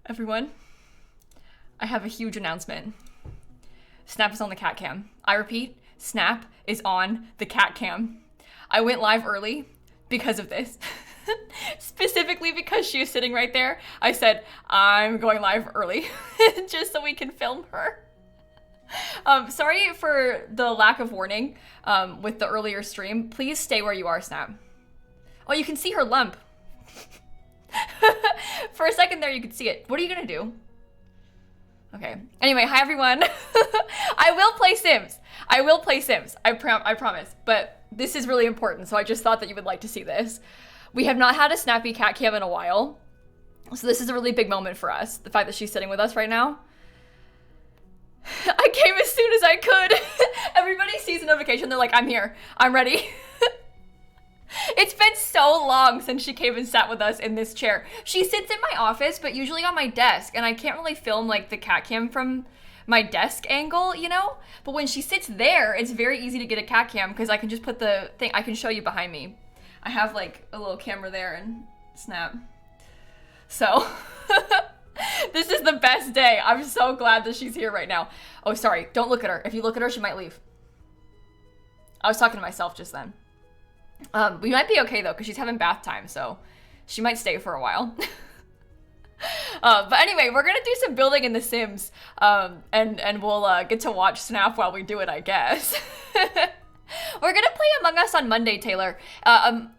Everyone, I have a huge announcement. Snap is on the cat cam. I repeat, Snap is on the cat cam. I went live early because of this. Specifically because she was sitting right there. I said, I'm going live early just so we can film her. Sorry for the lack of warning with the earlier stream. Please stay where you are, Snap. Oh, you can see her lump. For a second there, you could see it. What are you gonna do? Okay. Anyway, hi everyone. I will play Sims. I will play Sims. I promise. But this is really important, so I just thought that you would like to see this. We have not had a snappy cat cam in a while, so this is a really big moment for us. The fact that she's sitting with us right now. I came as soon as I could. Everybody sees a notification. They're like, I'm here. I'm ready. It's been so long since she came and sat with us in this chair. She sits in my office, but usually on my desk, and I can't really film like the cat cam from my desk angle, you know? But when she sits there, it's very easy to get a cat cam because I can just put the thing, I can show you behind me. I have like a little camera there and Snap. So, this is the best day. I'm so glad that she's here right now. Oh, sorry, don't look at her. If you look at her, she might leave. I was talking to myself just then. We might be okay though, because she's having bath time, so she might stay for a while. But anyway, we're gonna do some building in The Sims, and we'll get to watch Snap while we do it, I guess. We're gonna play Among Us on Monday, Taylor.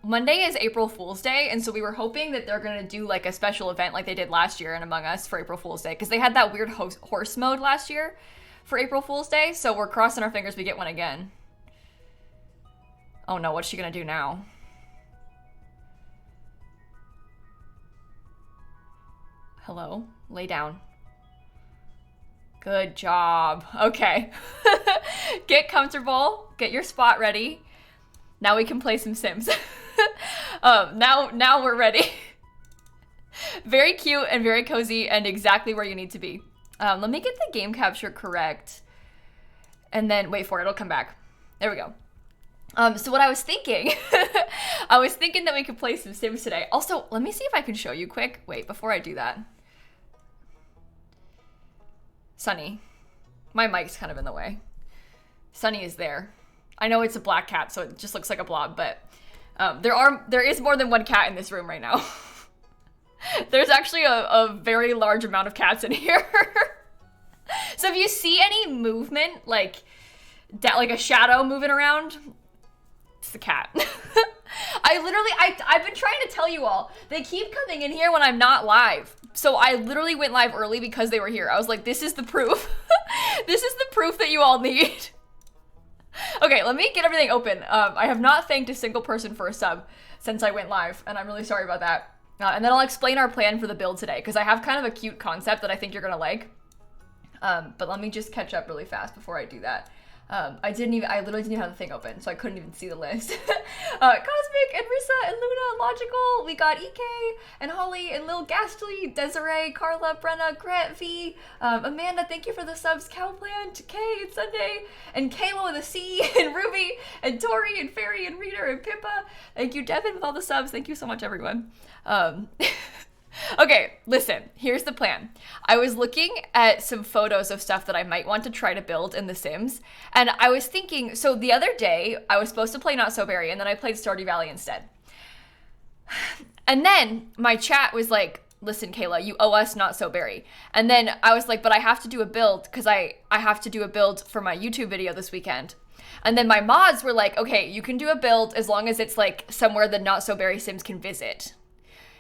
Monday is April Fool's Day, and so we were hoping that they're gonna do like a special event like they did last year in Among Us for April Fool's Day, because they had that weird horse mode last year for April Fool's Day, so we're crossing our fingers we get one again. Oh no, what's she gonna do now? Hello? Lay down. Good job. Okay. Get comfortable. Get your spot ready. Now we can play some Sims. Now we're ready. Very cute and very cozy and exactly where you need to be. Let me get the game capture correct. And then, wait for it, it'll come back. There we go. So what I was thinking, I was thinking that we could play some Sims today. Also, let me see if I can show you quick. Wait, before I do that. Sunny. My mic's kind of in the way. Sunny is there. I know it's a black cat, so it just looks like a blob, but there is more than one cat in this room right now. There's actually a very large amount of cats in here. So if you see any movement, like a shadow moving around, it's the cat. I've been trying to tell you all, they keep coming in here when I'm not live. So I literally went live early because they were here. I was like, this is the proof. This is the proof that you all need. Okay, let me get everything open. I have not thanked a single person for a sub since I went live, and I'm really sorry about that. And then I'll explain our plan for the build today, because I have kind of a cute concept that I think you're gonna like. But let me just catch up really fast before I do that. I literally didn't even have the thing open, so I couldn't even see the list. Cosmic and Rissa and Luna, Logical, we got EK and Holly and Lil Ghastly, Desiree, Carla, Brenna, Grant V, Amanda, thank you for the subs, Cowplant, Kay and Sunday, and Kayla with a C, and Ruby, and Tori, and Fairy, and Reader, and Pippa. Thank you, Devin, with all the subs. Thank you so much, everyone. Okay, listen, here's the plan. I was looking at some photos of stuff that I might want to try to build in The Sims, and I was thinking, so the other day, I was supposed to play Not So Berry, and then I played Stardew Valley instead. And then my chat was like, listen, Kayla, you owe us Not So Berry. And then I was like, but I have to do a build, because I have to do a build for my YouTube video this weekend. And then my mods were like, okay, you can do a build as long as it's like somewhere the Not So Berry Sims can visit.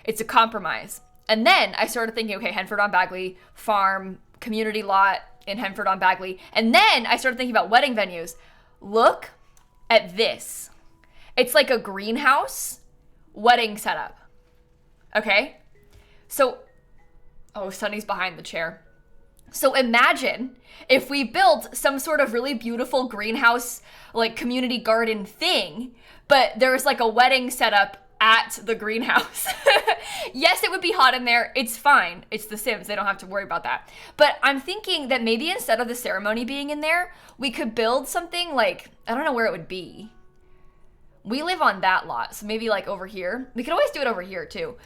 It's a compromise. And then I started thinking, okay, Henford on Bagley, farm, community lot in Henford on Bagley. And then I started thinking about wedding venues. Look at this. It's like a greenhouse wedding setup. Okay? So, oh, Sunny's behind the chair. So imagine if we built some sort of really beautiful greenhouse, like community garden thing, but there's like a wedding setup at the greenhouse. Yes, it would be hot in there. It's fine. It's The Sims. They don't have to worry about that. But I'm thinking that maybe instead of the ceremony being in there, we could build something like, I don't know where it would be. We live on that lot, so maybe like over here. We could always do it over here too.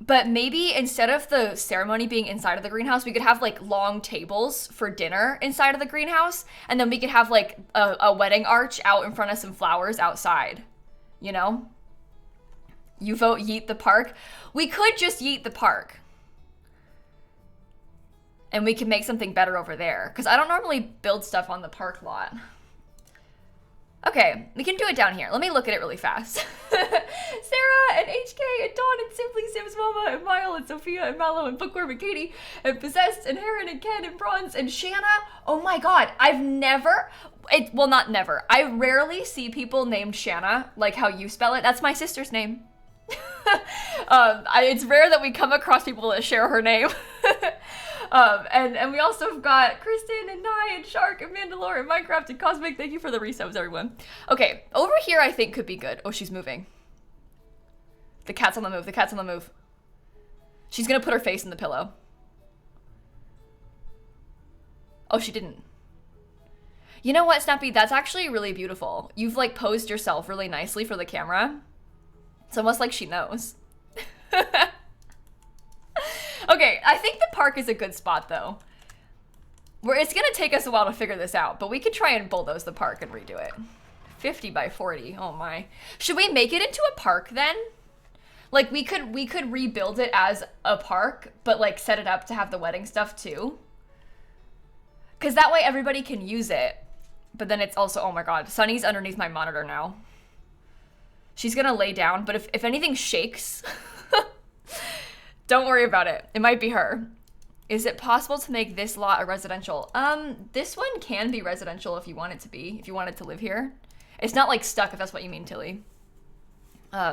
But maybe instead of the ceremony being inside of the greenhouse, we could have like long tables for dinner inside of the greenhouse. And then we could have like a wedding arch out in front of some flowers outside. You know? You vote yeet the park. We could just yeet the park. And we can make something better over there. Because I don't normally build stuff on the park lot. Okay, we can do it down here. Let me look at it really fast. Sarah and HK and Dawn and Simply Sims Mama and Mile and Sophia and Mallow and Bookworm and Katie and Possessed and Heron and Ken and Bronze and Shanna. Oh my god, I've never, well not never, I rarely see people named Shanna, like how you spell it. That's my sister's name. It's rare that we come across people that share her name. And we also have got Kristen and Nye and Shark and Mandalore and Minecraft and Cosmic. Thank you for the resubs, everyone. Okay, over here I think could be good. Oh, she's moving. The cat's on the move. The cat's on the move. She's gonna put her face in the pillow. Oh, she didn't. You know what, Snappy? That's actually really beautiful. You've like posed yourself really nicely for the camera. It's almost like she knows. Okay, I think the park is a good spot though. It's gonna take us a while to figure this out, but we could try and bulldoze the park and redo it. 50 by 40, oh my. Should we make it into a park then? Like we could rebuild it as a park, but like set it up to have the wedding stuff too. Cause that way everybody can use it. But then it's also, oh my god, Sunny's underneath my monitor now. She's gonna lay down, but if anything shakes, don't worry about it. It might be her. Is it possible to make this lot a residential? This one can be residential if you want it to be, if you want it to live here. It's not like stuck, if that's what you mean, Tilly.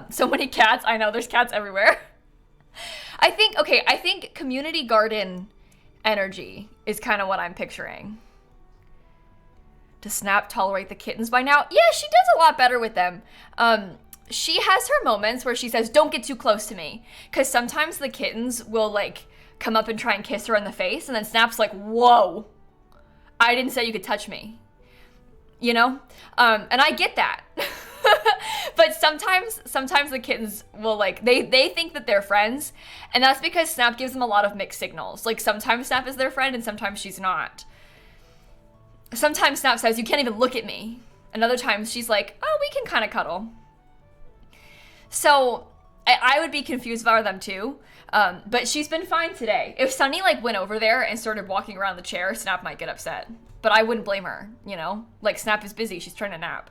So many cats. I know, there's cats everywhere. I think community garden energy is kind of what I'm picturing. Does Snap tolerate the kittens by now? Yeah, she does a lot better with them. She has her moments where she says, don't get too close to me. Because sometimes the kittens will like come up and try and kiss her in the face. And then Snap's like, whoa, I didn't say you could touch me. You know? And I get that. But sometimes the kittens will like, they think that they're friends. And that's because Snap gives them a lot of mixed signals. Like sometimes Snap is their friend and sometimes she's not. Sometimes Snap says, you can't even look at me. And other times she's like, oh, we can kind of cuddle. So I would be confused about them too, but she's been fine today. If Sunny like went over there and started walking around the chair, Snap might get upset, but I wouldn't blame her, you know? Like Snap is busy, she's trying to nap.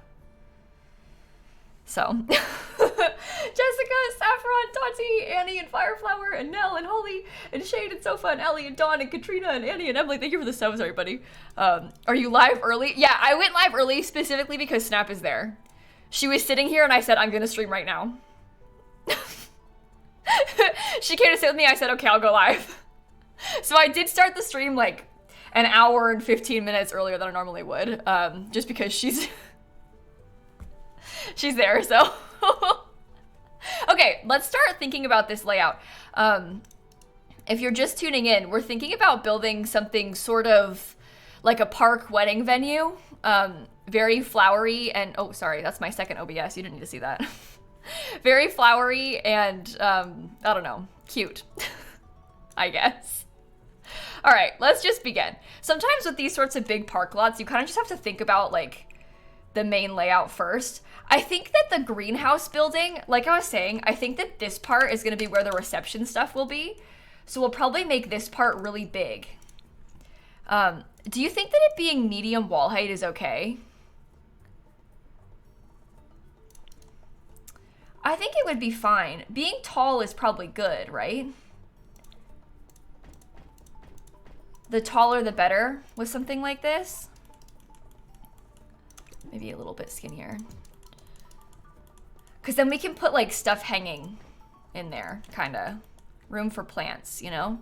So, Jessica, Saffron, Tati, Annie, and Fireflower, and Nell, and Holly, and Shade, and Sofa, and Ellie, and Dawn, and Katrina, and Annie, and Emily. Thank you for the subs, everybody. Are you live early? Yeah, I went live early specifically because Snap is there. She was sitting here and I said, I'm gonna stream right now. She came to sit with me, I said, okay, I'll go live. So I did start the stream like an hour and 15 minutes earlier than I normally would, just because she's there, so. Okay, let's start thinking about this layout. If you're just tuning in, we're thinking about building something sort of like a park wedding venue, very flowery and, oh, sorry, that's my second OBS, you didn't need to see that. Very flowery and, I don't know, cute, I guess. All right, let's just begin. Sometimes with these sorts of big park lots, you kind of just have to think about like the main layout first. I think that the greenhouse building, like I was saying, I think that this part is gonna be where the reception stuff will be. So we'll probably make this part really big. Do you think that it being medium wall height is okay? I think it would be fine. Being tall is probably good, right? The taller the better with something like this. Maybe a little bit skinnier. Because then we can put like stuff hanging in there, kind of. Room for plants, you know?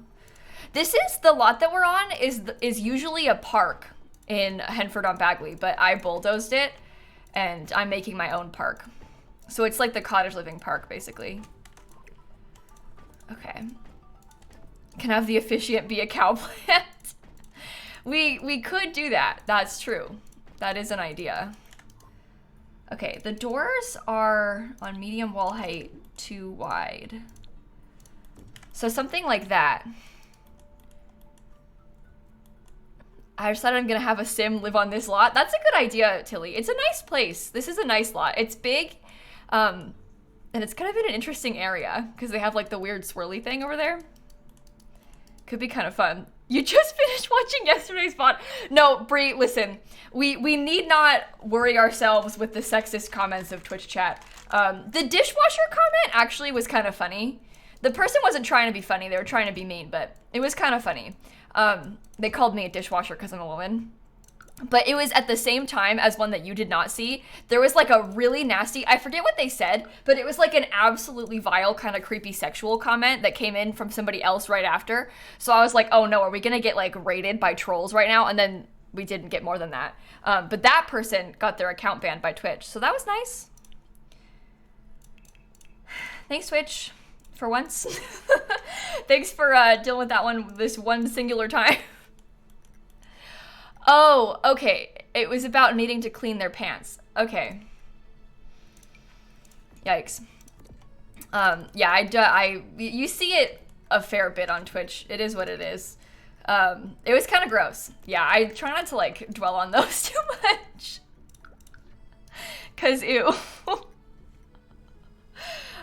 This is, the lot that we're on is usually a park in Henford on Bagley, but I bulldozed it and I'm making my own park. So it's like the cottage living park, basically. Okay. Can have the officiant be a cow plant? We could do that. That's true. That is an idea. Okay, the doors are on medium wall height, too wide. So something like that. I decided I'm gonna have a sim live on this lot. That's a good idea, Tilly. It's a nice place. This is a nice lot. It's big, and it's kind of in an interesting area because they have like the weird swirly thing over there. Could be kind of fun. You just finished watching yesterday's VOD. No, Bree, listen. We need not worry ourselves with the sexist comments of Twitch chat. The dishwasher comment actually was kind of funny. The person wasn't trying to be funny. They were trying to be mean, but it was kind of funny. They called me a dishwasher because I'm a woman. But it was at the same time as one that you did not see. There was like a really nasty, I forget what they said, but it was like an absolutely vile kind of creepy sexual comment that came in from somebody else right after. So I was like, oh no, are we gonna get like raided by trolls right now? And then we didn't get more than that. But that person got their account banned by Twitch. So that was nice. Thanks, Twitch, for once. Thanks for dealing with that one this one singular time. Oh, okay. It was about needing to clean their pants. Okay. Yikes. Yeah, you see it a fair bit on Twitch. It is what it is. It was kind of gross. Yeah, I try not to like dwell on those too much. 'Cause ew.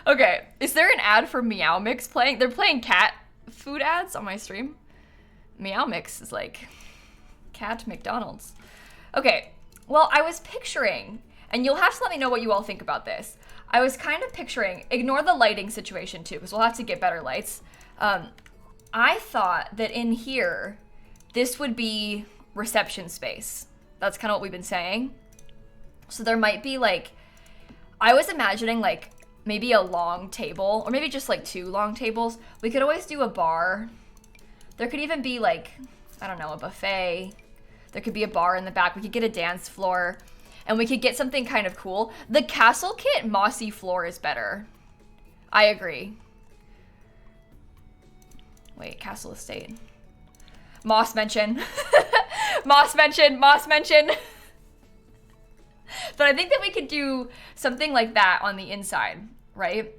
Okay, is there an ad for Meow Mix playing? They're playing cat food ads on my stream. Meow Mix is like cat McDonald's. Okay, well, I was picturing, and you'll have to let me know what you all think about this. I was kind of picturing, ignore the lighting situation too, because we'll have to get better lights. I thought that in here, this would be reception space. That's kind of what we've been saying. So there might be like, I was imagining like maybe a long table, or maybe just like 2 long tables. We could always do a bar. There could even be like, I don't know, a buffet. There could be a bar in the back. We could get a dance floor, and we could get something kind of cool. The castle kit mossy floor is better. I agree. Wait, castle estate. Moss mention. Moss mention, Moss mention. But I think that we could do something like that on the inside, right?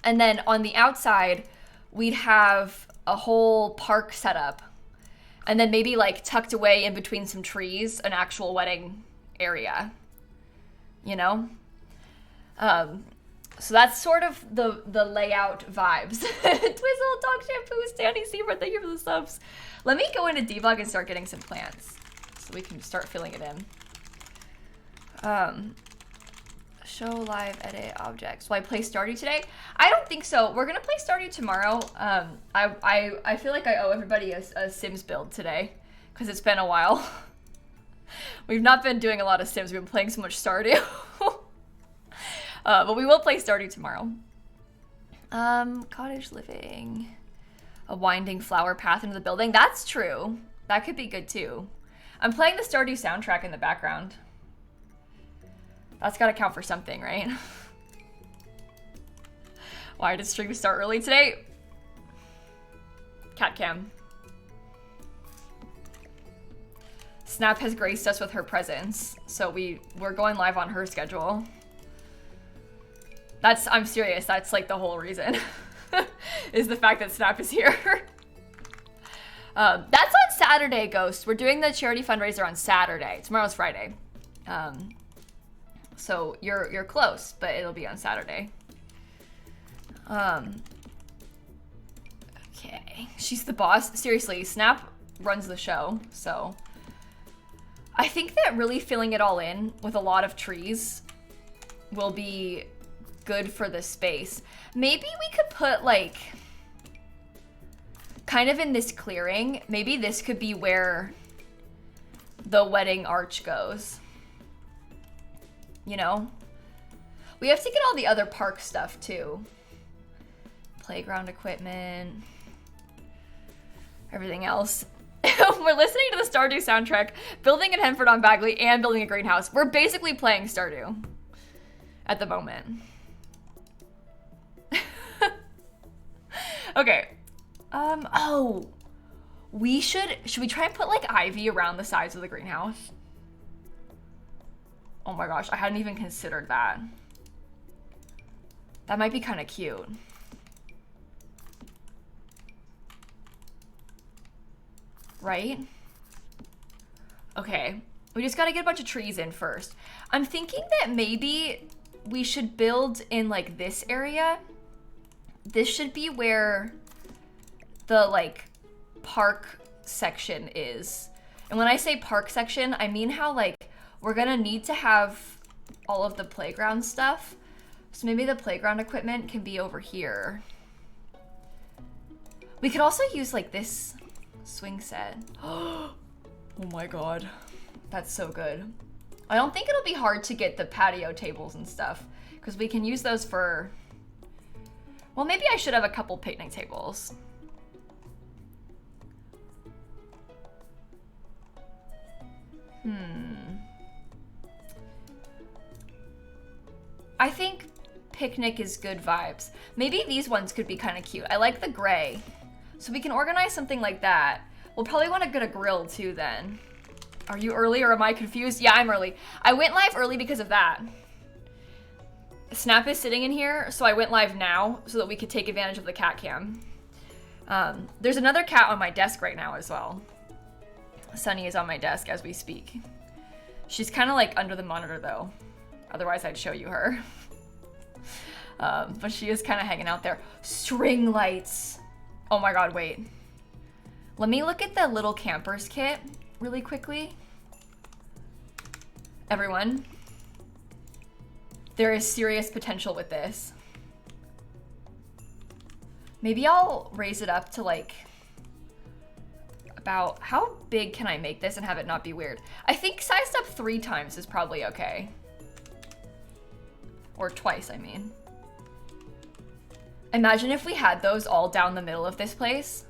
And then on the outside, we'd have a whole park set up. And then maybe like tucked away in between some trees, an actual wedding area, you know? So that's sort of the layout vibes. Twizzle, Dog Shampoo, Stanny Seabird, thank you for the subs. Let me go into debug and start getting some plants so we can start filling it in. Show live edit objects. Will I play Stardew today? I don't think so. We're gonna play Stardew tomorrow. I feel like I owe everybody a Sims build today because it's been a while. We've not been doing a lot of Sims. We've been playing so much Stardew. But we will play Stardew tomorrow. Cottage living. A winding flower path into the building. That's true. That could be good too. I'm playing the Stardew soundtrack in the background. That's gotta count for something, right? Why did stream start early today? Cat cam. Snap has graced us with her presence, so we're going live on her schedule. I'm serious, that's like the whole reason. Is the fact that Snap is here. That's on Saturday, Ghost. We're doing the charity fundraiser on Saturday. Tomorrow's Friday. So you're close, but it'll be on Saturday. Okay, she's the boss. Seriously, Snap runs the show, so I think that really filling it all in with a lot of trees will be good for the space. Maybe we could put like kind of in this clearing, maybe this could be where the wedding arch goes. You know? We have to get all the other park stuff too. Playground equipment. Everything else. We're listening to the Stardew soundtrack, building in Henford on Bagley, and building a greenhouse. We're basically playing Stardew at the moment. Okay. Oh. Should we try and put like ivy around the sides of the greenhouse? Oh my gosh, I hadn't even considered that. That might be kind of cute. right? Okay, we just gotta get a bunch of trees in first. I'm thinking that maybe we should build in like this area. This should be where the like park section is. And when I say park section, I mean how like we're gonna need to have all of the playground stuff. So maybe the playground equipment can be over here. We could also use like this swing set. Oh my god, that's so good. I don't think it'll be hard to get the patio tables and stuff because we can use those for, well, maybe I should have a couple picnic tables. I think picnic is good vibes. Maybe these ones could be kind of cute. I like the gray. So we can organize something like that. We'll probably want to get a grill too then. Are you early or am I confused? Yeah, I'm early. I went live early because of that. Snap is sitting in here, so I went live now so that we could take advantage of the cat cam. There's another cat on my desk right now as well. Sunny is on my desk as we speak. She's kind of like under the monitor though. Otherwise I'd show you her. But she is kind of hanging out there. String lights. Oh my god, wait. Let me look at the little campers kit really quickly. Everyone, there is serious potential with this. Maybe I'll raise it up to like about, how big can I make this and have it not be weird? I think sized up 3 times is probably okay. Or twice, I mean. Imagine if we had those all down the middle of this place.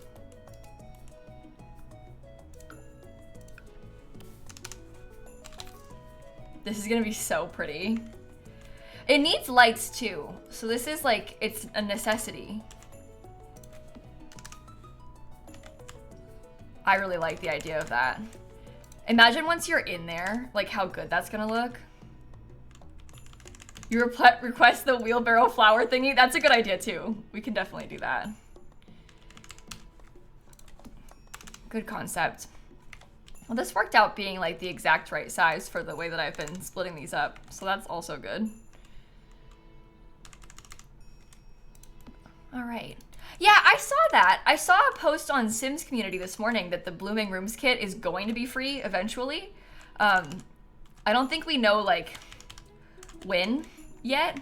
This is gonna be so pretty. It needs lights too. So this is like, it's a necessity. I really like the idea of that. Imagine once you're in there, like how good that's gonna look. You request the wheelbarrow flower thingy? That's a good idea too. We can definitely do that. Good concept. Well, this worked out being like the exact right size for the way that I've been splitting these up. So that's also good. All right. Yeah, I saw that. I saw a post on Sims community this morning that the Blooming Rooms kit is going to be free eventually. I don't think we know like when yet.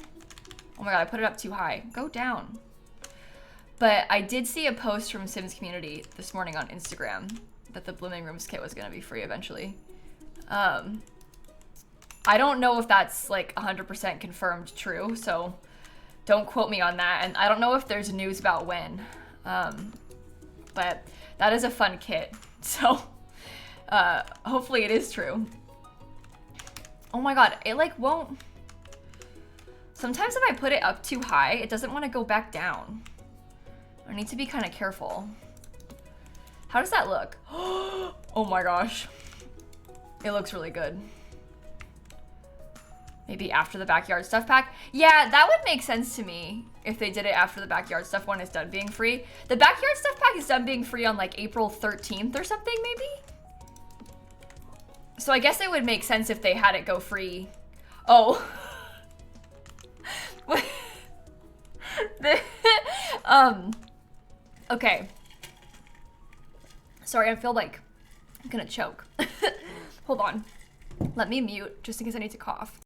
Oh my god, I put it up too high. Go down. But I did see a post from Sims community this morning on Instagram that the Blooming Rooms kit was going to be free eventually. I don't know if that's like 100% confirmed true, so don't quote me on that. And I don't know if there's news about when, but that is a fun kit. So hopefully it is true. Oh my god, it like won't. Sometimes if I put it up too high, it doesn't want to go back down. I need to be kind of careful. How does that look? Oh my gosh. It looks really good. Maybe after the backyard stuff pack? Yeah, that would make sense to me if they did it after the backyard stuff one is done being free. The backyard stuff pack is done being free on like April 13th or something maybe? So I guess it would make sense if they had it go free. Oh. Okay. Sorry, I feel like I'm gonna choke. Hold on. Let me mute just in case I need to cough.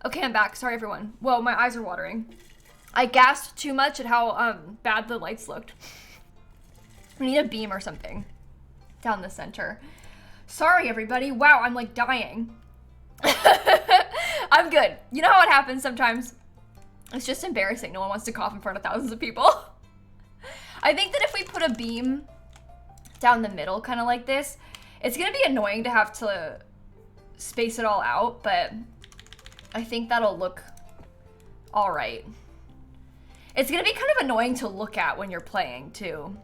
Okay, I'm back. Sorry, everyone. Whoa, my eyes are watering. I gasped too much at how bad the lights looked. We need a beam or something down the center. Sorry, everybody. Wow, I'm like dying. I'm good. You know how it happens sometimes? It's just embarrassing. No one wants to cough in front of thousands of people. I think that if we put a beam down the middle, kind of like this, it's going to be annoying to have to space it all out, but I think that'll look all right. It's going to be kind of annoying to look at when you're playing, too.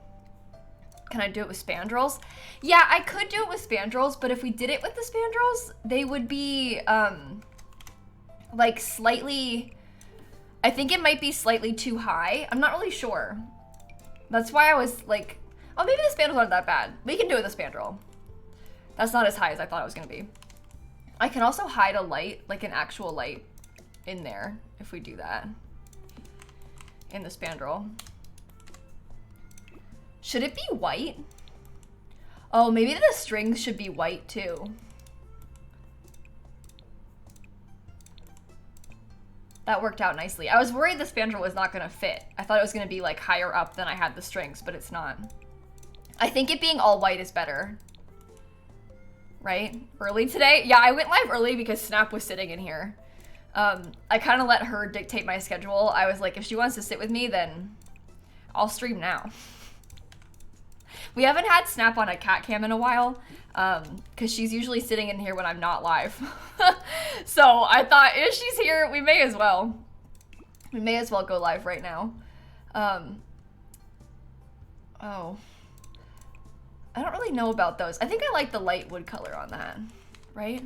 Can I do it with spandrels? Yeah, I could do it with spandrels, but if we did it with the spandrels, they would be, like, slightly I think it might be slightly too high. I'm not really sure. That's why I was like, oh, maybe the spandrels aren't that bad. We can do it with the spandrel. That's not as high as I thought it was gonna be. I can also hide a light, like an actual light in there if we do that. In the spandrel. Should it be white? Oh, maybe the strings should be white too. That worked out nicely. I was worried the spandrel was not gonna fit. I thought it was gonna be like higher up than I had the strings, but it's not. I think it being all white is better. Right? Early today? Yeah, I went live early because Snap was sitting in here. I kind of let her dictate my schedule. I was like, if she wants to sit with me, then I'll stream now. We haven't had Snap on a cat cam in a while, because she's usually sitting in here when I'm not live. So I thought, if she's here, we may as well. We may as well go live right now. Oh. I don't really know about those. I think I like the light wood color on that, right?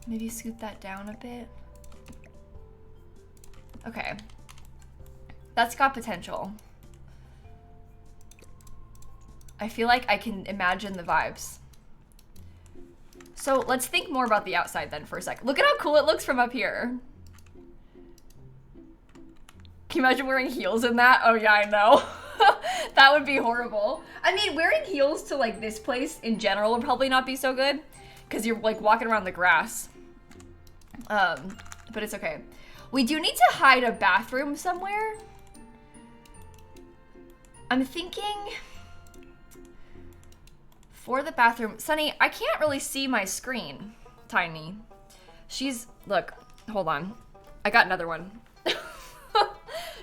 Maybe scoot that down a bit. Okay. That's got potential. I feel like I can imagine the vibes. So let's think more about the outside then for a sec. Look at how cool it looks from up here. Can you imagine wearing heels in that? Oh yeah, I know. That would be horrible. I mean, wearing heels to like this place in general would probably not be so good because you're like walking around the grass. But it's okay. We do need to hide a bathroom somewhere. I'm thinking for the bathroom. Sunny, I can't really see my screen. Tiny. Look, hold on. I got another one.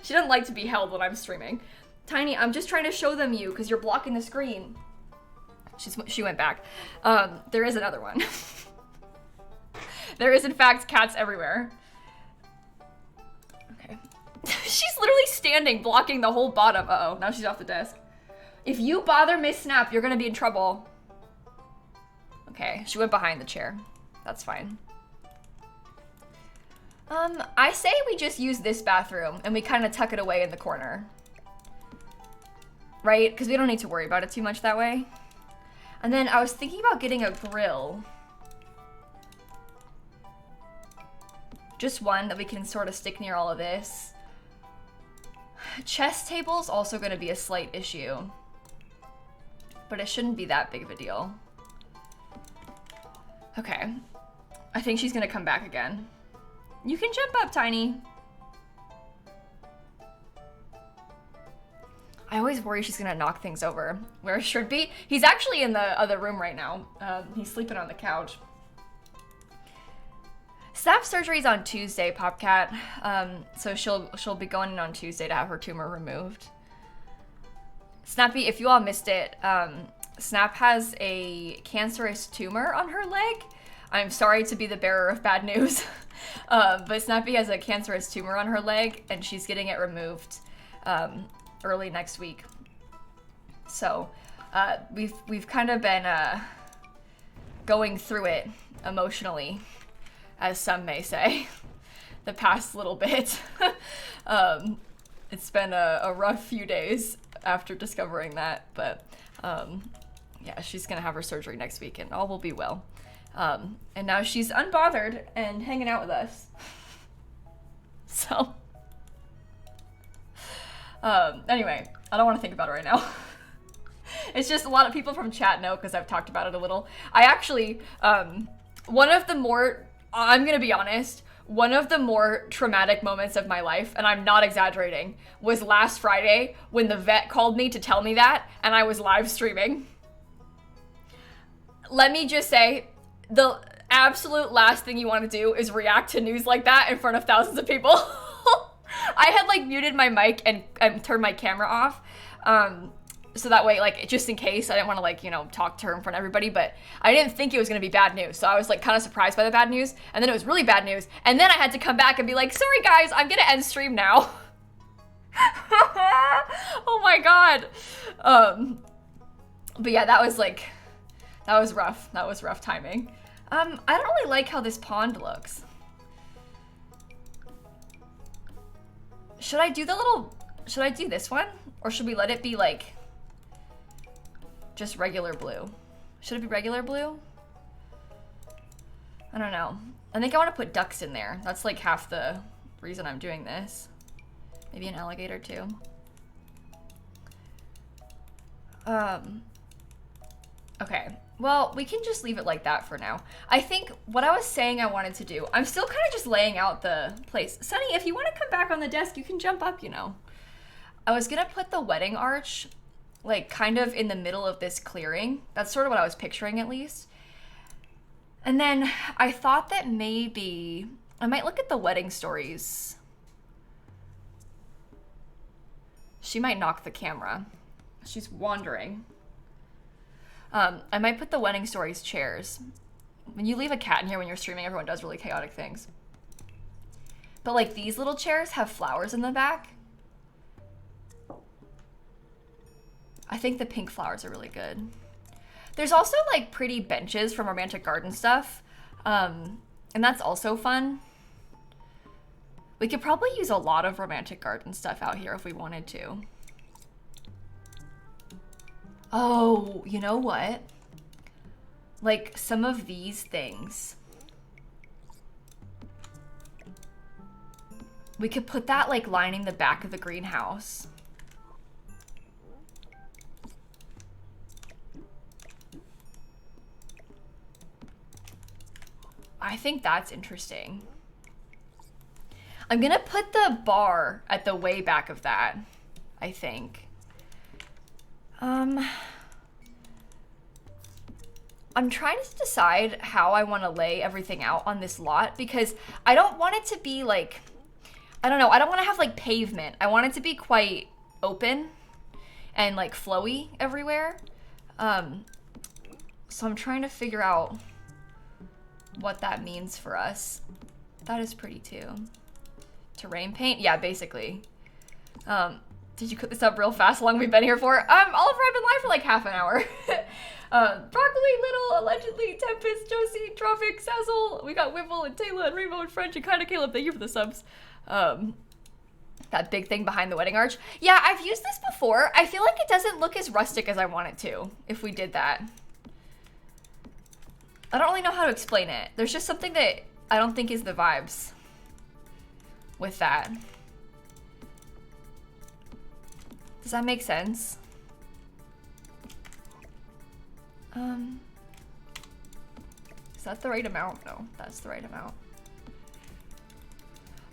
She doesn't like to be held when I'm streaming. Tiny, I'm just trying to show them you because you're blocking the screen. She went back. There is another one. There is, in fact, cats everywhere. Okay. She's literally standing, blocking the whole bottom. Uh-oh, now she's off the desk. If you bother Miss Snap, you're gonna be in trouble. Okay, she went behind the chair. That's fine. I say we just use this bathroom and we kind of tuck it away in the corner. Right? Because we don't need to worry about it too much that way. And then I was thinking about getting a grill. Just one that we can sort of stick near all of this. Chess table's also going to be a slight issue. But it shouldn't be that big of a deal. Okay. I think she's going to come back again. You can jump up, Tiny. I always worry she's gonna knock things over where it should be. He's actually in the other room right now. He's sleeping on the couch. Snap surgery's on Tuesday, Popcat. So she'll be going in on Tuesday to have her tumor removed. Snappy, if you all missed it, Snap has a cancerous tumor on her leg. I'm sorry to be the bearer of bad news. But Snappy has a cancerous tumor on her leg and she's getting it removed early next week. So we've kind of been going through it emotionally, as some may say, the past little bit. It's been a rough few days after discovering that, but yeah, she's gonna have her surgery next week and all will be well. And now she's unbothered and hanging out with us. So, anyway, I don't want to think about it right now. It's just a lot of people from chat know because I've talked about it a little. I actually, one of the more, I'm gonna be honest, one of the more traumatic moments of my life, and I'm not exaggerating, was last Friday when the vet called me to tell me that, and I was live streaming. Let me just say, the absolute last thing you want to do is react to news like that in front of thousands of people. I had like muted my mic and turned my camera off. So that way, like, just in case, I didn't want to, like, you know, talk to her in front of everybody, but I didn't think it was going to be bad news. So I was, like, kind of surprised by the bad news. And then it was really bad news. And then I had to come back and be like, sorry, guys, I'm going to end stream now. Oh, my God. But, yeah, that was, like, that was rough. That was rough timing. I don't really like how this pond looks. Should I do this one? Or should we let it be like just regular blue? Should it be regular blue? I don't know. I think I want to put ducks in there. That's like half the reason I'm doing this. Maybe an alligator too. Okay. Well, we can just leave it like that for now. I think what I was saying I wanted to do, I'm still kind of just laying out the place. Sunny, if you want to come back on the desk, you can jump up, you know. I was gonna put the wedding arch like kind of in the middle of this clearing. That's sort of what I was picturing at least. And then I thought that maybe I might look at the wedding stories. She might knock the camera. She's wandering. I might put the wedding stories chairs. When you leave a cat in here when you're streaming, everyone does really chaotic things. But like these little chairs have flowers in the back. I think the pink flowers are really good. There's also like pretty benches from Romantic Garden stuff. And that's also fun. We could probably use a lot of Romantic Garden stuff out here if we wanted to. Oh, you know what? Like some of these things. We could put that like lining the back of the greenhouse. I think that's interesting. I'm gonna put the bar at the way back of that, I think. I'm trying to decide how I want to lay everything out on this lot because I don't want it to be like, I don't know, I don't want to have like pavement. I want it to be quite open and like flowy everywhere. So I'm trying to figure out what that means for us. That is pretty too. Terrain paint? Yeah, basically. Did you cook this up real fast? How long have we been here for? Oliver, I've been live for like half an hour. Broccoli, Little, Allegedly, Tempest, Josie, Trophic, Sazzle. We got Wibble and Taylor and Rainbow and French and Kinda Caleb. Thank you for the subs. That big thing behind the wedding arch. Yeah, I've used this before. I feel like it doesn't look as rustic as I want it to if we did that. I don't really know how to explain it. There's just something that I don't think is the vibes with that. Does that make sense? Is that the right amount? No, that's the right amount.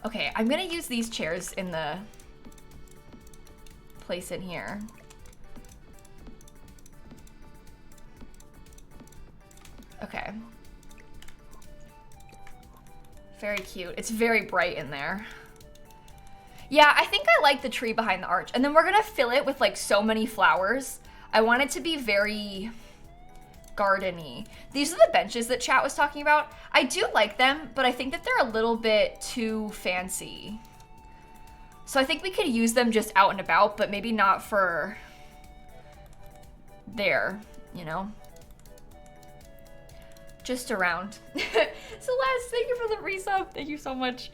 Okay, I'm gonna use these chairs in the place in here. Okay. Very cute. It's very bright in there. Yeah, I think I like the tree behind the arch. And then we're gonna fill it with like so many flowers. I want it to be very garden-y. These are the benches that chat was talking about. I do like them, but I think that they're a little bit too fancy. So I think we could use them just out and about, but maybe not for there, you know? Just around. Celeste, thank you for the resub. Thank you so much.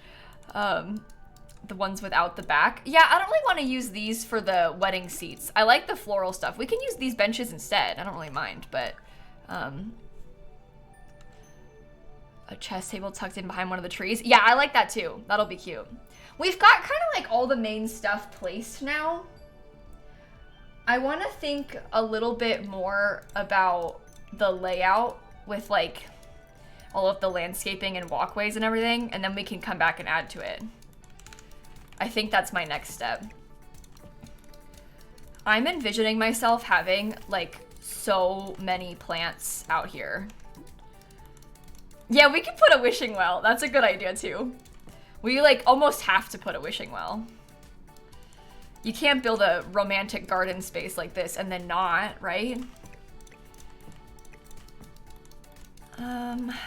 The ones without the back. Yeah, I don't really want to use these for the wedding seats. I like the floral stuff. We can use these benches instead. I don't really mind, but a chess table tucked in behind one of the trees. Yeah, I like that too. That'll be cute. We've got kind of like all the main stuff placed now. I want to think a little bit more about the layout with like all of the landscaping and walkways and everything, and then we can come back and add to it. I think that's my next step. I'm envisioning myself having like so many plants out here. Yeah, we could put a wishing well. That's a good idea too. We like almost have to put a wishing well. You can't build a romantic garden space like this and then not, right?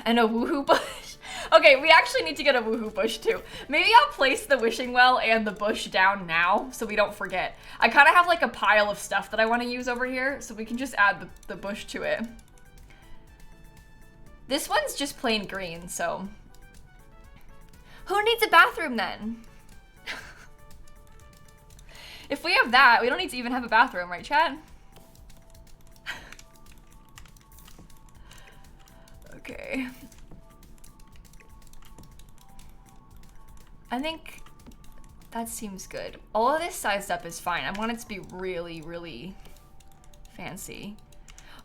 And a woohoo bush. Okay, we actually need to get a woohoo bush too. Maybe I'll place the wishing well and the bush down now so we don't forget. I kind of have like a pile of stuff that I want to use over here, so we can just add the bush to it. This one's just plain green, so. Who needs a bathroom then? If we have that, we don't need to even have a bathroom, right, chat? Okay. I think that seems good. All of this sized up is fine. I want it to be really, really fancy.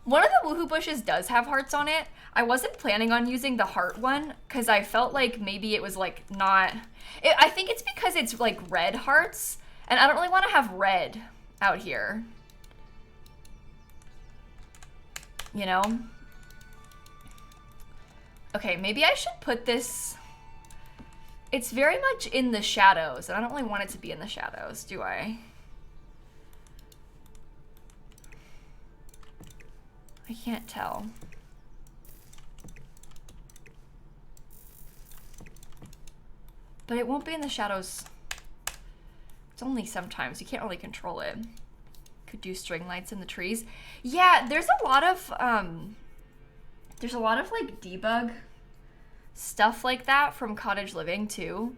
One of the woohoo bushes does have hearts on it. I wasn't planning on using the heart one because I felt like maybe it was like not... I think it's because it's like red hearts and I don't really want to have red out here. You know? Okay, maybe I should put this... It's very much in the shadows and I don't really want it to be in the shadows, do I? I can't tell. But it won't be in the shadows. It's only sometimes. You can't really control it. Could do string lights in the trees. Yeah, there's a lot of like debug stuff like that from Cottage Living too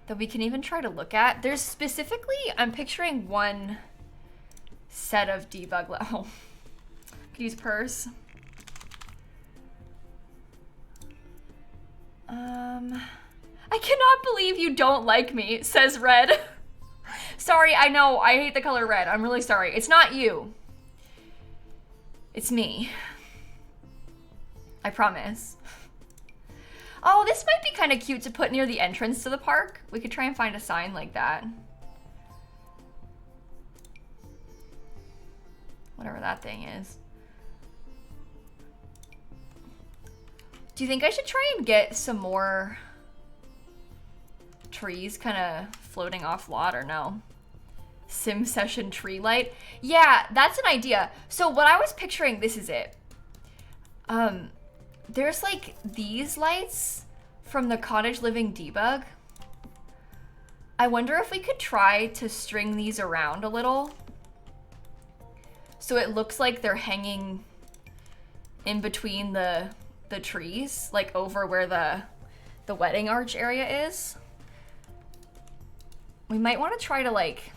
that we can even try to look at. There's specifically, I'm picturing one set of debug level. Could use purse. I cannot believe you don't like me, says Red. Sorry, I know, I hate the color red. I'm really sorry. It's not you. It's me. I promise. Oh, this might be kind of cute to put near the entrance to the park. We could try and find a sign like that. Whatever that thing is. Do you think I should try and get some more trees kind of floating off lot or no? Sim session tree light? Yeah, that's an idea. So what I was picturing, this is it. There's like these lights from the Cottage Living debug. I wonder if we could try to string these around a little so it looks like they're hanging in between the trees, like over where the wedding arch area is. We might want to try to like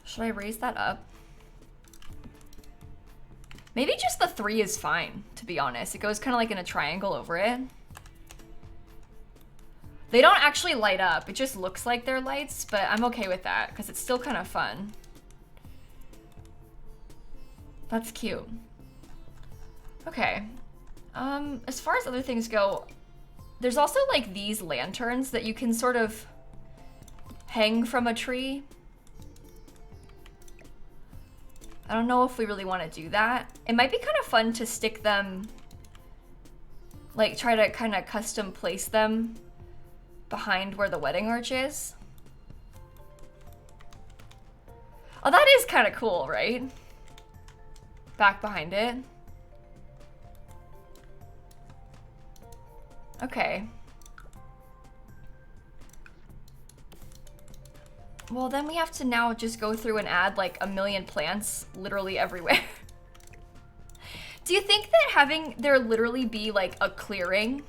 should I raise that up? Maybe just the 3 is fine, to be honest. It goes kind of like in a triangle over it. They don't actually light up. It just looks like they're lights, but I'm okay with that because it's still kind of fun. That's cute. Okay. As far as other things go, there's also like these lanterns that you can sort of hang from a tree. I don't know if we really want to do that. It might be kind of fun to stick them, like try to kind of custom place them behind where the wedding arch is. Oh, that is kind of cool, right? Back behind it. Okay. Well, then we have to now just go through and add like a million plants literally everywhere. Do you think that having there literally be like a clearing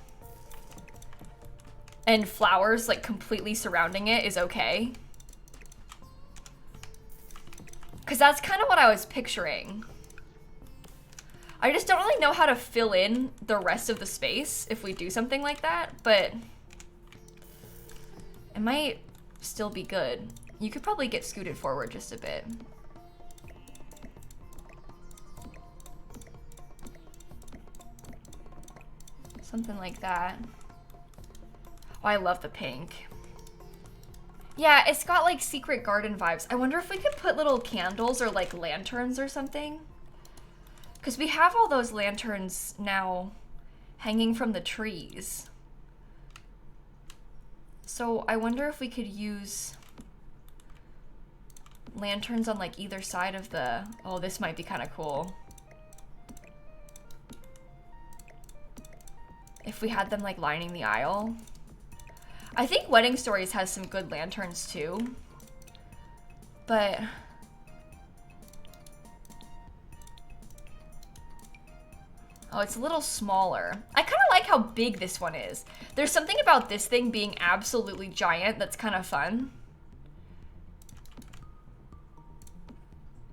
and flowers like completely surrounding it is okay? Because that's kind of what I was picturing. I just don't really know how to fill in the rest of the space if we do something like that, but it might still be good. You could probably get scooted forward just a bit. Something like that. Oh, I love the pink. Yeah, it's got like secret garden vibes. I wonder if we could put little candles or like lanterns or something. Because we have all those lanterns now hanging from the trees. So I wonder if we could use lanterns on like either side of the... Oh, this might be kind of cool. If we had them like lining the aisle. I think Wedding Stories has some good lanterns too. But Oh, it's a little smaller. I kind of like how big this one is. There's something about this thing being absolutely giant that's kind of fun.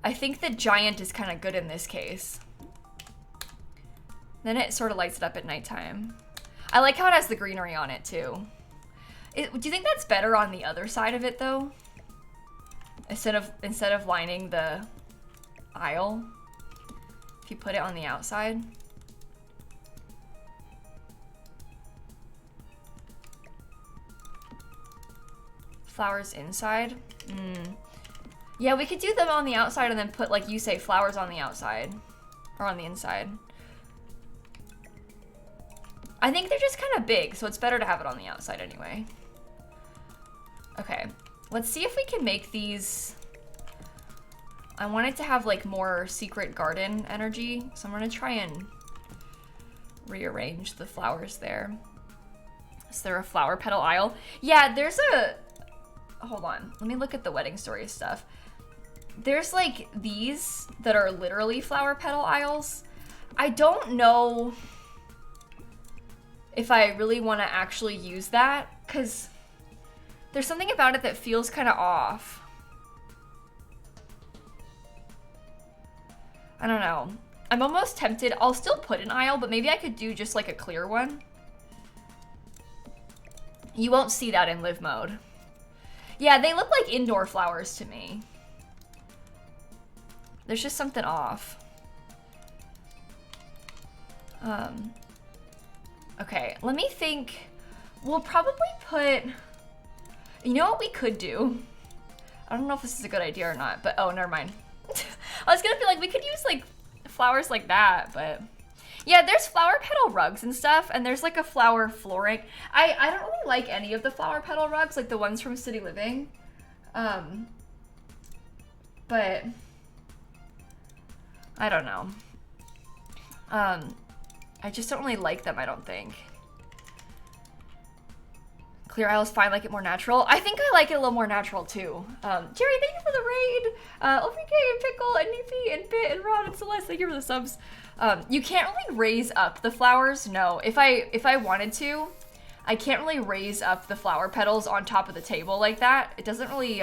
I think the giant is kind of good in this case. Then it sort of lights it up at nighttime. I like how it has the greenery on it too. Do you think that's better on the other side of it though? Instead of lining the aisle, if you put it on the outside. Flowers inside. Yeah, we could do them on the outside and then put, like you say, flowers on the outside or on the inside. I think they're just kind of big, so it's better to have it on the outside anyway. Okay, let's see if we can make these. I want it to have like more secret garden energy, so I'm gonna try and rearrange the flowers there. Is there a flower petal aisle? Yeah, there's a, hold on, let me look at the wedding story stuff. There's like these that are literally flower petal aisles. I don't know if I really want to actually use that because there's something about it that feels kind of off. I don't know. I'm almost tempted. I'll still put an aisle, but maybe I could do just like a clear one. You won't see that in live mode. Yeah, they look like indoor flowers to me. There's just something off. Okay, let me think. We'll probably put, you know what we could do? I don't know if this is a good idea or not, but oh, never mind. I was gonna be like, we could use like flowers like that, but yeah, there's flower petal rugs and stuff, and there's like a flower flooring. I don't really like any of the flower petal rugs, like the ones from City Living. But I don't know. I just don't really like them, I don't think. Clear aisle is fine, like it more natural. I think I like it a little more natural too. Jerry, thank you for the raid. OVK and Pickle and Neefy and Bit and Rod and Celeste, thank you for the subs. You can't really raise up the flowers. No, if I wanted to, I can't really raise up the flower petals on top of the table like that. It doesn't really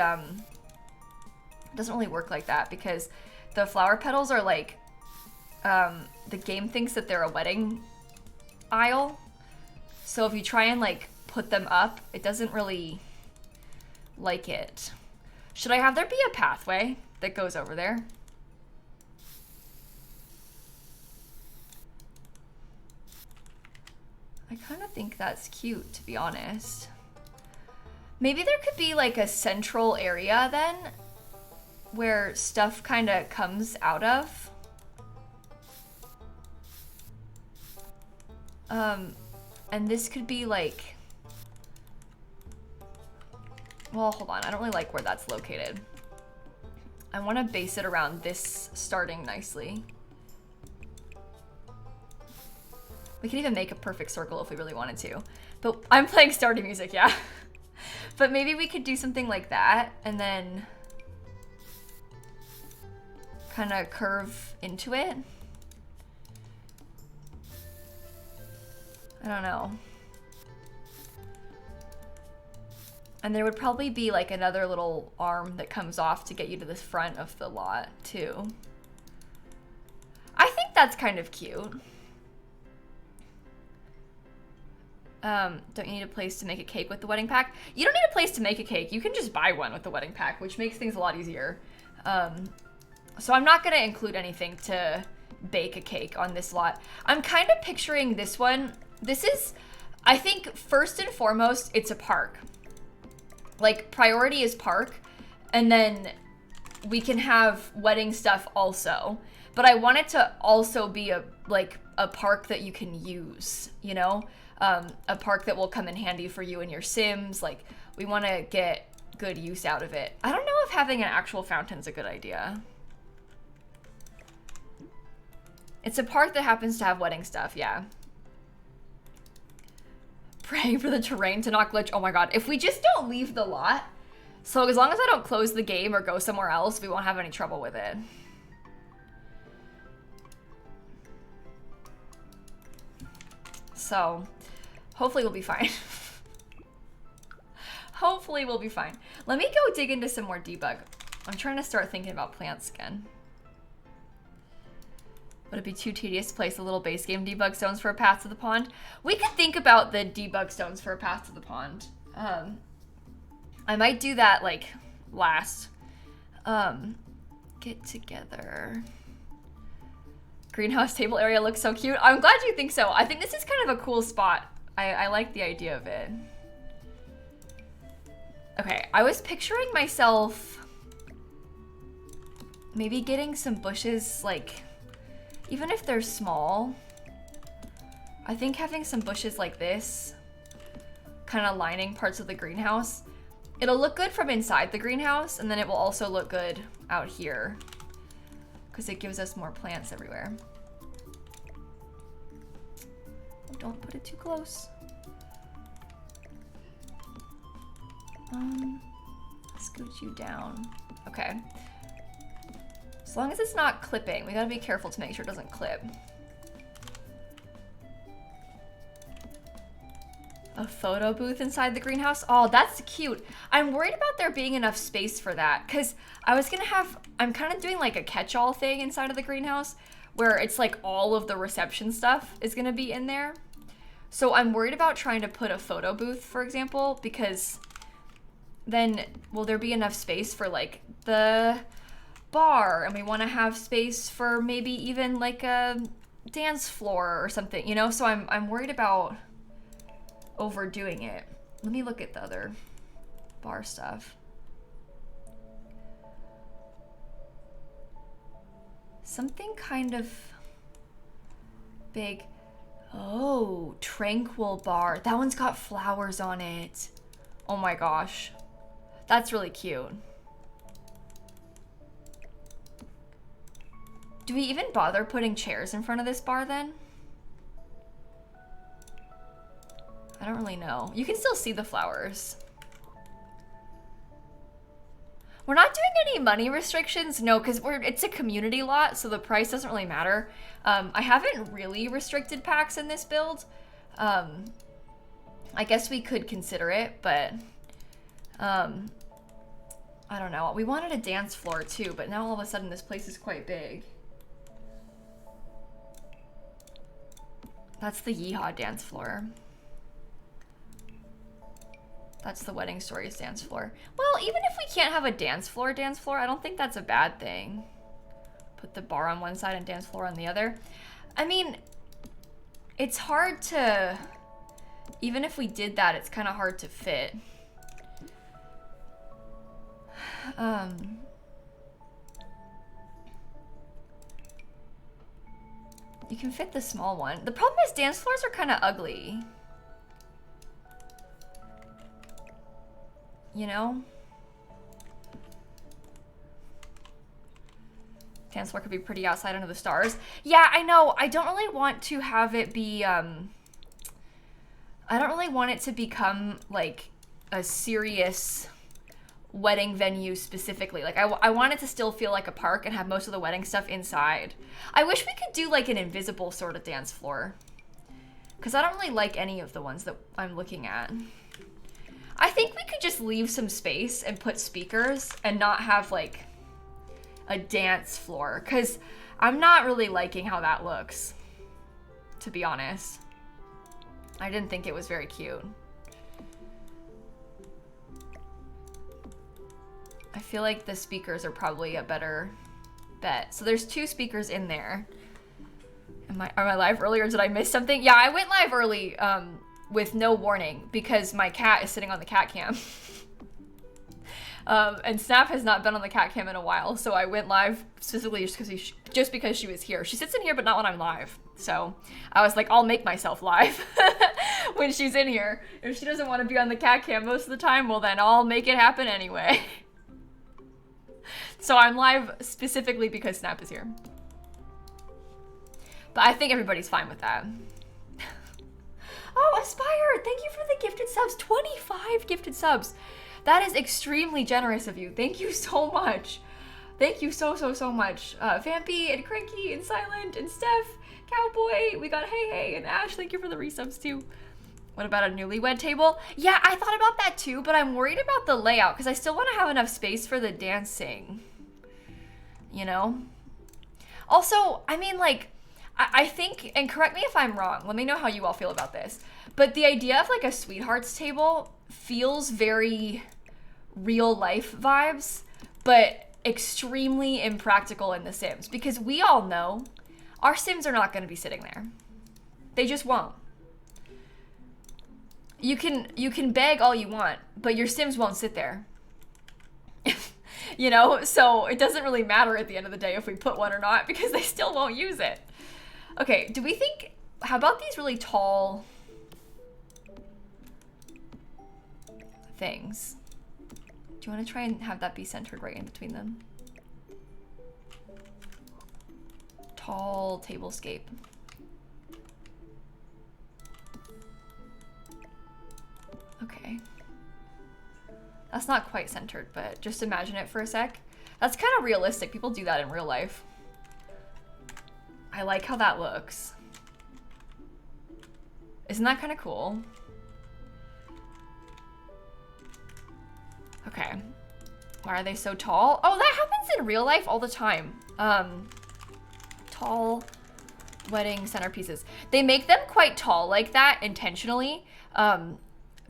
work like that because the flower petals are like, the game thinks that they're a wedding aisle. So if you try and like put them up, it doesn't really like it. Should I have there be a pathway that goes over there? I kind of think that's cute, to be honest. Maybe there could be like a central area then where stuff kind of comes out of. And this could be like, well, hold on. I don't really like where that's located. I want to base it around this starting nicely. We could even make a perfect circle if we really wanted to. But I'm playing starting music, yeah. But maybe we could do something like that and then kind of curve into it. I don't know. And there would probably be like another little arm that comes off to get you to the front of the lot too. I think that's kind of cute. Don't you need a place to make a cake with the wedding pack? You don't need a place to make a cake. You can just buy one with the wedding pack, which makes things a lot easier. So I'm not gonna include anything to bake a cake on this lot. I'm kind of picturing this one. This is, I think, first and foremost, it's a park. Like, priority is park, and then we can have wedding stuff also. But I want it to also be a park that you can use, you know? A park that will come in handy for you and your Sims. Like, we want to get good use out of it. I don't know if having an actual fountain is a good idea. It's a park that happens to have wedding stuff, yeah. Praying for the terrain to not glitch. Oh my god, if we just don't leave the lot, so as long as I don't close the game or go somewhere else, we won't have any trouble with it. So hopefully we'll be fine. Hopefully we'll be fine. Let me go dig into some more debug. I'm trying to start thinking about plants again. Would it be too tedious to place the little base game debug stones for a path to the pond? We could think about the debug stones for a path to the pond. I might do that like last. Get together. Greenhouse table area looks so cute. I'm glad you think so. I think this is kind of a cool spot. I like the idea of it. Okay, I was picturing myself maybe getting some bushes, like, even if they're small, I think having some bushes like this, kind of lining parts of the greenhouse, it'll look good from inside the greenhouse, and then it will also look good out here, because it gives us more plants everywhere. Don't put it too close. Scoot you down. Okay. As long as it's not clipping, we gotta be careful to make sure it doesn't clip. A photo booth inside the greenhouse? Oh, that's cute. I'm worried about there being enough space for that, because I'm kind of doing like a catch-all thing inside of the greenhouse where it's like all of the reception stuff is gonna be in there. So I'm worried about trying to put a photo booth, for example, because then will there be enough space for like the bar, and we want to have space for maybe even like a dance floor or something, you know? So I'm worried about overdoing it. Let me look at the other bar stuff. Something kind of big. Oh, Tranquil Bar. That one's got flowers on it. Oh my gosh. That's really cute. Do we even bother putting chairs in front of this bar then? I don't really know. You can still see the flowers. We're not doing any money restrictions, no, because it's a community lot, so the price doesn't really matter. I haven't really restricted packs in this build. I guess we could consider it, but I don't know. We wanted a dance floor too, but now all of a sudden this place is quite big. That's the Yeehaw dance floor. That's the Wedding Stories dance floor. Well, even if we can't have a dance floor, I don't think that's a bad thing. Put the bar on one side and dance floor on the other. I mean, it's hard to, even if we did that, it's kind of hard to fit. You can fit the small one. The problem is dance floors are kind of ugly. You know? Dance floor could be pretty outside under the stars. Yeah, I know. I don't really want to have it be, I don't really want it to become like a serious wedding venue specifically. Like I want it to still feel like a park and have most of the wedding stuff inside. I wish we could do like an invisible sort of dance floor, because I don't really like any of the ones that I'm looking at. I think we could just leave some space and put speakers and not have like a dance floor, because I'm not really liking how that looks, to be honest. I didn't think it was very cute. I feel like the speakers are probably a better bet. So there's 2 speakers in there. Am I live early, or did I miss something? Yeah, I went live early with no warning because my cat is sitting on the cat cam. And Snap has not been on the cat cam in a while, so I went live specifically just because she was here. She sits in here, but not when I'm live. So I was like, I'll make myself live when she's in here. If she doesn't want to be on the cat cam most of the time, well then I'll make it happen anyway. So I'm live specifically because Snap is here. But I think everybody's fine with that. Oh, Aspire, thank you for the gifted subs. 25 gifted subs. That is extremely generous of you. Thank you so much. Thank you so much. Vampy and Cranky and Silent and Steph, Cowboy. We got Hey Hey and Ash. Thank you for the resubs too. What about a newlywed table? Yeah, I thought about that too, but I'm worried about the layout because I still want to have enough space for the dancing. You know? Also, I mean, like, I think, and correct me if I'm wrong, let me know how you all feel about this, but the idea of like a sweethearts table feels very real life vibes, but extremely impractical in The Sims, because we all know our Sims are not going to be sitting there. They just won't. You can beg all you want, but your Sims won't sit there. You know, so it doesn't really matter at the end of the day if we put one or not, because they still won't use it. Okay, do we think, how about these really tall things? Do you want to try and have that be centered right in between them? Tall tablescape. Okay. That's not quite centered, but just imagine it for a sec. That's kind of realistic. People do that in real life. I like how that looks. Isn't that kind of cool? Okay. Why are they so tall? Oh, that happens in real life all the time. Tall wedding centerpieces. They make them quite tall like that intentionally,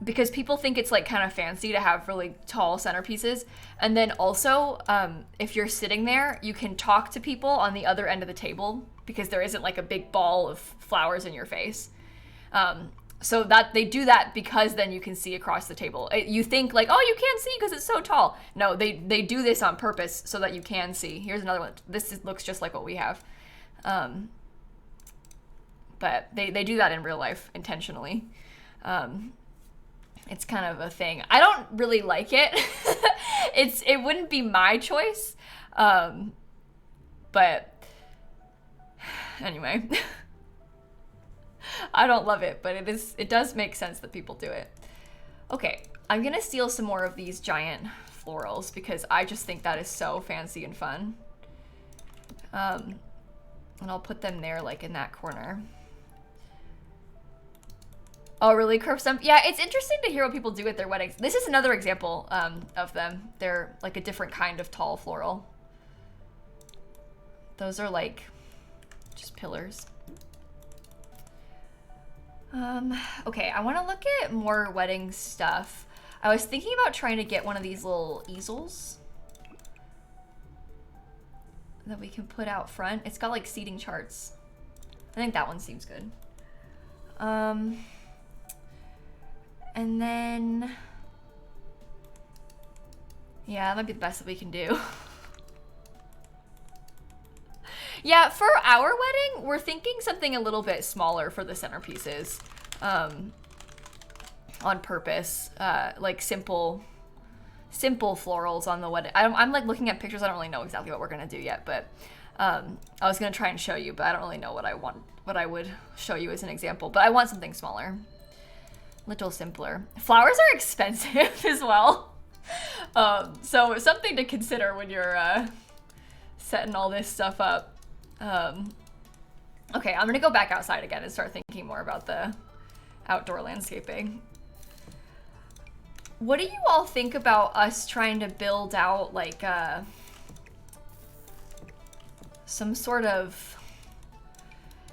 because people think it's like kind of fancy to have really tall centerpieces. And then also, if you're sitting there, you can talk to people on the other end of the table because there isn't like a big ball of flowers in your face. So that they do that because then you can see across the table. You think like, oh, you can't see because it's so tall. No, they do this on purpose so that you can see. Here's another one. Looks just like what we have. But they do that in real life intentionally. It's kind of a thing. I don't really like it. It wouldn't be my choice. But anyway, I don't love it, but it does make sense that people do it. Okay, I'm gonna steal some more of these giant florals because I just think that is so fancy and fun. And I'll put them there, like in that corner. Oh, really? Curve stump? Yeah, it's interesting to hear what people do at their weddings. This is another example of them. They're like a different kind of tall floral. Those are like just pillars. Okay, I want to look at more wedding stuff. I was thinking about trying to get one of these little easels that we can put out front. It's got like seating charts. I think that one seems good. And then, yeah, that might be the best that we can do. Yeah, for our wedding, we're thinking something a little bit smaller for the centerpieces, on purpose, like simple florals on the wedding. I'm like looking at pictures. I don't really know exactly what we're gonna do yet, but I was gonna try and show you, but I don't really know what I would show you as an example. But I want something smaller. Little simpler. Flowers are expensive as well. So something to consider when you're setting all this stuff up. Okay, I'm gonna go back outside again and start thinking more about the outdoor landscaping. What do you all think about us trying to build out like some sort of,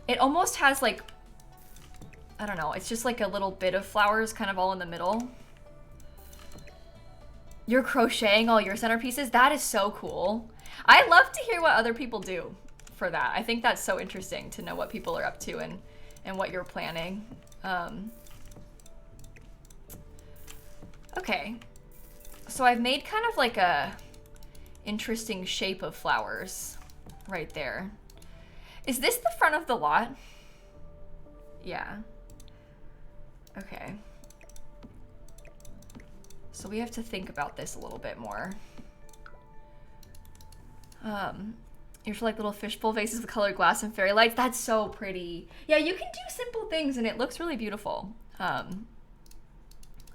it almost has like, I don't know, it's just like a little bit of flowers kind of all in the middle. You're crocheting all your centerpieces? That is so cool. I love to hear what other people do for that. I think that's so interesting to know what people are up to and what you're planning. Okay, so I've made kind of like a interesting shape of flowers right there. Is this the front of the lot? Yeah. Okay. So we have to think about this a little bit more. Here's like little fishbowl vases with colored glass and fairy lights. That's so pretty. Yeah, you can do simple things and it looks really beautiful.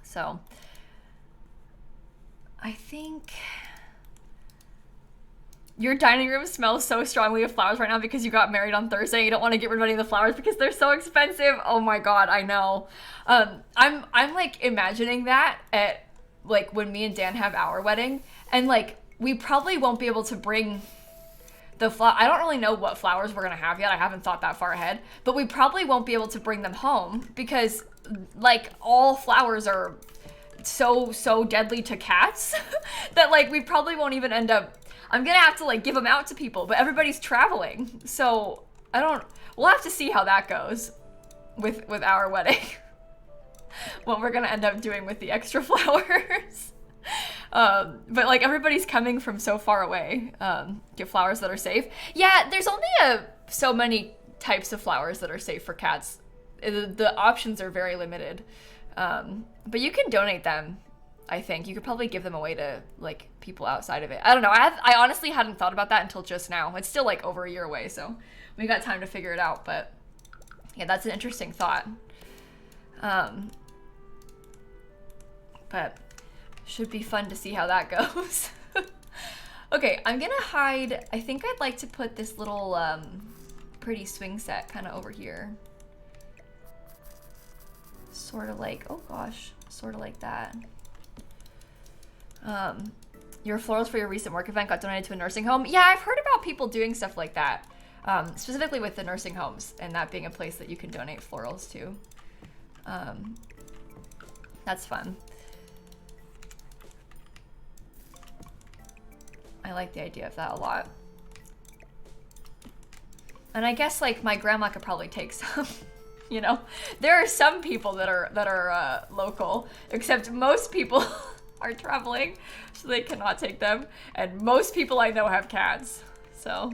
So I think Your dining room smells so strongly of flowers right now because you got married on Thursday. You don't want to get rid of any of the flowers because they're so expensive. Oh my God, I know. I'm like imagining that at like when me and Dan have our wedding, and like we probably won't be able to bring the I don't really know what flowers we're gonna have yet. I haven't thought that far ahead, but we probably won't be able to bring them home because like all flowers are so deadly to cats that like we probably won't even end up. I'm gonna have to like give them out to people, but everybody's traveling, so we'll have to see how that goes with our wedding. What we're gonna end up doing with the extra flowers. But like everybody's coming from so far away, get flowers that are safe. Yeah, there's only so many types of flowers that are safe for cats. The options are very limited. But you can donate them. I think you could probably give them away to like people outside of it. I don't know. I honestly hadn't thought about that until just now. It's still like over a year away, so we got time to figure it out. But yeah, that's an interesting thought. But should be fun to see how that goes. Okay, I'm gonna hide. I think I'd like to put this little pretty swing set kind of over here. Sort of like, oh gosh, sort of like that. Your florals for your recent work event got donated to a nursing home. Yeah, I've heard about people doing stuff like that, specifically with the nursing homes and that being a place that you can donate florals to. That's fun. I like the idea of that a lot. And I guess like my grandma could probably take some. You know, there are some people that are local, except most people are traveling, so they cannot take them. And most people I know have cats, so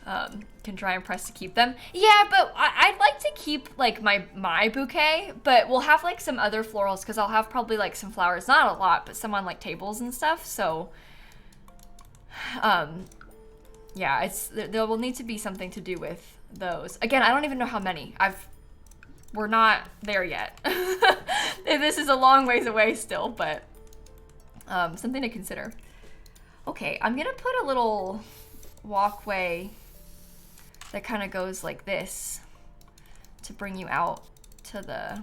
can try and press to keep them. Yeah, but I'd like to keep like my bouquet, but we'll have like some other florals because I'll have probably like some flowers, not a lot, but some on like tables and stuff. So yeah, there will need to be something to do with those. Again, I don't even know how many. We're not there yet. This is a long ways away still, but something to consider. Okay, I'm gonna put a little walkway that kind of goes like this to bring you out to the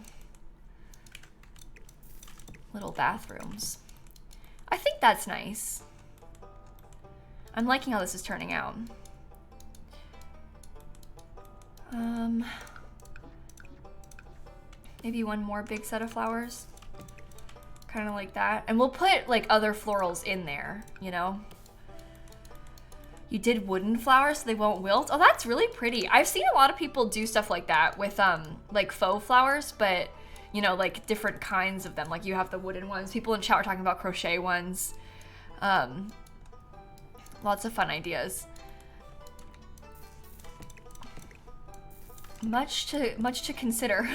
little bathrooms. I think that's nice. I'm liking how this is turning out. Maybe one more big set of flowers. Kind of like that. And we'll put like other florals in there, you know? You did wooden flowers so they won't wilt? Oh, that's really pretty. I've seen a lot of people do stuff like that with like faux flowers, but you know, like different kinds of them. Like you have the wooden ones. People in chat were talking about crochet ones. Lots of fun ideas. Much to consider.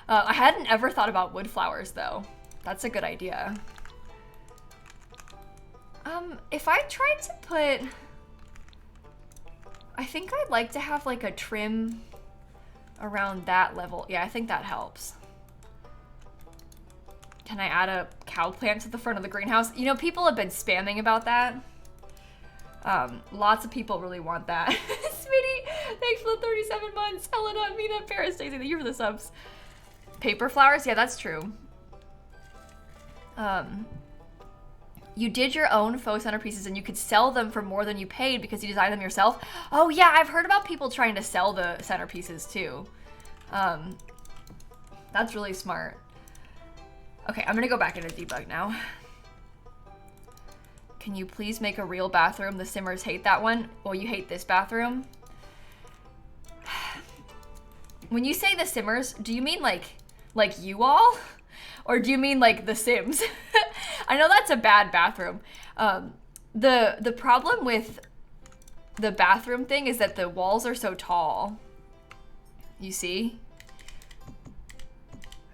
I hadn't ever thought about wood flowers though. That's a good idea. If I tried to put, I think I'd like to have like a trim around that level. Yeah, I think that helps. Can I add a cow plant to the front of the greenhouse? You know, people have been spamming about that. Lots of people really want that. Smitty, thanks for the 37 months. Helena, Mina, Paris, Daisy, thank you for the subs. Paper flowers? Yeah, that's true. You did your own faux centerpieces and you could sell them for more than you paid because you designed them yourself. Oh yeah, I've heard about people trying to sell the centerpieces too. That's really smart. Okay, I'm gonna go back into debug now. Can you please make a real bathroom? The Simmers hate that one. Well, you hate this bathroom. When you say the Simmers, do you mean like you all? Or do you mean like The Sims? I know that's a bad bathroom. The problem with the bathroom thing is that the walls are so tall. You see?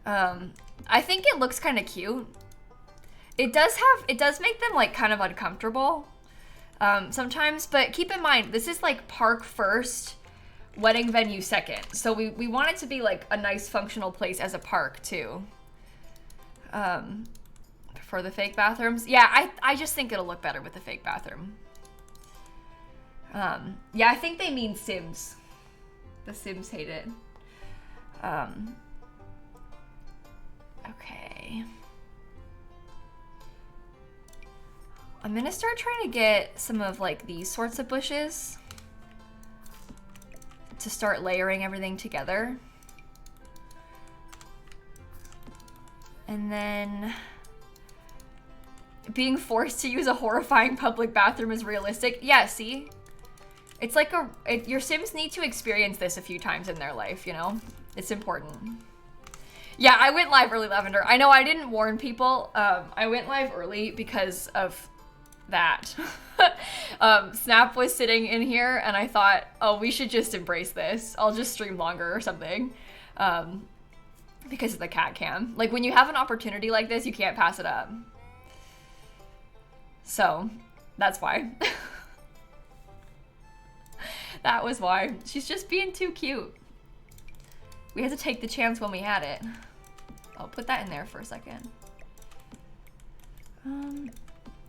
I think it looks kind of cute. It does make them like kind of uncomfortable sometimes, but keep in mind, this is like park first, wedding venue second. So we want it to be like a nice functional place as a park too. for the fake bathrooms. Yeah, I just think it'll look better with the fake bathroom. Yeah, I think they mean Sims. The Sims hate it. Okay. I'm gonna start trying to get some of like these sorts of bushes to start layering everything together. And then being forced to use a horrifying public bathroom is realistic. Yeah, see? It's like your Sims need to experience this a few times in their life, you know? It's important. Yeah, I went live early, Lavender. I know I didn't warn people. I went live early because of that. Snap was sitting in here and I thought, oh, we should just embrace this. I'll just stream longer or something. Because of the cat cam. Like when you have an opportunity like this, you can't pass it up. So that's why. That was why. She's just being too cute. We had to take the chance when we had it. I'll put that in there for a second.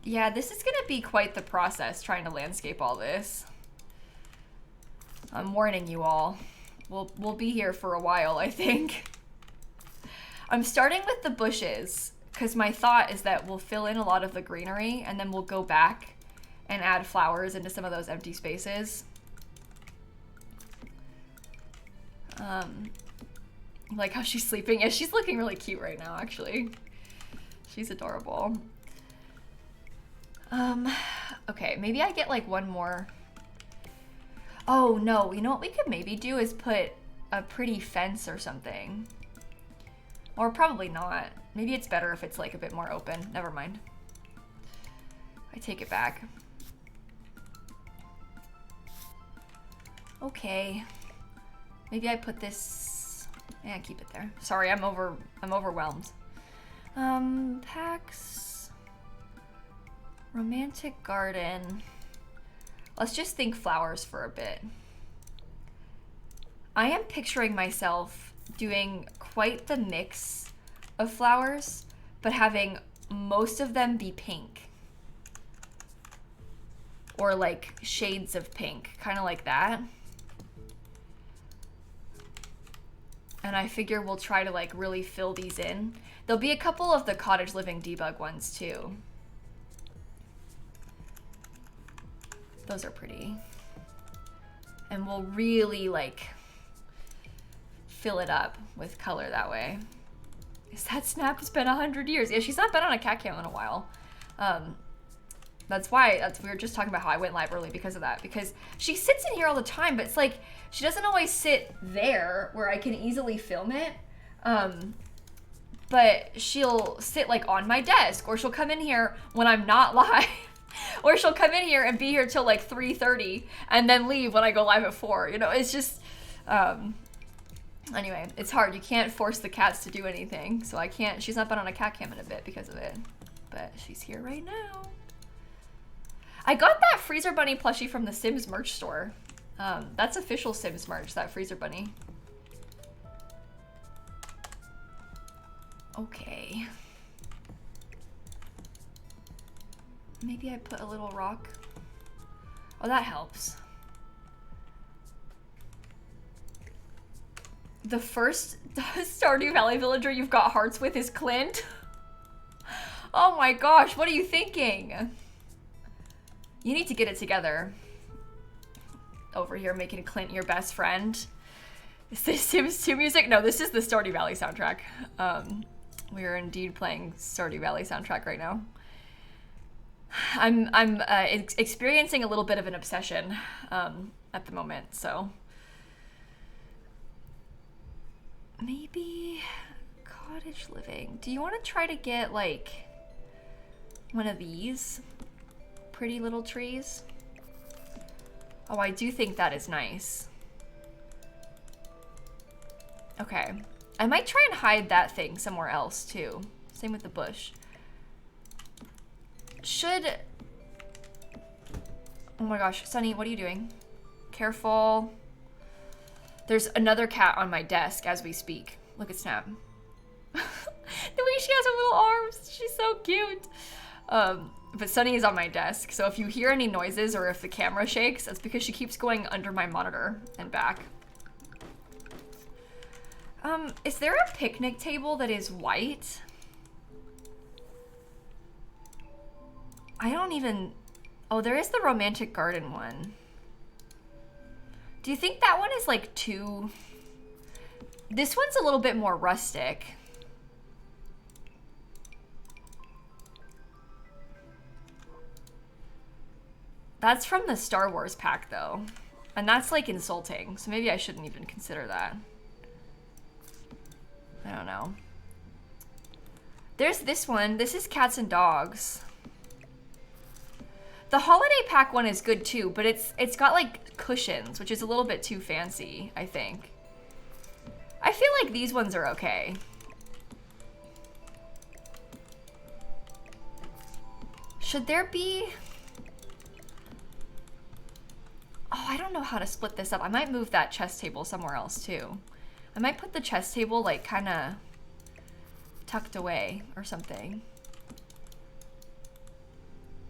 Yeah, this is gonna be quite the process trying to landscape all this. I'm warning you all. We'll be here for a while, I think. I'm starting with the bushes because my thought is that we'll fill in a lot of the greenery and then we'll go back and add flowers into some of those empty spaces. Like how she's sleeping. Yeah, she's looking really cute right now, actually. She's adorable. Okay, maybe I get like one more. Oh no, you know what we could maybe do is put a pretty fence or something. Or probably not. Maybe it's better if it's like a bit more open. Never mind. I take it back. Okay. Maybe I put this, yeah, keep it there. Sorry, I'm overwhelmed. Packs. Romantic garden. Let's just think flowers for a bit. I am picturing myself doing quite the mix of flowers, but having most of them be pink. Or like shades of pink, kind of like that. And I figure we'll try to like really fill these in. There'll be a couple of the cottage living debug ones too. Those are pretty. And we'll really like fill it up with color that way. Is that Snap? It's been 100 years. Yeah, she's not been on a cat cam in a while. That's why, we were just talking about how I went live early because of that. Because she sits in here all the time, but it's like, she doesn't always sit there where I can easily film it. But she'll sit like on my desk, or she'll come in here when I'm not live. Or she'll come in here and be here till like 3:30 and then leave when I go live at 4. You know, it's just, anyway, it's hard. You can't force the cats to do anything. So I can't, she's not been on a cat cam in a bit because of it. But she's here right now. I got that Freezer Bunny plushie from the Sims merch store. That's official Sims merch, that Freezer Bunny. Okay. Maybe I put a little rock. Oh, that helps. The first Stardew Valley villager you've got hearts with is Clint. Oh my gosh, what are you thinking? You need to get it together. Over here making Clint your best friend. Is this Sims 2 music? No, this is the Stardew Valley soundtrack. We are indeed playing Stardew Valley soundtrack right now. I'm experiencing a little bit of an obsession at the moment, so maybe cottage living. Do you want to try to get like one of these pretty little trees? Oh, I do think that is nice. Okay, I might try and hide that thing somewhere else too. Same with the bush. Oh my gosh, Sunny, what are you doing? Careful. There's another cat on my desk as we speak. Look at Snap. The way she has her little arms, she's so cute. But Sunny is on my desk, so if you hear any noises or if the camera shakes, that's because she keeps going under my monitor and back. Is there a picnic table that is white? I don't even... Oh, there is the romantic garden one. Do you think that one is like too... This one's a little bit more rustic. That's from the Star Wars pack though. And that's like insulting, so maybe I shouldn't even consider that. I don't know. There's this one. This is cats and dogs. The holiday pack one is good too, but it's got like cushions, which is a little bit too fancy, I think. I feel like these ones are okay. Should there be... Oh, I don't know how to split this up. I might move that chess table somewhere else too. I might put the chess table like kind of tucked away or something.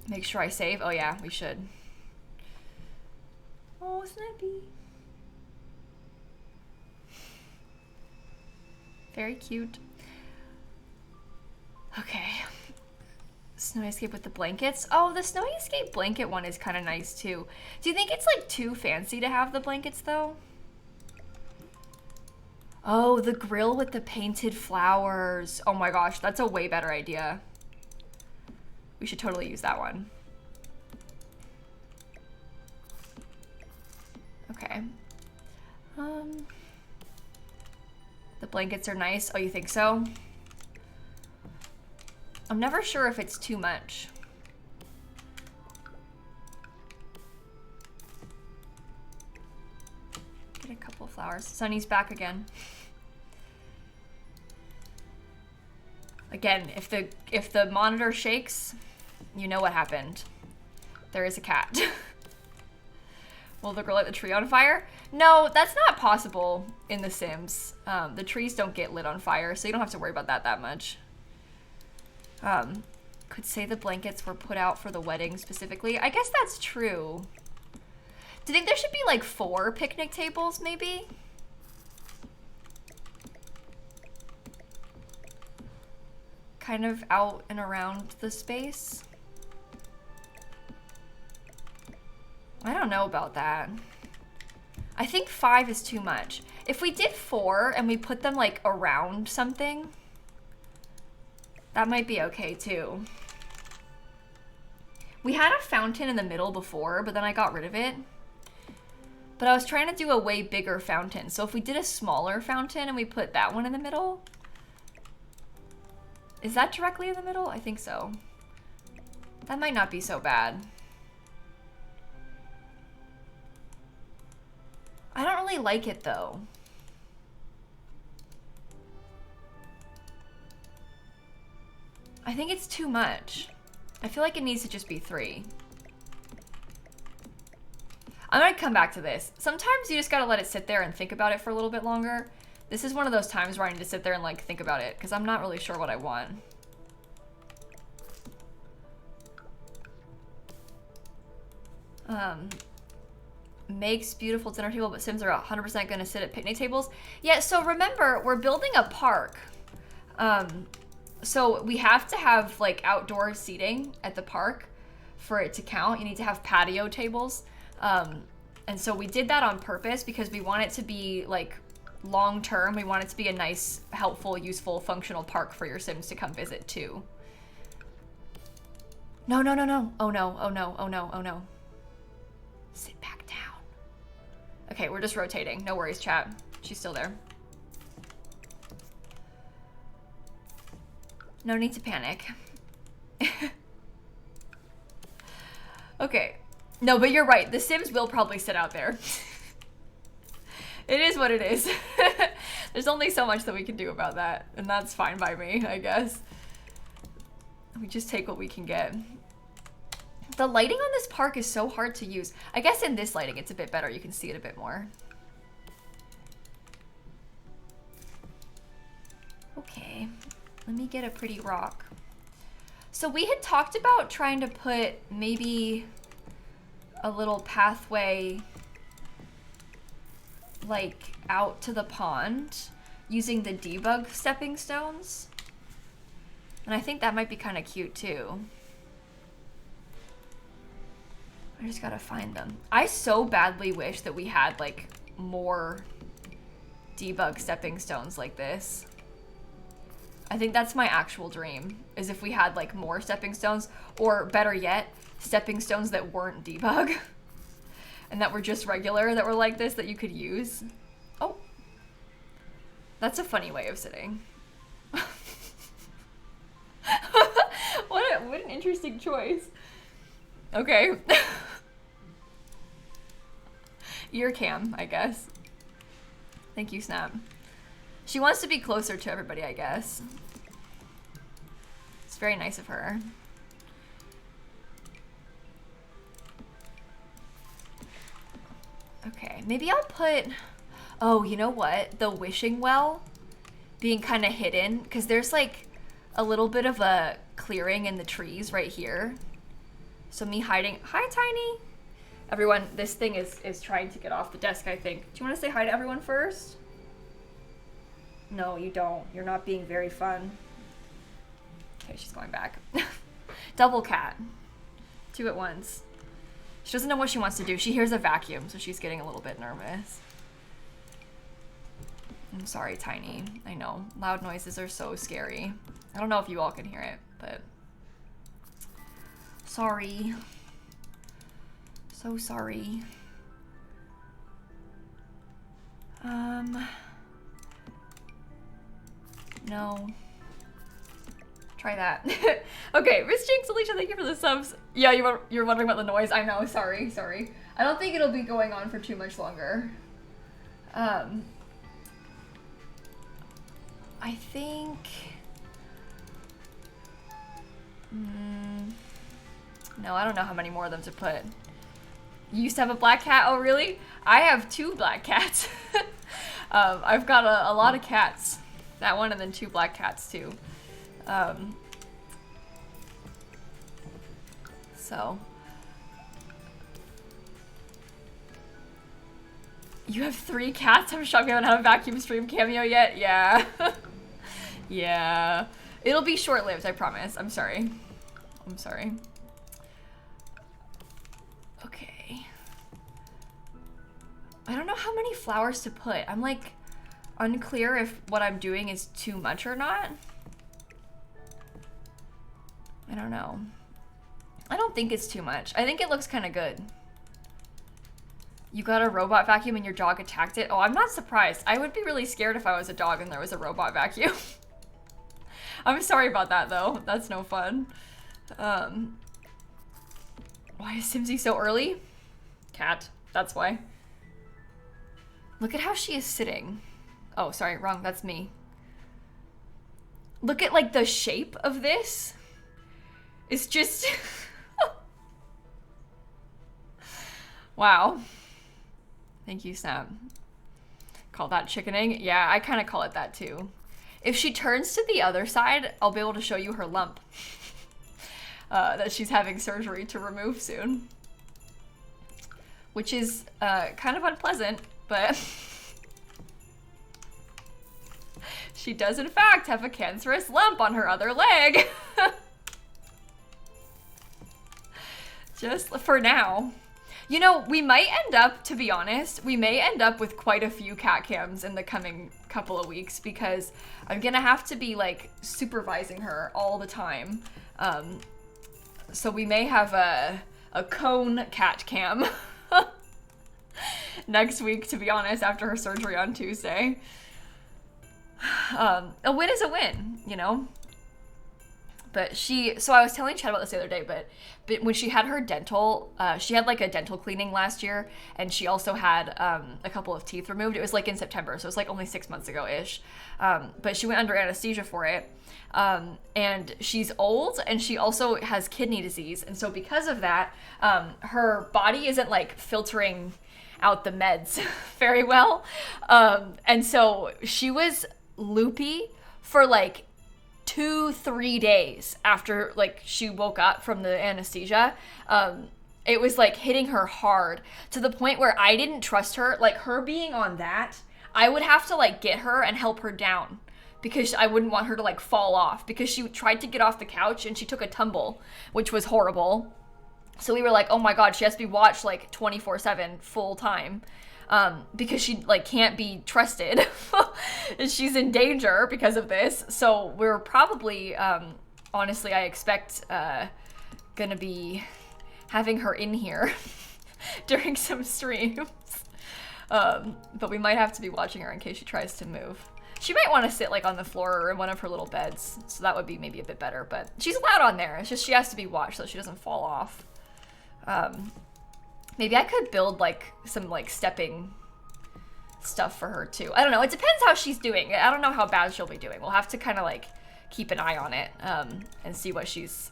Make sure I save. Oh yeah, we should. Oh, Snappy. Very cute. Okay. Snowy Escape with the blankets. Oh, the Snowy Escape blanket one is kind of nice too. Do you think it's like too fancy to have the blankets though? Oh, the grill with the painted flowers. Oh my gosh, that's a way better idea. We should totally use that one. Okay. The blankets are nice. Oh, you think so? I'm never sure if it's too much. Get a couple of flowers. Sunny's back again. Again, if the monitor shakes, you know what happened. There is a cat. Will the girl light the tree on fire? No, that's not possible in The Sims. The trees don't get lit on fire, so you don't have to worry about that much. Could say the blankets were put out for the wedding specifically. I guess that's true. Do you think there should be like 4 picnic tables maybe? Kind of out and around the space. I don't know about that. I think 5 is too much. If we did 4 and we put them like around something, that might be okay too. We had a fountain in the middle before, but then I got rid of it. But I was trying to do a way bigger fountain. So if we did a smaller fountain and we put that one in the middle, is that directly in the middle? I think so. That might not be so bad. I don't really like it though. I think it's too much. I feel like it needs to just be 3. I'm gonna come back to this. Sometimes you just gotta let it sit there and think about it for a little bit longer. This is one of those times where I need to sit there and like think about it because I'm not really sure what I want. Makes beautiful dinner table, but Sims are 100% gonna sit at picnic tables. Yeah, so remember, we're building a park. So we have to have like outdoor seating at the park for it to count. You need to have patio tables. And so we did that on purpose because we want it to be like long term. We want it to be a nice, helpful, useful, functional park for your Sims to come visit too. No, no, no, no. Oh no, oh no, oh no, oh no. Sit back down. Okay, we're just rotating. No worries, chat. She's still there. No need to panic. Okay. No, but you're right. The Sims will probably sit out there. It is what it is. There's only so much that we can do about that, and that's fine by me, I guess. We just take what we can get. The lighting on this park is so hard to use. I guess in this lighting it's a bit better. You can see it a bit more. Okay. Let me get a pretty rock. So we had talked about trying to put maybe a little pathway like out to the pond using the debug stepping stones. And I think that might be kind of cute too. I just gotta find them. I so badly wish that we had like more debug stepping stones like this. I think that's my actual dream, is if we had like more stepping stones, or better yet, stepping stones that weren't debug and that were just regular, that were like this, that you could use. Oh, that's a funny way of sitting. What an interesting choice. Okay. Ear cam, I guess. Thank you, Snap. She wants to be closer to everybody, I guess. It's very nice of her. Okay, maybe I'll put, oh, you know what? The wishing well being kind of hidden, because there's like a little bit of a clearing in the trees right here. So me hiding, hi Tiny. Everyone, this thing is trying to get off the desk, I think. Do you want to say hi to everyone first? No, you don't. You're not being very fun. Okay, she's going back. Double cat. 2 at once. She doesn't know what she wants to do. She hears a vacuum, so she's getting a little bit nervous. I'm sorry, Tiny. I know. Loud noises are so scary. I don't know if you all can hear it, but... Sorry. So sorry. No. Try that. Okay, Miss Jinx, Alicia, thank you for the subs. Yeah, you're wondering about the noise. I know, sorry. I don't think it'll be going on for too much longer. I think... No, I don't know how many more of them to put. You used to have a black cat? Oh, really? I have 2 black cats. I've got a lot of cats. That one and then 2 black cats, too. So. You have 3 cats? I'm shocked we haven't had a vacuum stream cameo yet. Yeah. Yeah. It'll be short-lived, I promise. I'm sorry. Okay. I don't know how many flowers to put. I'm like unclear if what I'm doing is too much or not. I don't know. I don't think it's too much. I think it looks kind of good. You got a robot vacuum and your dog attacked it? Oh, I'm not surprised. I would be really scared if I was a dog and there was a robot vacuum. I'm sorry about that though. That's no fun. Why is Simsie so early? Cat, that's why. Look at how she is sitting. Oh, sorry, wrong, that's me. Look at like the shape of this. It's just... Wow. Thank you, Sam. Call that chickening? Yeah, I kind of call it that too. If she turns to the other side, I'll be able to show you her lump. That she's having surgery to remove soon. Which is kind of unpleasant, but... She does in fact have a cancerous lump on her other leg. Just for now. You know, we might end up, to be honest, we may end up with quite a few cat cams in the coming couple of weeks because I'm gonna have to be like supervising her all the time. So we may have a cone cat cam next week, to be honest, after her surgery on Tuesday. A win is a win, you know? But so I was telling Chad about this the other day, but when she had her dental, she had like a dental cleaning last year, and she also had a couple of teeth removed. It was like in September, so it was like only 6 months ago-ish. But she went under anesthesia for it. And she's old, and she also has kidney disease. And so because of that, her body isn't like filtering out the meds very well. And so she was loopy for like 2-3 days after like she woke up from the anesthesia. It was like hitting her hard to the point where I didn't trust her. Like her being on that, I would have to like get her and help her down because I wouldn't want her to like fall off, because she tried to get off the couch and she took a tumble, which was horrible. So we were like, oh my God, she has to be watched like 24/7 full time. Because she like can't be trusted. She's in danger because of this. So we're probably, honestly, I expect, gonna be having her in here during some streams. But we might have to be watching her in case she tries to move. She might want to sit like on the floor or in one of her little beds. So that would be maybe a bit better, but she's allowed on there. It's just she has to be watched so she doesn't fall off. Maybe I could build like some like stepping stuff for her too. I don't know. It depends how she's doing. I don't know how bad she'll be doing. We'll have to kind of like keep an eye on it, and see what she's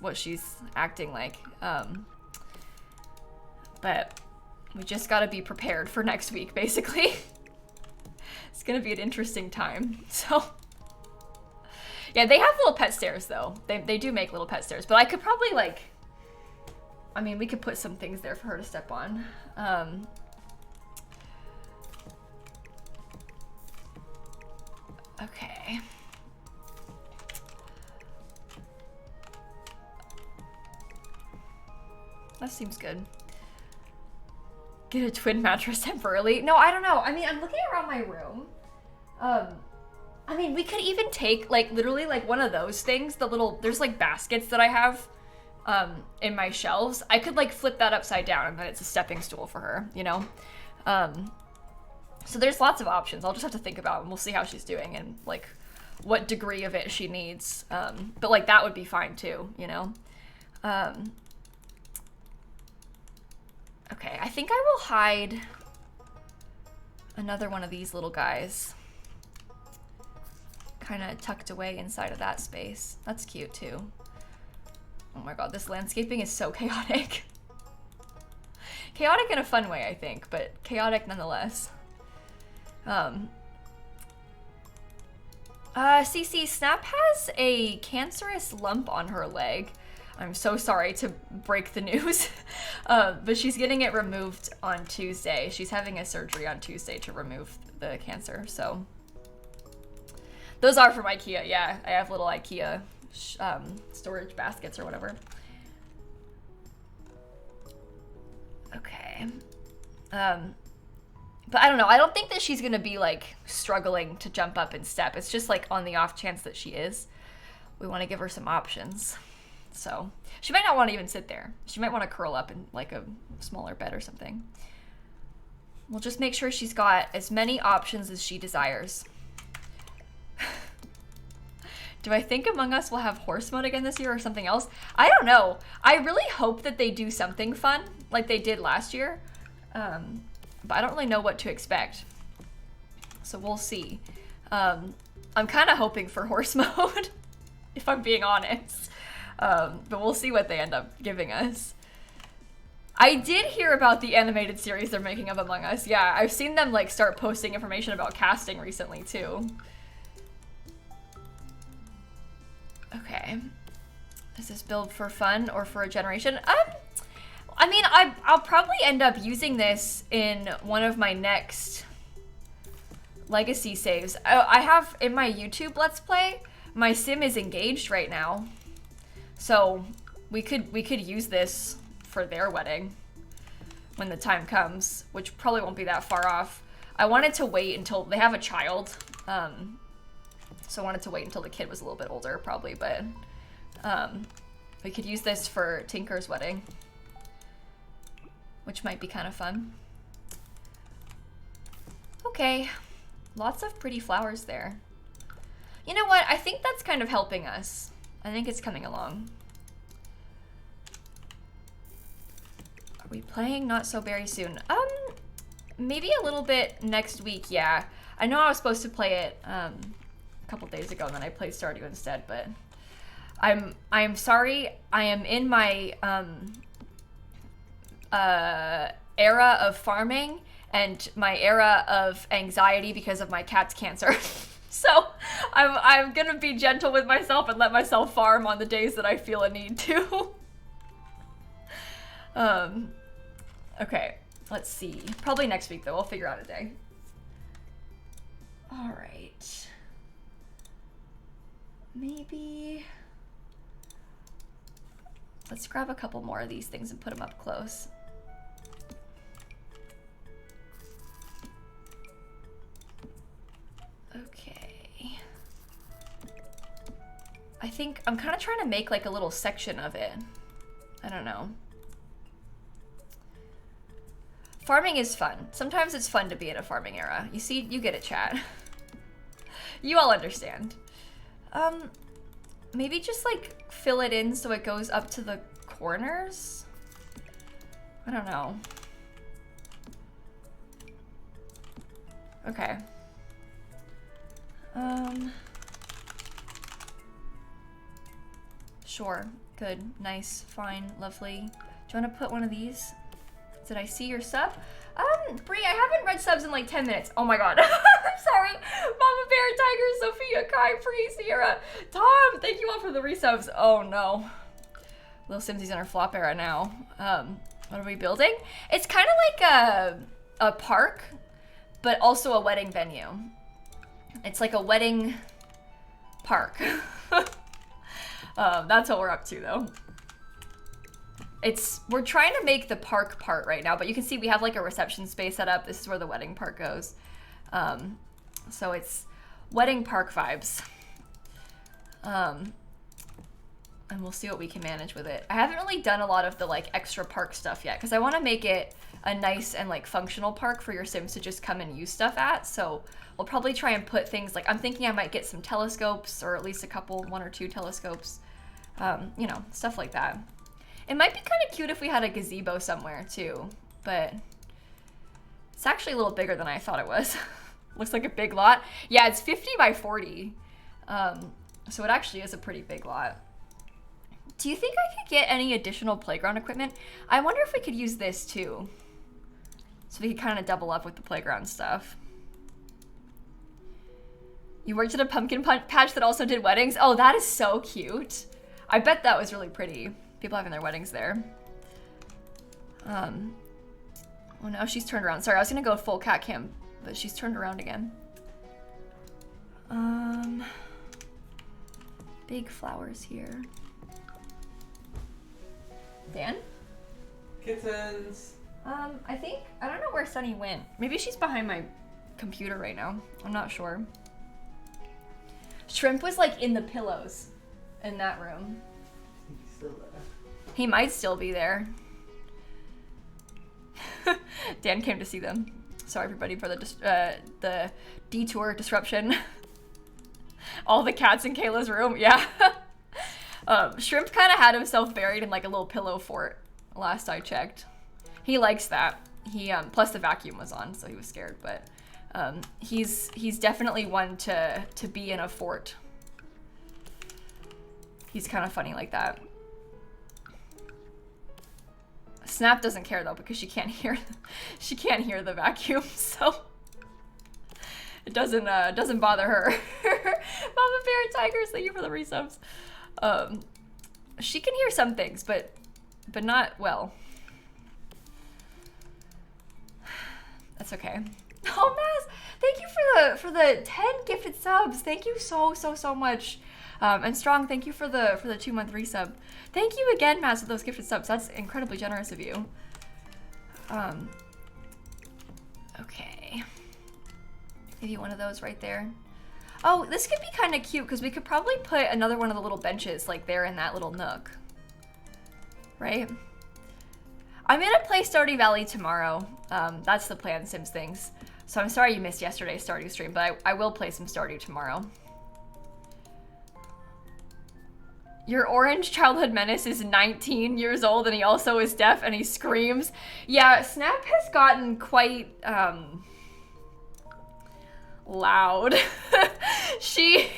acting like. But we just got to be prepared for next week, basically. It's going to be an interesting time. So yeah, they have little pet stairs though. They do make little pet stairs, but I could probably like, I mean, we could put some things there for her to step on. Okay. That seems good. Get a twin mattress temporarily. No, I don't know. I mean, I'm looking around my room. I mean, we could even take like literally like one of those things, the little, there's like baskets that I have in my shelves. I could like flip that upside down and then it's a stepping stool for her, you know? So there's lots of options. I'll just have to think about it and we'll see how she's doing and like what degree of it she needs. But like that would be fine too, you know? Okay, I think I will hide another one of these little guys. Kind of tucked away inside of that space. That's cute too. Oh my God, this landscaping is so chaotic. Chaotic in a fun way, I think, but chaotic nonetheless. CC, Snap has a cancerous lump on her leg. I'm so sorry to break the news, but she's getting it removed on Tuesday. She's having a surgery on Tuesday to remove the cancer, so. Those are from IKEA, yeah. I have little IKEA storage baskets or whatever. Okay. But I don't know. I don't think that she's gonna be like struggling to jump up and step. It's just like on the off chance that she is. We want to give her some options. So she might not want to even sit there. She might want to curl up in like a smaller bed or something. We'll just make sure she's got as many options as she desires. Do I think Among Us will have horse mode again this year or something else? I don't know. I really hope that they do something fun like they did last year. But I don't really know what to expect. So we'll see. I'm kind of hoping for horse mode, if I'm being honest. But we'll see what they end up giving us. I did hear about the animated series they're making of Among Us. Yeah, I've seen them like start posting information about casting recently too. Okay. Is this build for fun or for a generation? I mean, I'll probably end up using this in one of my next legacy saves. I have in my YouTube Let's Play, my sim is engaged right now. So we could use this for their wedding when the time comes, which probably won't be that far off. I wanted to wait until they have a child. So I wanted to wait until the kid was a little bit older probably, but we could use this for Tinker's wedding, which might be kind of fun. Okay, lots of pretty flowers there. You know what? I think that's kind of helping us. I think it's coming along. Are we playing Not So Very Soon? Maybe a little bit next week, yeah. I know I was supposed to play it a couple days ago and then I played Stardew instead, but I'm sorry. I am in my era of farming and my era of anxiety because of my cat's cancer. So I'm gonna be gentle with myself and let myself farm on the days that I feel a need to. Okay, let's see. Probably next week though, we'll figure out a day. All right. Maybe let's grab a couple more of these things and put them up close. Okay. I think I'm kind of trying to make like a little section of it. I don't know. Farming is fun. Sometimes it's fun to be in a farming era. You see, you get it, chat. You all understand. Maybe just like fill it in so it goes up to the corners? I don't know. Okay. Sure. Good. Nice. Fine. Lovely. Do you want to put one of these? Did I see your sub? Bree, I haven't read subs in like 10 minutes. Oh my god. I'm sorry. Mama Bear, Tiger, Sophia, Kai, Free, Sierra, Tom, thank you all for the resubs. Oh no. Lil Simsie's in her flop era now. What are we building? It's kind of like a park, but also a wedding venue. It's like a wedding park. That's what we're up to though. We're trying to make the park part right now, but you can see we have like a reception space set up. This is where the wedding part goes. So it's wedding park vibes. And we'll see what we can manage with it. I haven't really done a lot of the like extra park stuff yet because I want to make it a nice and like functional park for your Sims to just come and use stuff at. So we'll probably try and put things like, I'm thinking I might get some telescopes or at least a couple, 1 or 2 telescopes, you know, stuff like that. It might be kind of cute if we had a gazebo somewhere too, but it's actually a little bigger than I thought it was. Looks like a big lot. Yeah, it's 50 by 40. So it actually is a pretty big lot. Do you think I could get any additional playground equipment? I wonder if we could use this too. So we could kind of double up with the playground stuff. You worked at a pumpkin patch that also did weddings? Oh, that is so cute. I bet that was really pretty. People having their weddings there. Oh, now she's turned around. Sorry, I was gonna go full cat cam, but she's turned around again. Big flowers here. Dan? Kittens. I don't know where Sunny went. Maybe she's behind my computer right now. I'm not sure. Shrimp was like in the pillows in that room. He's still there. He might still be there. Dan came to see them. Sorry everybody for the detour disruption. All the cats in Kayla's room, yeah. Shrimp kind of had himself buried in like a little pillow fort last I checked. He likes that. He plus the vacuum was on, so he was scared, but he's definitely one to be in a fort. He's kind of funny like that. Snap doesn't care though because she can't hear the vacuum, so it doesn't bother her. Mama Bear Tigers, thank you for the resubs. She can hear some things, but not well. That's okay. Oh, Maz, thank you for the 10 gifted subs. Thank you so much. And Strong, thank you for the 2-month resub. Thank you again, Maz, for those gifted subs. That's incredibly generous of you. Okay. Give you one of those right there. Oh, this could be kind of cute because we could probably put another one of the little benches like there in that little nook. Right? I'm gonna play Stardew Valley tomorrow. That's the plan, Sims Things. So I'm sorry you missed yesterday's Stardew stream, but I will play some Stardew tomorrow. Your orange childhood menace is 19 years old and he also is deaf and he screams. Yeah, Snap has gotten quite loud. She,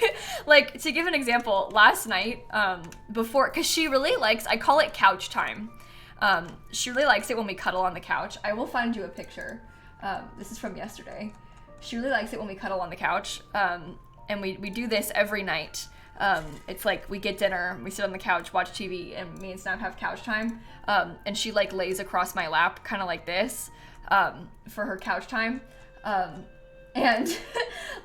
like, to give an example, last night, before, because she really likes, I call it couch time. She really likes it when we cuddle on the couch. I will find you a picture. This is from yesterday. She really likes it when we cuddle on the couch. and we do this every night. It's like we get dinner, we sit on the couch, watch TV, and me and Snap have couch time. And she like lays across my lap, kind of like this, for her couch time. And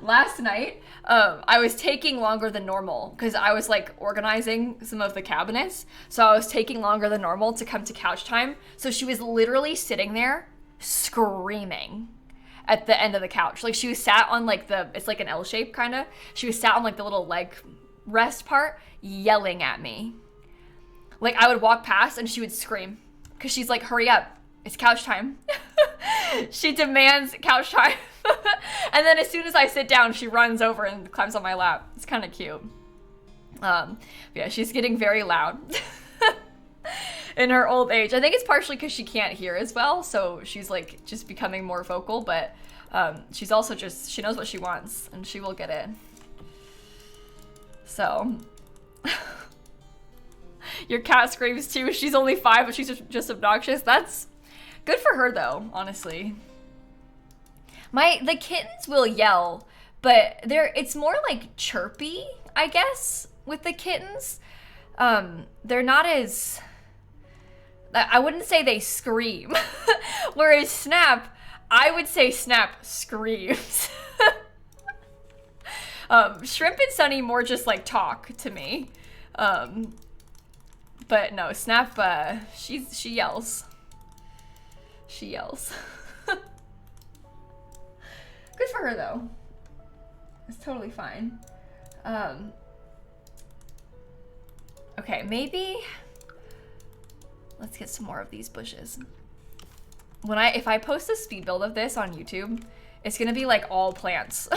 last night, I was taking longer than normal because I was like organizing some of the cabinets. So I was taking longer than normal to come to couch time. So she was literally sitting there screaming at the end of the couch. Like she was sat on like it's like an L shape kind of. She was sat on like the little leg rest part, yelling at me. Like I would walk past and she would scream because she's like, hurry up, it's couch time. She demands couch time. And then as soon as I sit down, she runs over and climbs on my lap. It's kind of cute. Yeah, she's getting very loud in her old age. I think it's partially because she can't hear as well, so she's like just becoming more vocal, but she's also just, she knows what she wants and she will get it. So your cat screams too. She's only 5, but she's just obnoxious. That's good for her though, honestly. The kittens will yell, but it's more like chirpy, I guess, with the kittens. They're not as, I wouldn't say they scream. Whereas Snap, I would say Snap screams. Shrimp and Sunny more just like talk to me. But no, Snap, she yells. She yells. Good for her though. It's totally fine. Okay, maybe let's get some more of these bushes. If I post a speed build of this on YouTube, it's gonna be like all plants.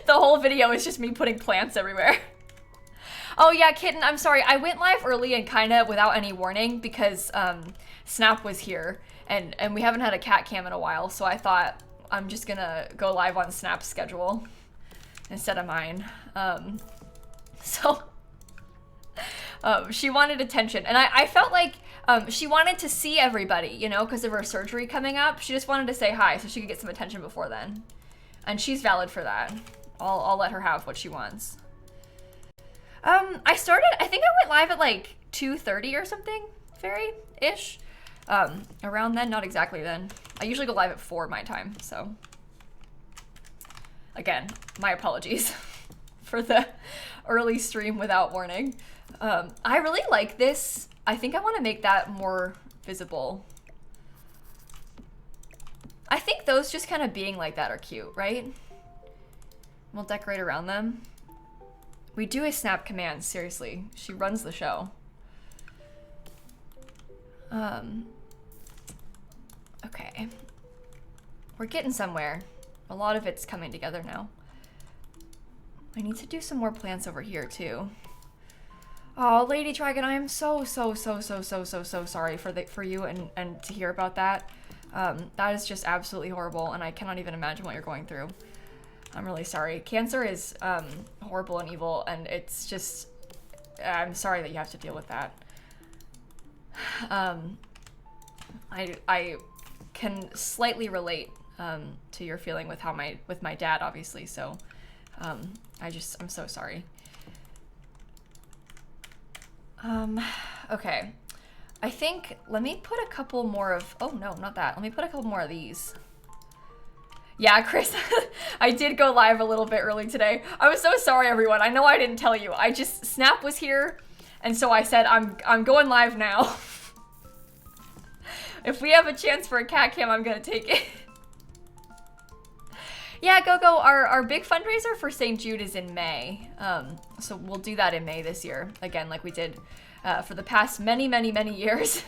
The whole video is just me putting plants everywhere. Oh yeah, Kitten, I'm sorry. I went live early and kind of without any warning because Snap was here and we haven't had a cat cam in a while, so I thought I'm just gonna go live on Snap's schedule instead of mine. She wanted attention, and I felt like she wanted to see everybody, you know, because of her surgery coming up. She just wanted to say hi so she could get some attention before then. And she's valid for that. I'll let her have what she wants. I think I went live at like 2:30 or something, Fairy-ish. Around then, not exactly then. I usually go live at 4 my time, so. Again, my apologies for the early stream without warning. I really like this. I think I want to make that more visible. I think those just kind of being like that are cute, right? We'll decorate around them. We do a Snap command, seriously. She runs the show. Okay. We're getting somewhere. A lot of it's coming together now. I need to do some more plants over here too. Oh, Lady Dragon, I am so sorry for you and to hear about that. That is just absolutely horrible, and I cannot even imagine what you're going through. I'm really sorry. Cancer is horrible and evil, and it's just, I'm sorry that you have to deal with that. I can slightly relate to your feeling with my dad, obviously. So I'm so sorry. Okay. I think, let me put a couple more of, oh no, not that. Let me put a couple more of these. Yeah, Chris, I did go live a little bit early today. I'm so sorry, everyone. I know I didn't tell you. Snap was here, and so I said, I'm going live now. If we have a chance for a cat cam, I'm gonna take it. Yeah, go. Our big fundraiser for St. Jude is in May. So we'll do that in May this year. Again, like we did for the past many years.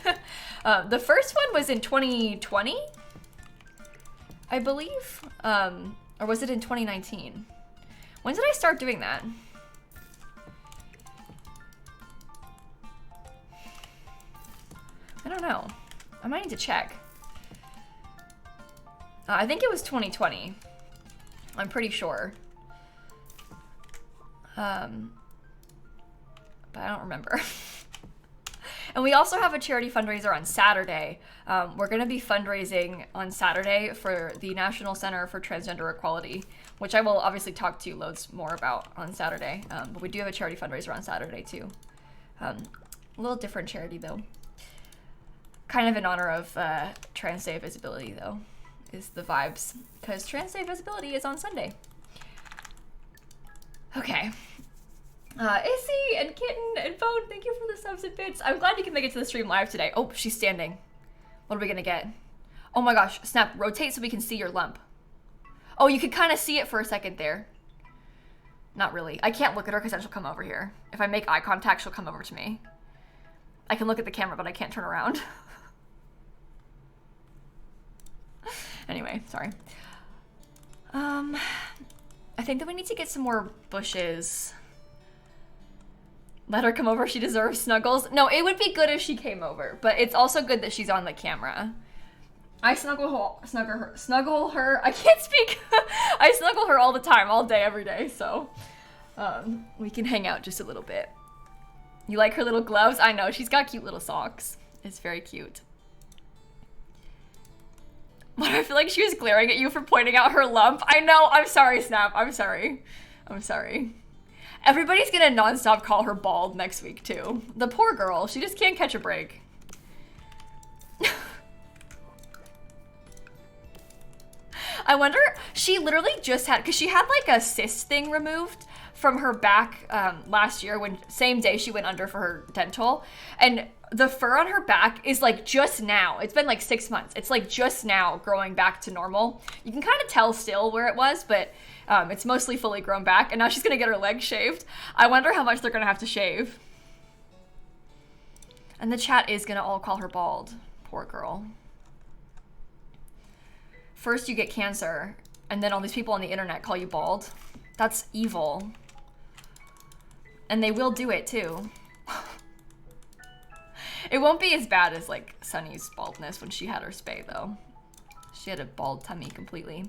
The first one was in 2020, I believe. Or was it in 2019? When did I start doing that? I don't know. I might need to check. I think it was 2020. I'm pretty sure. But I don't remember. And we also have a charity fundraiser on Saturday. We're going to be fundraising on Saturday for the National Center for Transgender Equality, which I will obviously talk to you loads more about on Saturday. But we do have a charity fundraiser on Saturday too. A little different charity though. Kind of in honor of Trans Day Visibility though, is the vibes. Because Trans Day Visibility is on Sunday. Okay. Issy and Kitten and Phone, thank you for the subs and bits. I'm glad you can make it to the stream live today. Oh, she's standing. What are we gonna get? Oh my gosh, Snap, rotate so we can see your lump. Oh, you could kind of see it for a second there. Not really. I can't look at her because then she'll come over here. If I make eye contact, she'll come over to me. I can look at the camera, but I can't turn around. Anyway, sorry. I think that we need to get some more bushes. Let her come over, she deserves snuggles. No, it would be good if she came over, but it's also good that she's on the camera. I snuggle her, I can't speak. I snuggle her all the time, all day, every day, so we can hang out just a little bit. You like her little gloves? I know, she's got cute little socks. It's very cute. But I feel like she was glaring at you for pointing out her lump. I know, I'm sorry, Snap, I'm sorry. I'm sorry. Everybody's gonna nonstop call her bald next week too. The poor girl, she just can't catch a break. I wonder, she literally just had, because she had like a cyst thing removed from her back last year when, same day she went under for her dental. And the fur on her back is like just now, it's been like 6 months. It's like just now growing back to normal. You can kind of tell still where it was, but it's mostly fully grown back. And now she's gonna get her legs shaved. I wonder how much they're gonna have to shave. And the chat is gonna all call her bald. Poor girl. First you get cancer, and then all these people on the internet call you bald. That's evil. And they will do it too. It won't be as bad as like Sunny's baldness when she had her spay though. She had a bald tummy completely.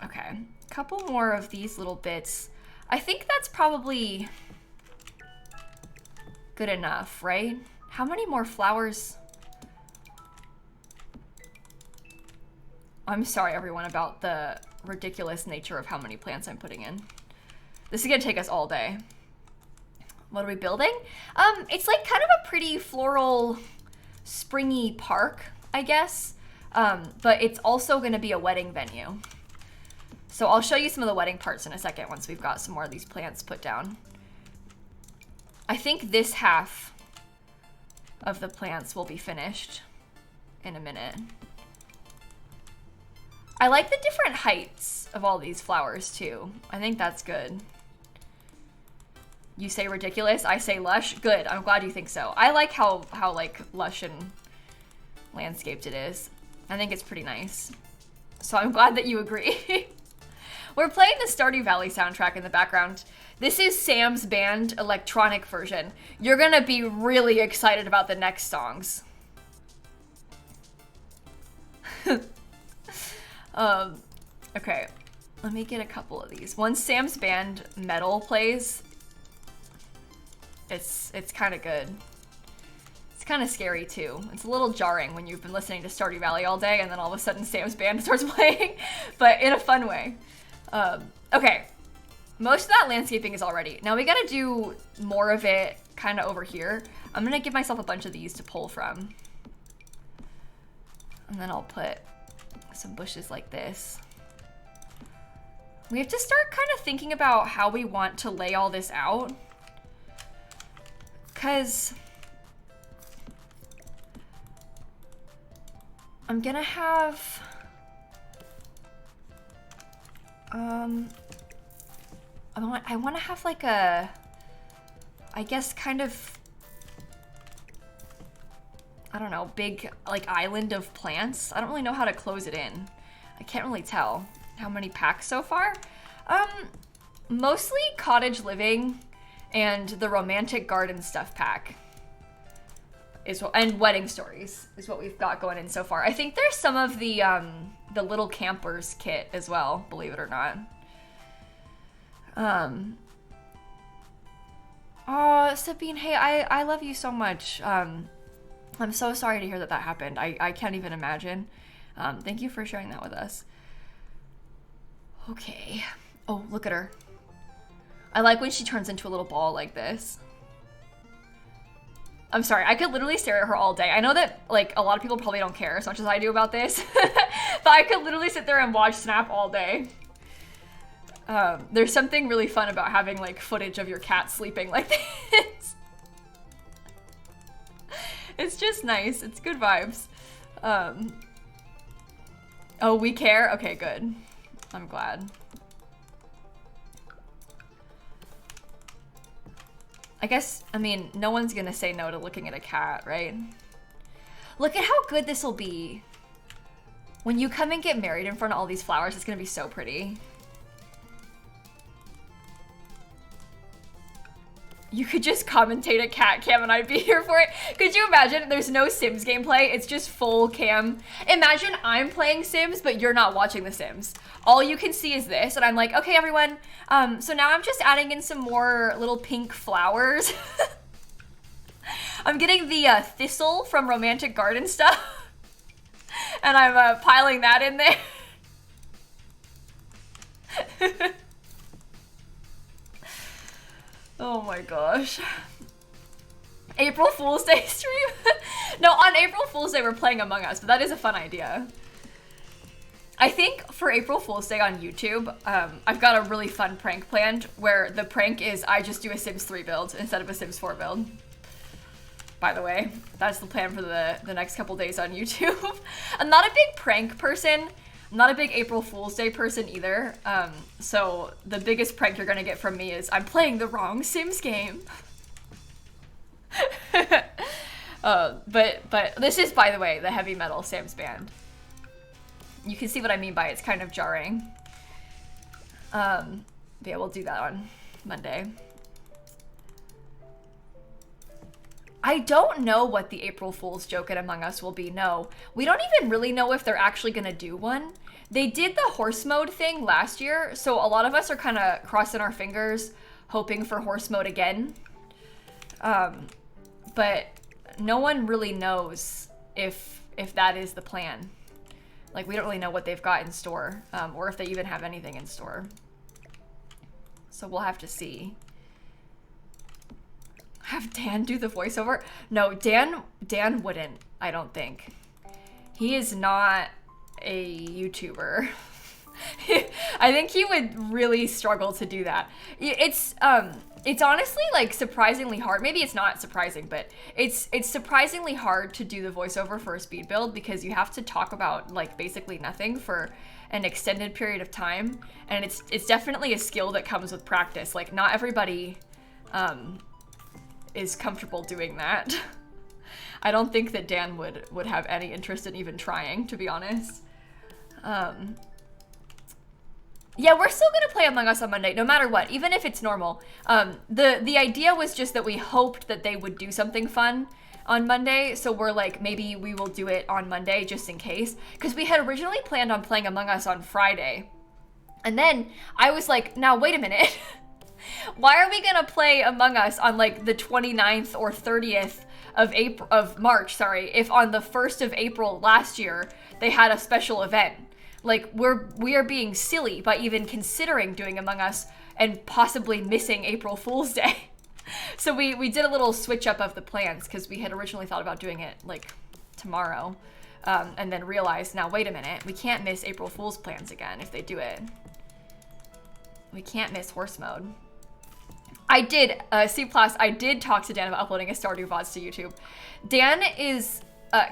Okay, couple more of these little bits. I think that's probably good enough, right? How many more flowers? I'm sorry everyone about the ridiculous nature of how many plants I'm putting in. This is gonna take us all day. What are we building? It's like kind of a pretty floral, springy park, I guess. But it's also gonna be a wedding venue. So I'll show you some of the wedding parts in a second once we've got some more of these plants put down. I think this half of the plants will be finished in a minute. I like the different heights of all these flowers too. I think that's good. You say ridiculous, I say lush. Good, I'm glad you think so. I like how like lush and landscaped it is. I think it's pretty nice. So I'm glad that you agree. We're playing the Stardew Valley soundtrack in the background. This is Sam's band electronic version. You're gonna be really excited about the next songs. Okay, let me get a couple of these. Once Sam's band metal plays, it's kind of good. It's kind of scary too. It's a little jarring when you've been listening to Stardew Valley all day and then all of a sudden Sam's band starts playing, but in a fun way. Okay, most of that landscaping is already. Now we gotta do more of it kind of over here. I'm gonna give myself a bunch of these to pull from. And then I'll put some bushes like this. We have to start kind of thinking about how we want to lay all this out. Cause I'm gonna have, I want to have like a, I guess kind of, I don't know, big like island of plants. I don't really know how to close it in. I can't really tell how many packs so far. Mostly cottage living and the romantic garden stuff pack is what, and wedding stories is what we've got going in so far. I think there's some of the little campers kit as well, believe it or not. Oh, Sabine, hey, I love you so much. I'm so sorry to hear that that happened. I can't even imagine. Thank you for sharing that with us. Okay. Oh, look at her. I like when she turns into a little ball like this. I'm sorry, I could literally stare at her all day. I know that, like, a lot of people probably don't care as much as I do about this, but I could literally sit there and watch Snap all day. There's something really fun about having, like, footage of your cat sleeping like this. It's just nice. It's good vibes. Oh, we care? Okay, good. I'm glad. I guess, I mean, no one's gonna say no to looking at a cat, right? Look at how good this will be. When you come and get married in front of all these flowers, it's gonna be so pretty. You could just commentate a cat cam and I'd be here for it. Could you imagine? There's no Sims gameplay. It's just full cam. Imagine I'm playing Sims, but you're not watching The Sims. All you can see is this. And I'm like, okay, everyone. So now I'm just adding in some more little pink flowers. I'm getting the thistle from Romantic Garden stuff. And I'm piling that in there. Oh my gosh. April Fool's Day stream? No, on April Fool's Day we're playing Among Us, but that is a fun idea. I think for April Fool's Day on YouTube, I've got a really fun prank planned where the prank is I just do a Sims 3 build instead of a Sims 4 build. By the way, that's the plan for the next couple days on YouTube. I'm not a big prank person. I'm not a big April Fool's Day person either, so the biggest prank you're gonna get from me is I'm playing the wrong Sims game. But this is, by the way, the heavy metal Sims band. You can see what I mean by it's kind of jarring. Yeah, we'll do that on Monday. I don't know what the April Fool's joke at Among Us will be, no. We don't even really know if they're actually gonna do one. They did the horse mode thing last year, so a lot of us are kind of crossing our fingers, hoping for horse mode again. But no one really knows if that is the plan. Like, we don't really know what they've got in store, or if they even have anything in store. So we'll have to see. Have Dan do the voiceover? No, Dan wouldn't, I don't think. He is not a YouTuber. I think he would really struggle to do that. It's honestly like surprisingly hard. Maybe it's not surprising, but it's surprisingly hard to do the voiceover for a speed build because you have to talk about like basically nothing for an extended period of time, and it's definitely a skill that comes with practice. Like, not everybody is comfortable doing that. I don't think that Dan would have any interest in even trying, to be honest. Yeah, we're still gonna play Among Us on Monday, no matter what, even if it's normal. The idea was just that we hoped that they would do something fun on Monday, so we're like, maybe we will do it on Monday just in case, because we had originally planned on playing Among Us on Friday. And then I was like, now wait a minute. Why are we gonna play Among Us on like the 29th or 30th of March, sorry, if on the 1st of April last year they had a special event? Like, we are being silly by even considering doing Among Us and possibly missing April Fool's Day. So we did a little switch up of the plans because we had originally thought about doing it like tomorrow, and then realized, now wait a minute, we can't miss April Fool's plans again if they do it. We can't miss horse mode. I did, C+, I did talk to Dan about uploading his Stardew VODs to YouTube. Dan is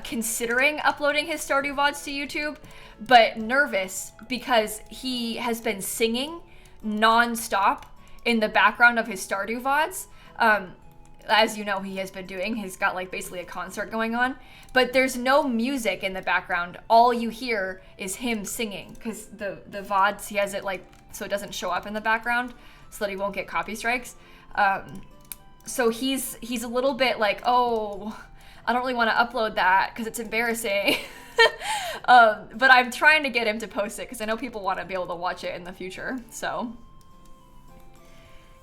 considering uploading his Stardew VODs to YouTube, but nervous because he has been singing non-stop in the background of his Stardew VODs. As you know, he has been doing. He's got like basically a concert going on, but there's no music in the background. All you hear is him singing because the VODs, he has it like so it doesn't show up in the background so that he won't get copy strikes. So he's a little bit like, oh, I don't really want to upload that because it's embarrassing. But I'm trying to get him to post it because I know people want to be able to watch it in the future. So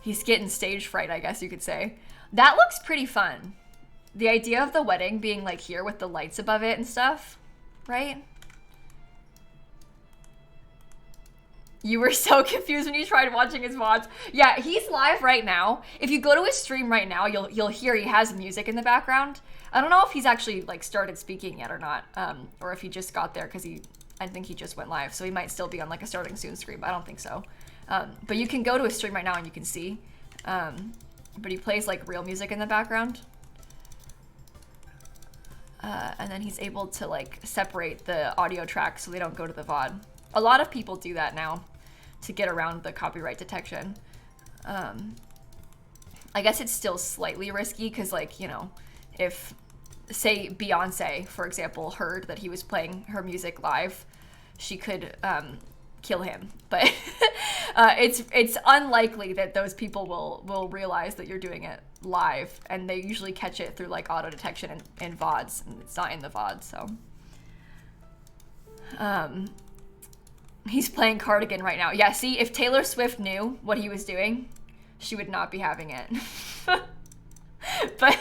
he's getting stage fright, I guess you could say. That looks pretty fun. The idea of the wedding being like here with the lights above it and stuff, right? You were so confused when you tried watching his VODs. Yeah, he's live right now. If you go to his stream right now, you'll hear he has music in the background. I don't know if he's actually like started speaking yet or not, or if he just got there because I think he just went live, so he might still be on like a starting soon screen, but I don't think so. But you can go to his stream right now and you can see. But he plays like real music in the background. And then he's able to like separate the audio tracks so they don't go to the VOD. A lot of people do that now to get around the copyright detection. I guess it's still slightly risky because, like, you know, if, say, Beyonce, for example, heard that he was playing her music live, she could kill him. But it's unlikely that those people will realize that you're doing it live, and they usually catch it through like auto detection and VODs, and it's not in the VOD. So he's playing Cardigan right now. Yeah, see, if Taylor Swift knew what he was doing, she would not be having it. but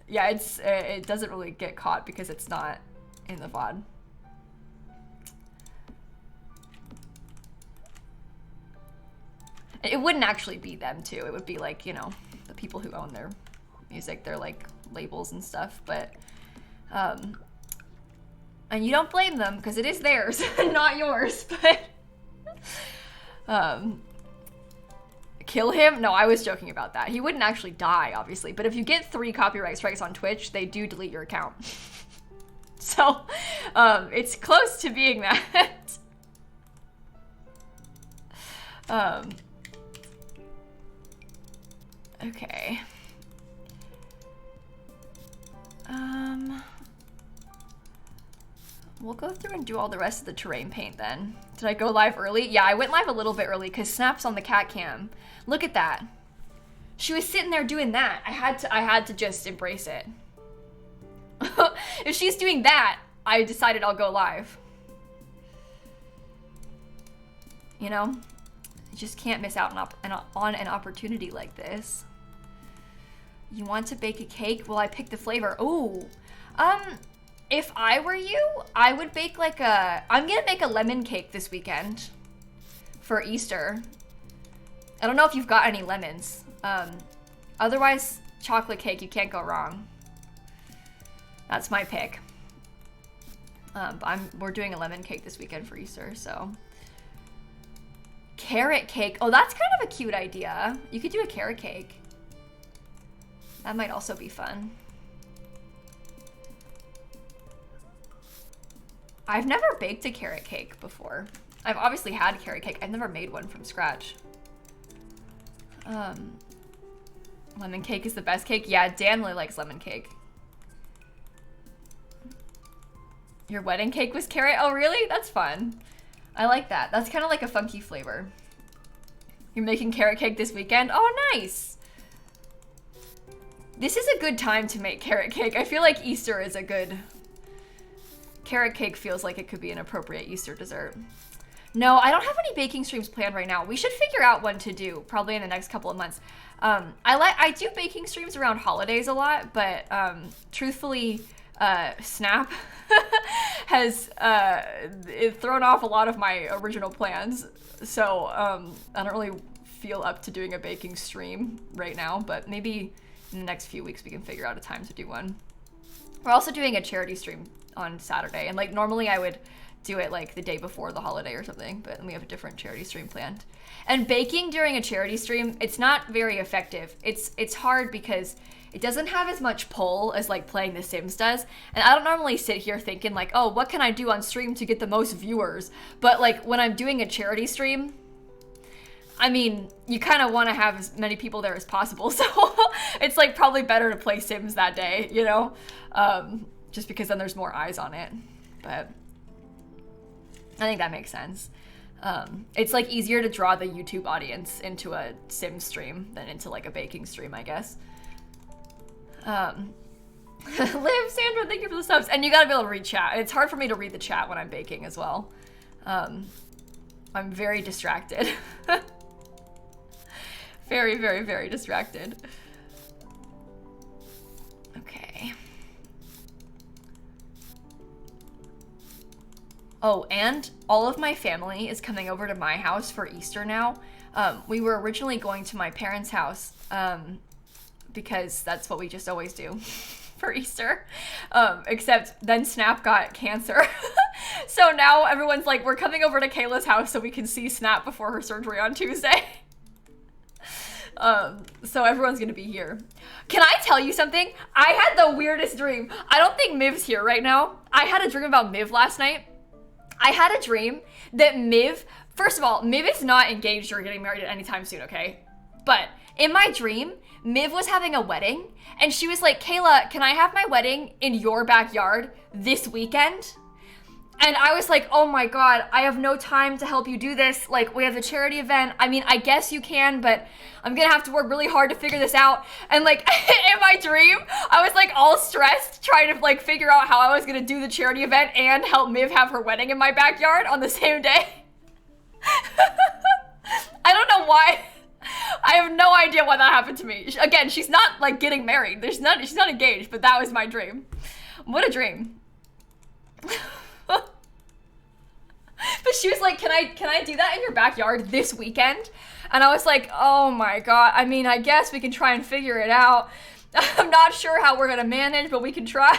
yeah, it doesn't really get caught because it's not in the VOD. It wouldn't actually be them too. It would be like, you know, the people who own their music, their like labels and stuff. But and you don't blame them because it is theirs, not yours. But kill him? No, I was joking about that. He wouldn't actually die, obviously. But if you get 3 copyright strikes on Twitch, they do delete your account. So it's close to being that. Okay. We'll go through and do all the rest of the terrain paint then. Did I go live early? Yeah, I went live a little bit early because Snap's on the cat cam. Look at that. She was sitting there doing that. I had to just embrace it. If she's doing that, I decided I'll go live. You know? You just can't miss out on an opportunity like this. You want to bake a cake? Well, I picked the flavor. Ooh. If I were you, I would bake like I'm gonna make a lemon cake this weekend for Easter. I don't know if you've got any lemons. Otherwise, chocolate cake, you can't go wrong. That's my pick. We're doing a lemon cake this weekend for Easter, so. Carrot cake. Oh, that's kind of a cute idea. You could do a carrot cake. That might also be fun. I've never baked a carrot cake before. I've obviously had carrot cake. I've never made one from scratch. Lemon cake is the best cake. Yeah, Dan really likes lemon cake. Your wedding cake was carrot? Oh, really? That's fun. I like that. That's kind of like a funky flavor. You're making carrot cake this weekend? Oh, nice. This is a good time to make carrot cake. I feel like Easter is a good... Carrot cake feels like it could be an appropriate Easter dessert. No, I don't have any baking streams planned right now. We should figure out one to do, probably in the next couple of months. I do baking streams around holidays a lot, but truthfully, Snap has thrown off a lot of my original plans. So I don't really feel up to doing a baking stream right now, but maybe in the next few weeks we can figure out a time to do one. We're also doing a charity stream on Saturday, and like normally I would do it like the day before the holiday or something, but we have a different charity stream planned. And baking during a charity stream, it's not very effective. It's hard because it doesn't have as much pull as like playing The Sims does. And I don't normally sit here thinking like, oh, what can I do on stream to get the most viewers? But like when I'm doing a charity stream, I mean, you kind of want to have as many people there as possible. So it's like probably better to play Sims that day, you know? Just because then there's more eyes on it. But I think that makes sense. It's like easier to draw the YouTube audience into a Sim stream than into like a baking stream, I guess. Liv, Sandra, thank you for the subs. And you gotta be able to read chat. It's hard for me to read the chat when I'm baking as well. I'm very distracted. Very, very, very distracted. Okay. Oh, and all of my family is coming over to my house for Easter now. We were originally going to my parents' house because that's what we just always do for Easter. Except then Snap got cancer. So now everyone's like, we're coming over to Kayla's house so we can see Snap before her surgery on Tuesday. So everyone's gonna be here. Can I tell you something? I had the weirdest dream. I don't think Miv's here right now. I had a dream about Miv last night. I had a dream that Miv, first of all, Miv is not engaged or getting married anytime soon, okay? But in my dream, Miv was having a wedding and she was like, Kayla, can I have my wedding in your backyard this weekend? And I was like, oh my God, I have no time to help you do this. Like, we have a charity event. I mean, I guess you can, but I'm gonna have to work really hard to figure this out. And like, in my dream, I was like all stressed trying to like figure out how I was gonna do the charity event and help Miv have her wedding in my backyard on the same day. I don't know why. I have no idea why that happened to me. Again, she's not like getting married. She's not engaged, but that was my dream. What a dream. But she was like, can I do that in your backyard this weekend? And I was like, oh my God. I mean, I guess we can try and figure it out. I'm not sure how we're gonna manage, but we can try.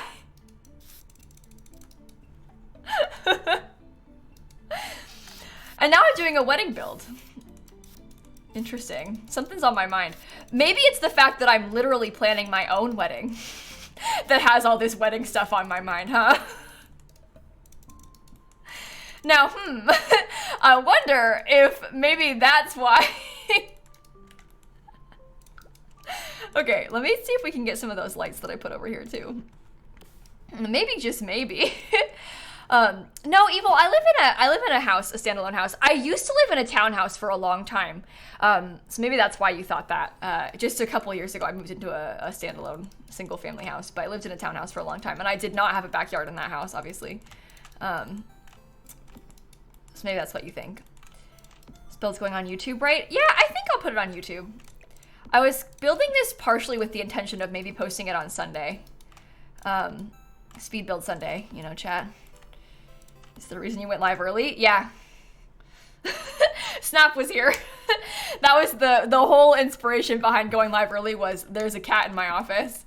And now I'm doing a wedding build. Interesting. Something's on my mind. Maybe it's the fact that I'm literally planning my own wedding that has all this wedding stuff on my mind, huh? Now, I wonder if maybe that's why. Okay, let me see if we can get some of those lights that I put over here too. Maybe, just maybe. No, Evil, I live in a house, a standalone house. I used to live in a townhouse for a long time. So maybe that's why you thought that. Just a couple years ago, I moved into a standalone single family house, but I lived in a townhouse for a long time and I did not have a backyard in that house, obviously. So maybe that's what you think. This build's going on YouTube, right? Yeah, I think I'll put it on YouTube. I was building this partially with the intention of maybe posting it on Sunday. Speed build Sunday, you know, chat. Is the reason you went live early? Yeah. Snap was here. That was the whole inspiration behind going live early was there's a cat in my office.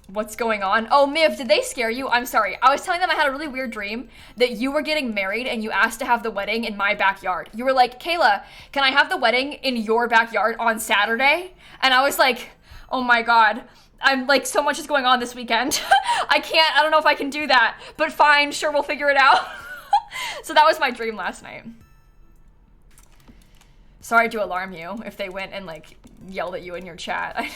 What's going on? Oh, Miv, did they scare you? I'm sorry. I was telling them I had a really weird dream that you were getting married and you asked to have the wedding in my backyard. You were like, Kayla, can I have the wedding in your backyard on Saturday? And I was like, oh my God. I'm like, so much is going on this weekend. I don't know if I can do that, but fine, sure, we'll figure it out. So that was my dream last night. Sorry to alarm you if they went and like yelled at you in your chat.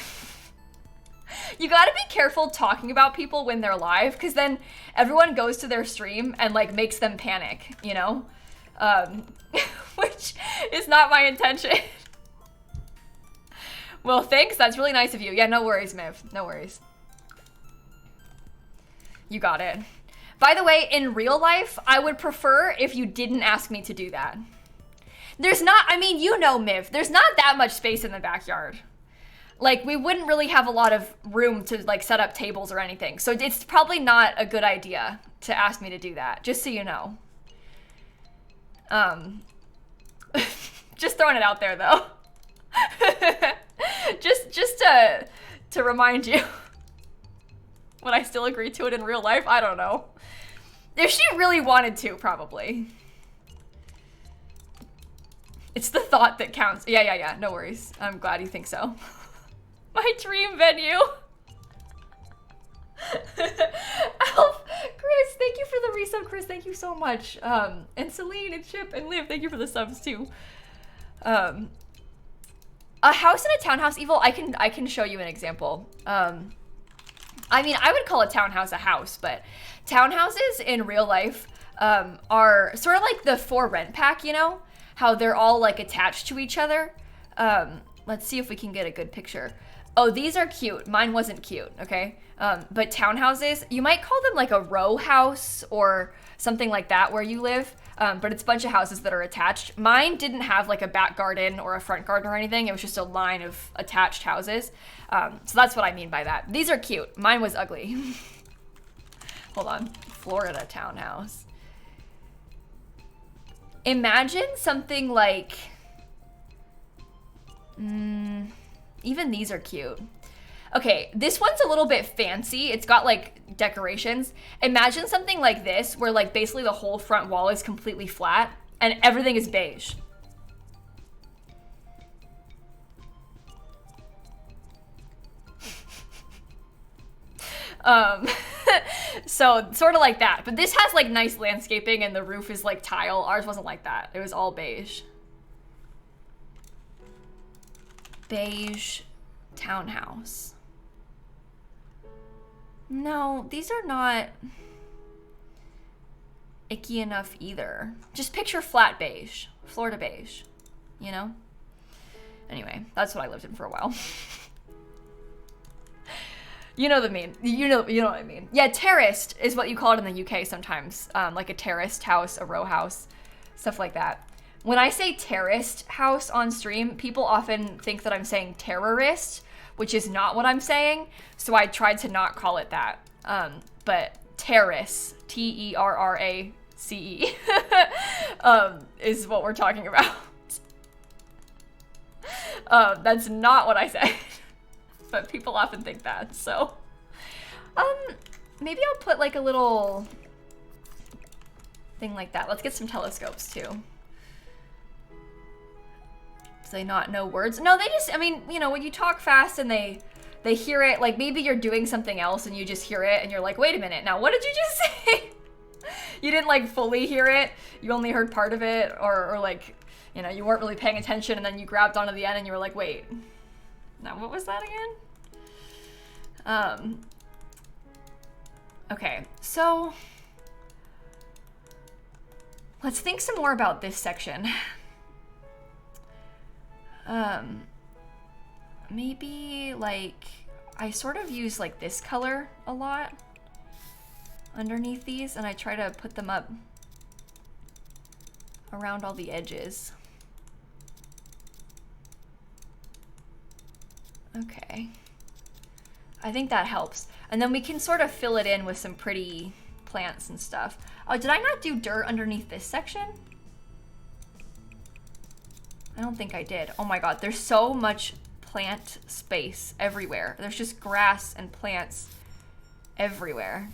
You gotta be careful talking about people when they're live, because then everyone goes to their stream and like makes them panic, you know? Which is not my intention. Well, thanks, that's really nice of you. Yeah, no worries, Miv, no worries. You got it. By the way, in real life, I would prefer if you didn't ask me to do that. There's not, I mean, you know, Miv, there's not that much space in the backyard. Like, we wouldn't really have a lot of room to, like, set up tables or anything. So it's probably not a good idea to ask me to do that, just so you know. Just throwing it out there, though. just to remind you. Would I still agree to it in real life? I don't know. If she really wanted to, probably. It's the thought that counts. Yeah, no worries. I'm glad you think so. My dream venue. Alf, Chris, thank you for the resub, Chris. Thank you so much. And Celine and Chip and Liv, thank you for the subs too. A house in a townhouse, Evil, I can show you an example. I mean, I would call a townhouse a house, but townhouses in real life are sort of like the For Rent pack, you know? How they're all like attached to each other. Let's see if we can get a good picture. Oh, these are cute. Mine wasn't cute, okay? But townhouses, you might call them like a row house or something like that where you live. But it's a bunch of houses that are attached. Mine didn't have like a back garden or a front garden or anything. It was just a line of attached houses. So that's what I mean by that. These are cute. Mine was ugly. Hold on. Florida townhouse. Imagine something like... even these are cute. Okay, this one's a little bit fancy. It's got like decorations. Imagine something like this where like basically the whole front wall is completely flat and everything is beige. So sort of like that. But this has like nice landscaping and the roof is like tile. Ours wasn't like that. It was all beige. Beige townhouse. No, these are not icky enough either. Just picture flat beige, Florida beige, you know? Anyway, that's what I lived in for a while. You know the mean. You know what I mean. Yeah, terraced is what you call it in the UK sometimes. Like a terraced house, a row house, stuff like that. When I say terraced house on stream, people often think that I'm saying terrorist, which is not what I'm saying. So I tried to not call it that. But terrace, Terrace, is what we're talking about. That's not what I said. But people often think that, so. Maybe I'll put like a little thing like that. Let's get some telescopes too. Do they not know words? No, they just, I mean, you know, when you talk fast and they hear it, like maybe you're doing something else and you just hear it and you're like, wait a minute, now what did you just say? You didn't like fully hear it. You only heard part of it or like, you know, you weren't really paying attention and then you grabbed onto the end and you were like, wait, now what was that again? Okay, so let's think some more about this section. Maybe like I sort of use like this color a lot underneath these and I try to put them up around all the edges. Okay. I think that helps. And then we can sort of fill it in with some pretty plants and stuff. Oh, did I not do dirt underneath this section? I don't think I did. Oh my God, there's so much plant space everywhere. There's just grass and plants everywhere.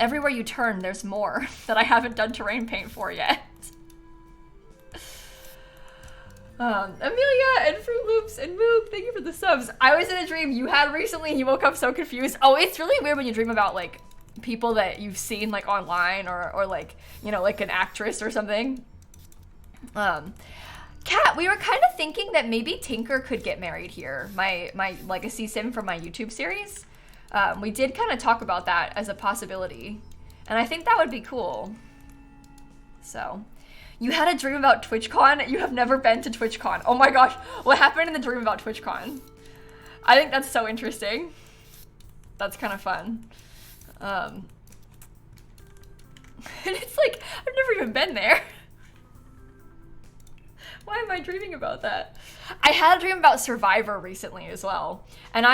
Everywhere you turn, there's more that I haven't done terrain paint for yet. Amelia and Fruit Loops and Moog, thank you for the subs. I was in a dream you had recently and you woke up so confused. Oh, it's really weird when you dream about like people that you've seen like online or like, you know, like an actress or something. Kat, we were kind of thinking that maybe Tinker could get married here. My legacy sim from my YouTube series. We did kind of talk about that as a possibility. And I think that would be cool. So, you had a dream about TwitchCon? You have never been to TwitchCon. Oh my gosh, what happened in the dream about TwitchCon? I think that's so interesting. That's kind of fun. And it's like, I've never even been there. Why am I dreaming about that? I had a dream about Survivor recently as well. And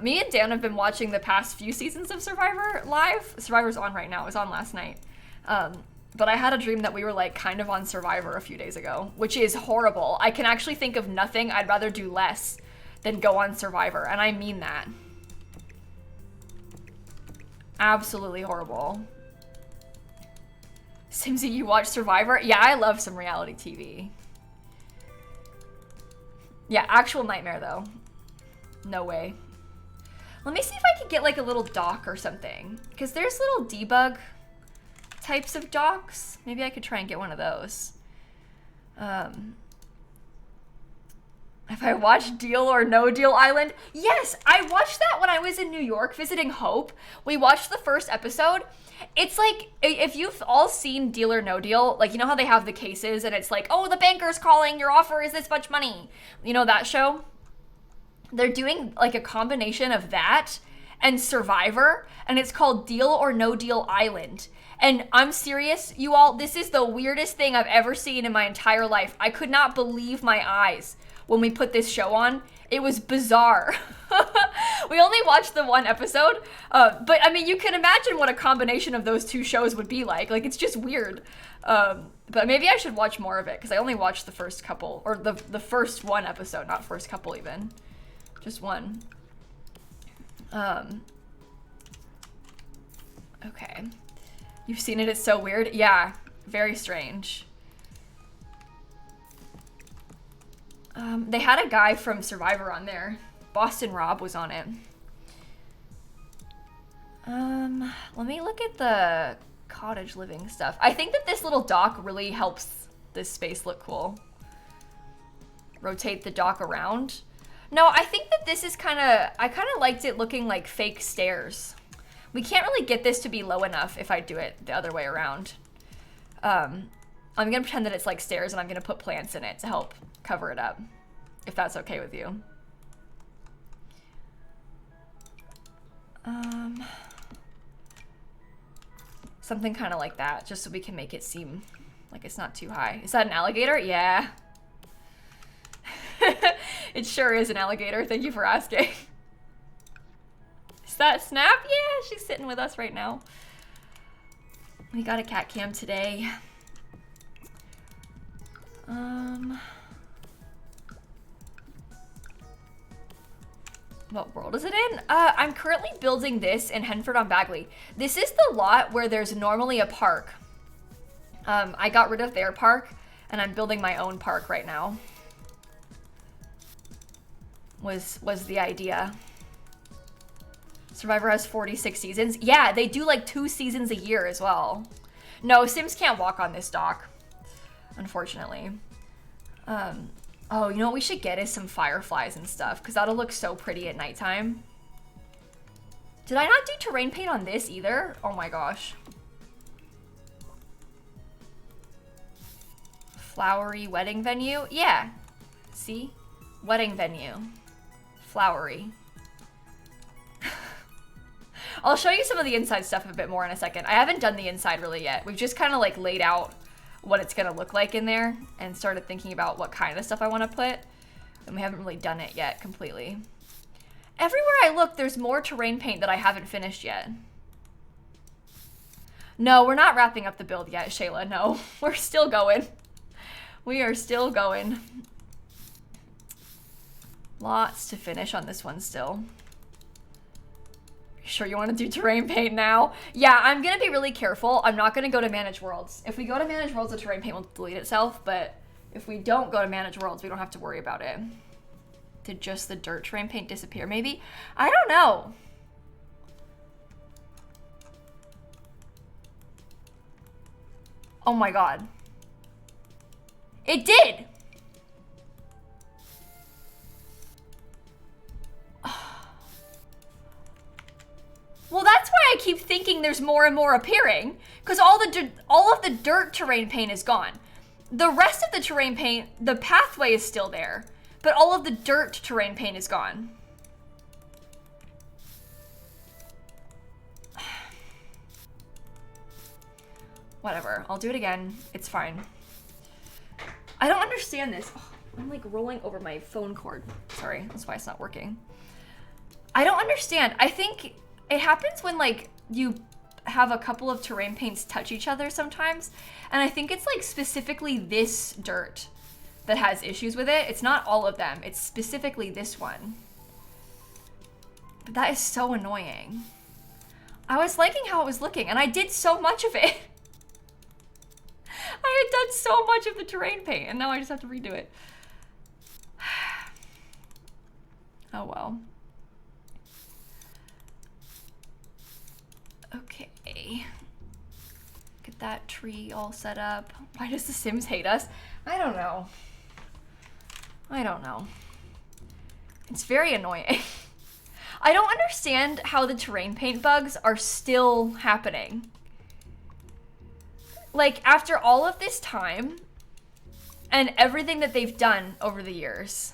me and Dan have been watching the past few seasons of Survivor live. Survivor's on right now, it was on last night. But I had a dream that we were like kind of on Survivor a few days ago, which is horrible. I can actually think of nothing I'd rather do less than go on Survivor, and I mean that. Absolutely horrible. Simsy, you watch Survivor? Yeah, I love some reality TV. Yeah, actual nightmare though. No way. Let me see if I could get like a little dock or something, because there's little debug types of docks. Maybe I could try and get one of those. If I watched Deal or No Deal Island? Yes, I watched that when I was in New York visiting Hope. We watched the first episode. It's like, if you've all seen Deal or No Deal, like, you know how they have the cases and it's like, oh, the banker's calling, your offer is this much money. You know that show? They're doing like a combination of that and Survivor, and it's called Deal or No Deal Island. And I'm serious, you all, this is the weirdest thing I've ever seen in my entire life. I could not believe my eyes when we put this show on. It was bizarre. We only watched the one episode, but I mean, you can imagine what a combination of those two shows would be like. Like, it's just weird. But maybe I should watch more of it, because I only watched the first couple, or the first one episode, not first couple even. Just one. Okay. You've seen it, it's so weird. Yeah, very strange. They had a guy from Survivor on there. Boston Rob was on it. Let me look at the cottage living stuff. I think that this little dock really helps this space look cool. Rotate the dock around. No, I think that this is I kind of liked it looking like fake stairs. We can't really get this to be low enough if I do it the other way around. I'm gonna pretend that it's like stairs, and I'm gonna put plants in it to help cover it up, if that's okay with you. Something kind of like that, just so we can make it seem like it's not too high. Is that an alligator? Yeah. It sure is an alligator. Thank you for asking. Is that Snap? Yeah, she's sitting with us right now. We got a cat cam today. What world is it in? I'm currently building this in Henford on Bagley. This is the lot where there's normally a park. I got rid of their park, and I'm building my own park right now. Was the idea. Survivor has 46 seasons. Yeah, they do like 2 seasons a year as well. No, Sims can't walk on this dock, unfortunately. Oh, you know what we should get is some fireflies and stuff, because that'll look so pretty at nighttime. Did I not do terrain paint on this either? Oh my gosh. Flowery wedding venue? Yeah. See? Wedding venue. Flowery. I'll show you some of the inside stuff a bit more in a second. I haven't done the inside really yet. We've just kind of like laid out what it's gonna look like in there and started thinking about what kind of stuff I want to put, and we haven't really done it yet completely. Everywhere I look, there's more terrain paint that I haven't finished yet. No, we're not wrapping up the build yet, Shayla. No, we're still going. We are still going. Lots to finish on this one still. Sure you want to do terrain paint now? Yeah, I'm going to be really careful. I'm not going to go to manage worlds. If we go to manage worlds, the terrain paint will delete itself, but if we don't go to manage worlds, we don't have to worry about it. Did just the dirt terrain paint disappear maybe? I don't know. Oh my god. It did! Well, that's why I keep thinking there's more and more appearing, because all of the dirt terrain paint is gone. The rest of the terrain paint, the pathway is still there, but all of the dirt terrain paint is gone. Whatever, I'll do it again. It's fine. I don't understand this. Oh, I'm like rolling over my phone cord. Sorry, that's why it's not working. I don't understand. I think it happens when like you have a couple of terrain paints touch each other sometimes. And I think it's like specifically this dirt that has issues with it. It's not all of them. It's specifically this one. But that is so annoying. I was liking how it was looking, and I did so much of it. I had done so much of the terrain paint, and now I just have to redo it. Oh well. Okay. Get that tree all set up. Why does The Sims hate us? I don't know. I don't know. It's very annoying. I don't understand how the terrain paint bugs are still happening. Like, after all of this time and everything that they've done over the years,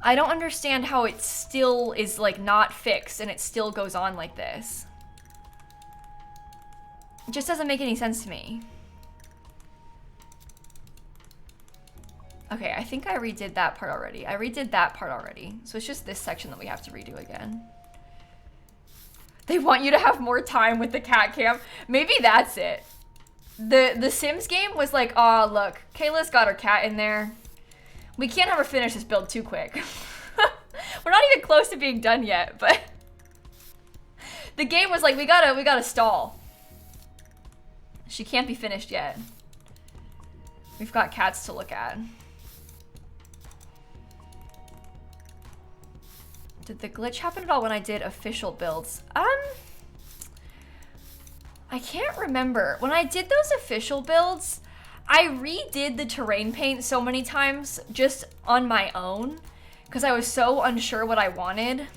I don't understand how it still is like not fixed and it still goes on like this. It just doesn't make any sense to me. Okay, I think I redid that part already. I redid that part already. So it's just this section that we have to redo again. They want you to have more time with the cat cam. Maybe that's it. The Sims game was like, oh, look, Kayla's got her cat in there. We can't have her finish this build too quick. We're not even close to being done yet, but the game was like, we gotta stall. She can't be finished yet. We've got cats to look at. Did the glitch happen at all when I did official builds? I can't remember. When I did those official builds, I redid the terrain paint so many times just on my own because I was so unsure what I wanted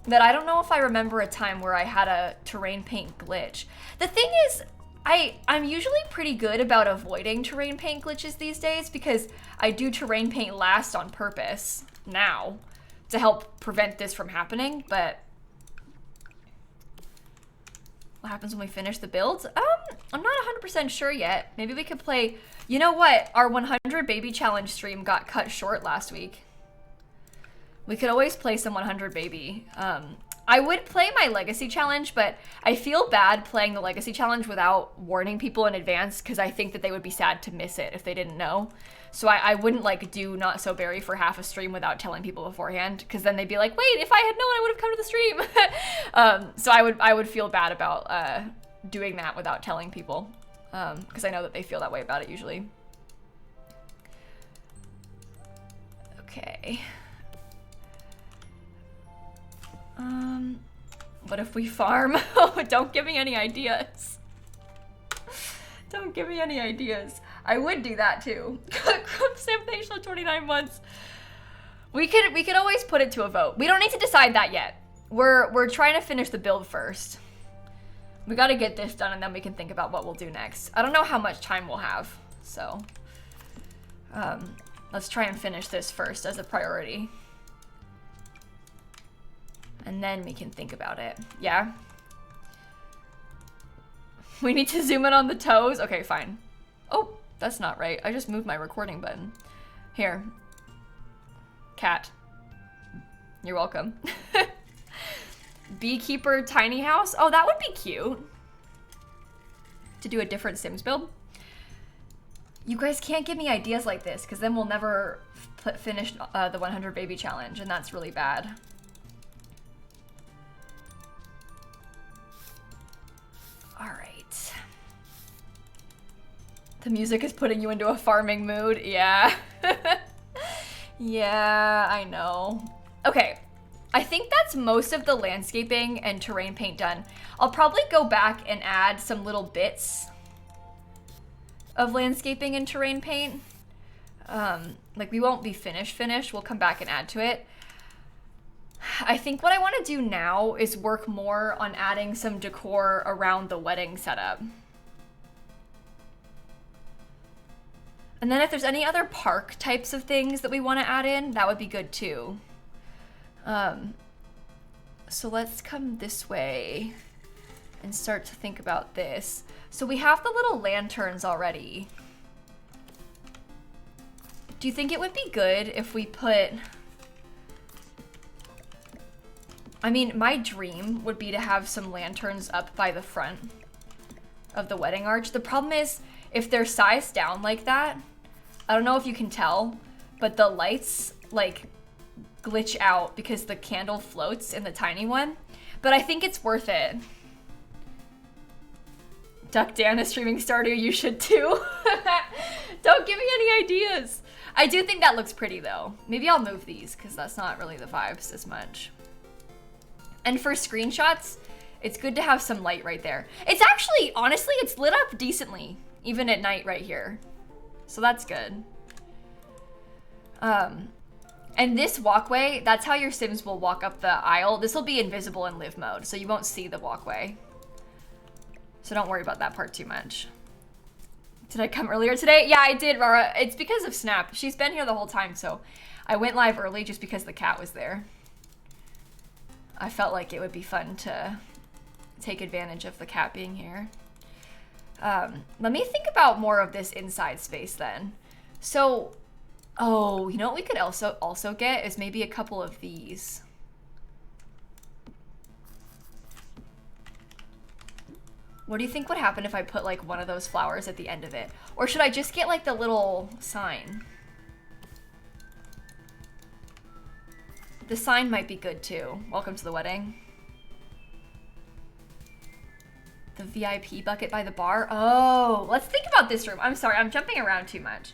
that I don't know if I remember a time where I had a terrain paint glitch. The thing is, I'm usually pretty good about avoiding terrain paint glitches these days because I do terrain paint last on purpose now to help prevent this from happening, but what happens when we finish the builds? I'm not 100% sure yet. Maybe we could play, you know what? Our 100 baby challenge stream got cut short last week. We could always play some 100 baby. I would play my legacy challenge, but I feel bad playing the legacy challenge without warning people in advance because I think that they would be sad to miss it if they didn't know. So I wouldn't like do Not So Berry for half a stream without telling people beforehand because then they'd be like, wait, if I had known, I would have come to the stream. So I would feel bad about doing that without telling people because I know that they feel that way about it usually. Okay. What if we farm? Oh, don't give me any ideas. Don't give me any ideas. I would do that too. Sam, thanks for 29 months. We could always put it to a vote. We don't need to decide that yet. We're trying to finish the build first. We got to get this done and then we can think about what we'll do next. I don't know how much time we'll have, so let's try and finish this first as a priority. And then we can think about it. Yeah? We need to zoom in on the toes? Okay, fine. Oh, that's not right. I just moved my recording button. Here. Cat. You're welcome. Beekeeper tiny house? Oh, that would be cute. To do a different Sims build. You guys can't give me ideas like this because then we'll never finish the 100 baby challenge and that's really bad. All right. The music is putting you into a farming mood. Yeah. Yeah, I know. Okay. I think that's most of the landscaping and terrain paint done. I'll probably go back and add some little bits of landscaping and terrain paint. Like we won't be finished. We'll come back and add to it. I think what I want to do now is work more on adding some decor around the wedding setup. And then if there's any other park types of things that we want to add in, that would be good too. So let's come this way and start to think about this. So we have the little lanterns already. Do you think it would be good if we put... I mean, my dream would be to have some lanterns up by the front of the wedding arch. The problem is, if they're sized down like that, I don't know if you can tell, but the lights, like, glitch out because the candle floats in the tiny one. But I think it's worth it. Duck Dan is streaming Stardew, you should too. Don't give me any ideas. I do think that looks pretty though. Maybe I'll move these because that's not really the vibes as much. And for screenshots, it's good to have some light right there. It's actually, honestly, it's lit up decently, even at night right here. So that's good. And this walkway, that's how your Sims will walk up the aisle. This will be invisible in live mode, so you won't see the walkway. So don't worry about that part too much. Did I come earlier today? Yeah, I did, Rara. It's because of Snap. She's been here the whole time, so I went live early just because the cat was there. I felt like it would be fun to take advantage of the cat being here. Let me think about more of this inside space then. So, oh, you know what we could also get is maybe a couple of these. What do you think would happen if I put like one of those flowers at the end of it? Or should I just get like the little sign? The sign might be good too. Welcome to the wedding. The VIP bucket by the bar. Oh, let's think about this room. I'm sorry, I'm jumping around too much.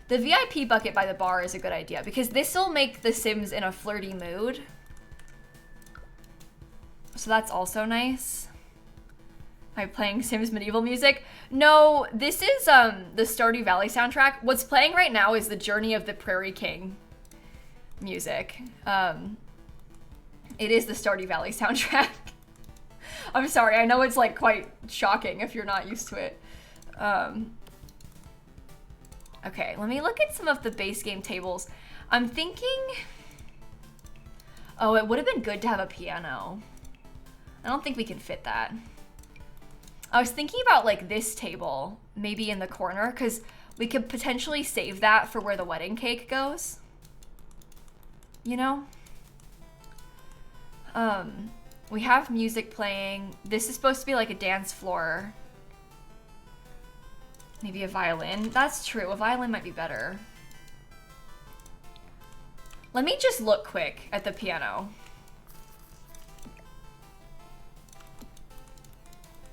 The VIP bucket by the bar is a good idea because this will make the Sims in a flirty mood. So that's also nice. Am I playing Sims medieval music? No, this is the Stardew Valley soundtrack. What's playing right now is the Journey of the Prairie King music. It is the Stardew Valley soundtrack. I'm sorry, I know it's like quite shocking if you're not used to it. Okay, let me look at some of the base game tables. I'm thinking, oh, it would have been good to have a piano. I don't think we can fit that. I was thinking about like this table, maybe in the corner, because we could potentially save that for where the wedding cake goes. You know? We have music playing. This is supposed to be like a dance floor. Maybe a violin. That's true. A violin might be better. Let me just look quick at the piano.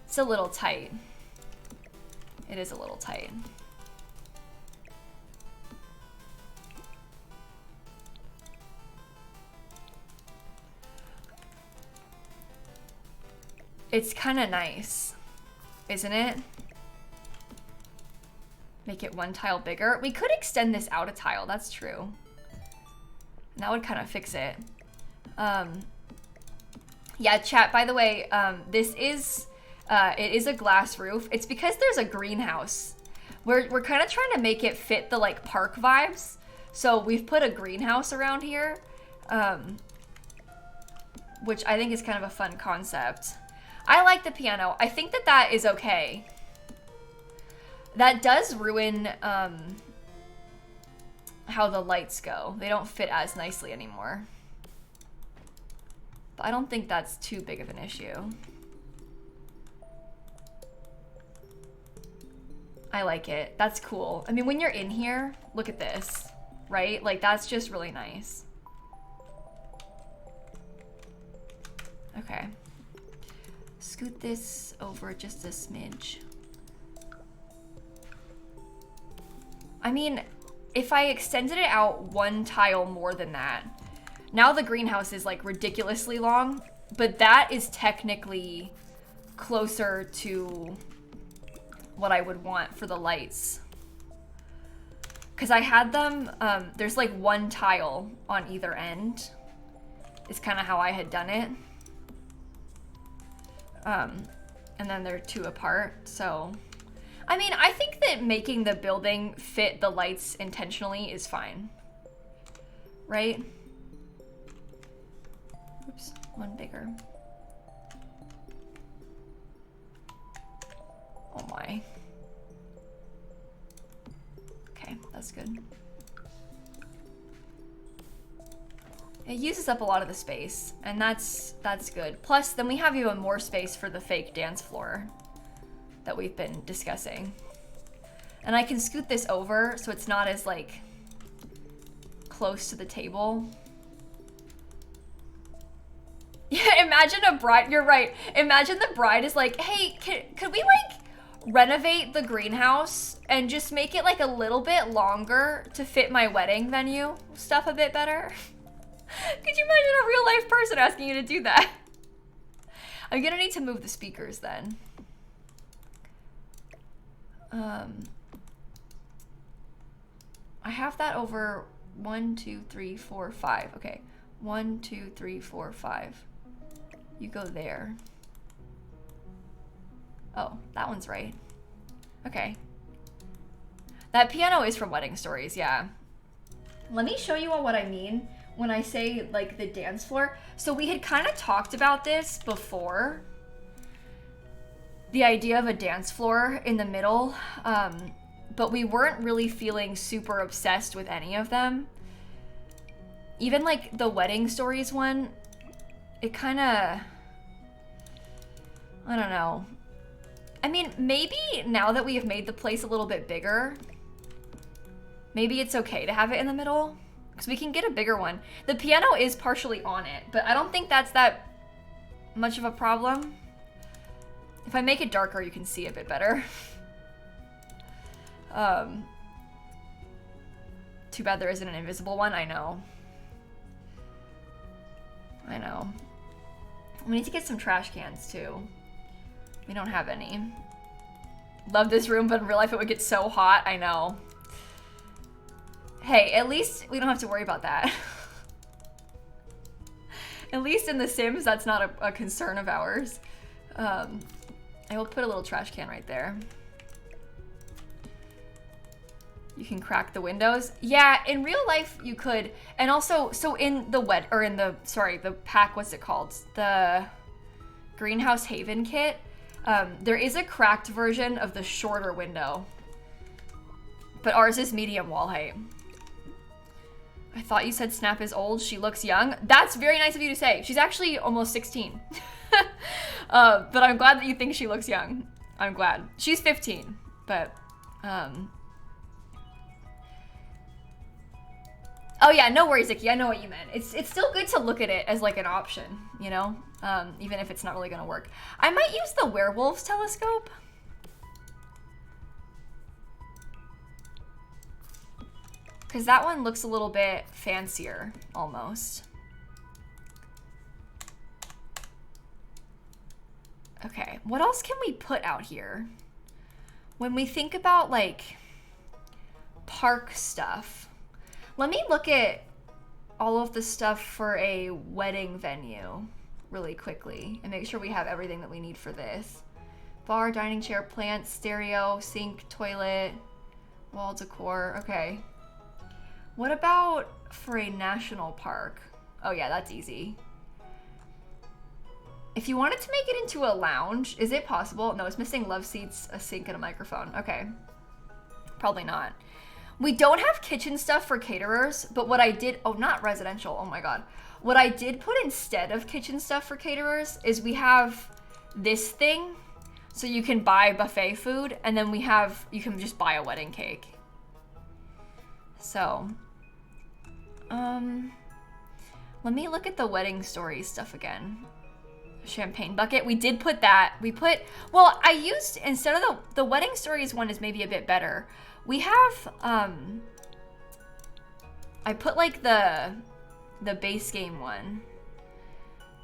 It's a little tight. It is a little tight. It's kind of nice, isn't it? Make it one tile bigger. We could extend this out a tile, that's true. And that would kind of fix it. Yeah, chat, by the way, this is, it is a glass roof. It's because there's a greenhouse. We're kind of trying to make it fit the like park vibes. So we've put a greenhouse around here, which I think is kind of a fun concept. I like the piano. I think that that is okay. That does ruin how the lights go. They don't fit as nicely anymore. But I don't think that's too big of an issue. I like it. That's cool. I mean, when you're in here, look at this, right? Like, that's just really nice. Okay. Scoot this over just a smidge. I mean, if I extended it out one tile more than that, now the greenhouse is like ridiculously long, but that is technically closer to what I would want for the lights. Because I had them, there's like one tile on either end. It's kind of how I had done it. And then they're two apart, so. I mean, I think that making the building fit the lights intentionally is fine. Right? Oops, one bigger. Oh my. Okay, that's good. It uses up a lot of the space, and that's good. Plus, then we have even more space for the fake dance floor that we've been discussing. And I can scoot this over so it's not as like close to the table. Yeah, imagine a bride, you're right. Imagine the bride is like, hey, could we like renovate the greenhouse and just make it like a little bit longer to fit my wedding venue stuff a bit better? Could you imagine a real life person asking you to do that? I'm gonna need to move the speakers then. I have that over 1, 2, 3, 4, 5. Okay, 1, 2, 3, 4, 5. You go there. Oh, that one's right. Okay. That piano is from Wedding Stories, yeah. Let me show you all what I mean when I say like the dance floor. So we had kind of talked about this before. The idea of a dance floor in the middle, but we weren't really feeling super obsessed with any of them. Even like the wedding stories one, it kind of, I don't know. I mean, maybe now that we have made the place a little bit bigger, maybe it's okay to have it in the middle, because we can get a bigger one. The piano is partially on it, but I don't think that's that much of a problem. If I make it darker, you can see a bit better. Too bad there isn't an invisible one. I know. I know. We need to get some trash cans too. We don't have any. Love this room, but in real life it would get so hot. I know. Hey, at least we don't have to worry about that. At least in The Sims, that's not a concern of ours. I will put a little trash can right there. You can crack the windows. Yeah, in real life you could. And also, so in the the pack, what's it called? The Greenhouse Haven kit. There is a cracked version of the shorter window. But ours is medium wall height. I thought you said Snap is old. She looks young. That's very nice of you to say. She's actually almost 16. But I'm glad that you think she looks young. I'm glad. She's 15, but oh yeah, no worries, Icky. I know what you meant. It's still good to look at it as like an option, you know? Even if it's not really gonna work. I might use the werewolves telescope. Because that one looks a little bit fancier, almost. Okay, what else can we put out here? When we think about like park stuff, let me look at all of the stuff for a wedding venue really quickly and make sure we have everything that we need for this. Bar, dining chair, plants, stereo, sink, toilet, wall decor. Okay. What about for a national park? Oh yeah, that's easy. If you wanted to make it into a lounge, is it possible? No, it's missing love seats, a sink, and a microphone. Okay. Probably not. We don't have kitchen stuff for caterers, but what I did, oh, not residential, oh my God. What I did put instead of kitchen stuff for caterers is we have this thing, so you can buy buffet food, and then you can just buy a wedding cake. So, let me look at the wedding story stuff again. Champagne bucket, we did put that. Well, I used, instead of the wedding stories one is maybe a bit better. We have, I put like the base game one.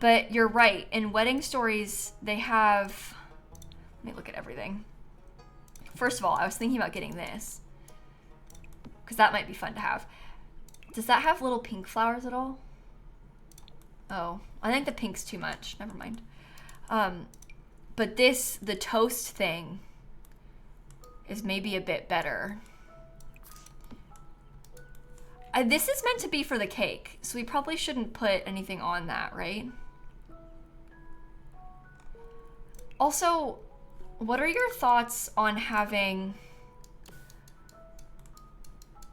But you're right, in wedding stories, they have, let me look at everything. First of all, I was thinking about getting this, because that might be fun to have. Does that have little pink flowers at all? Oh, I think the pink's too much. Never mind. But the toast thing is maybe a bit better. This is meant to be for the cake, so we probably shouldn't put anything on that, right? Also, what are your thoughts on having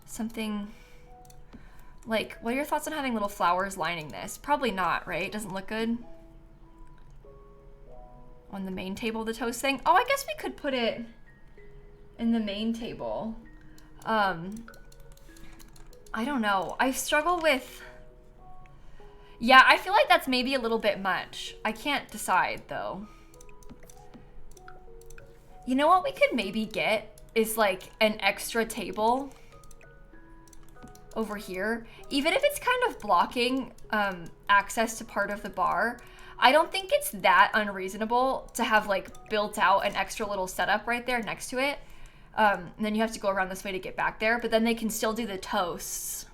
something like, what are your thoughts on having little flowers lining this? Probably not, right? Doesn't look good on the main table, the toast thing. Oh, I guess we could put it in the main table. I don't know. I struggle with, yeah, I feel like that's maybe a little bit much. I can't decide though. You know what we could maybe get is like an extra table over here. Even if it's kind of blocking access to part of the bar, I don't think it's that unreasonable to have like built out an extra little setup right there next to it. And then you have to go around this way to get back there, but then they can still do the toasts.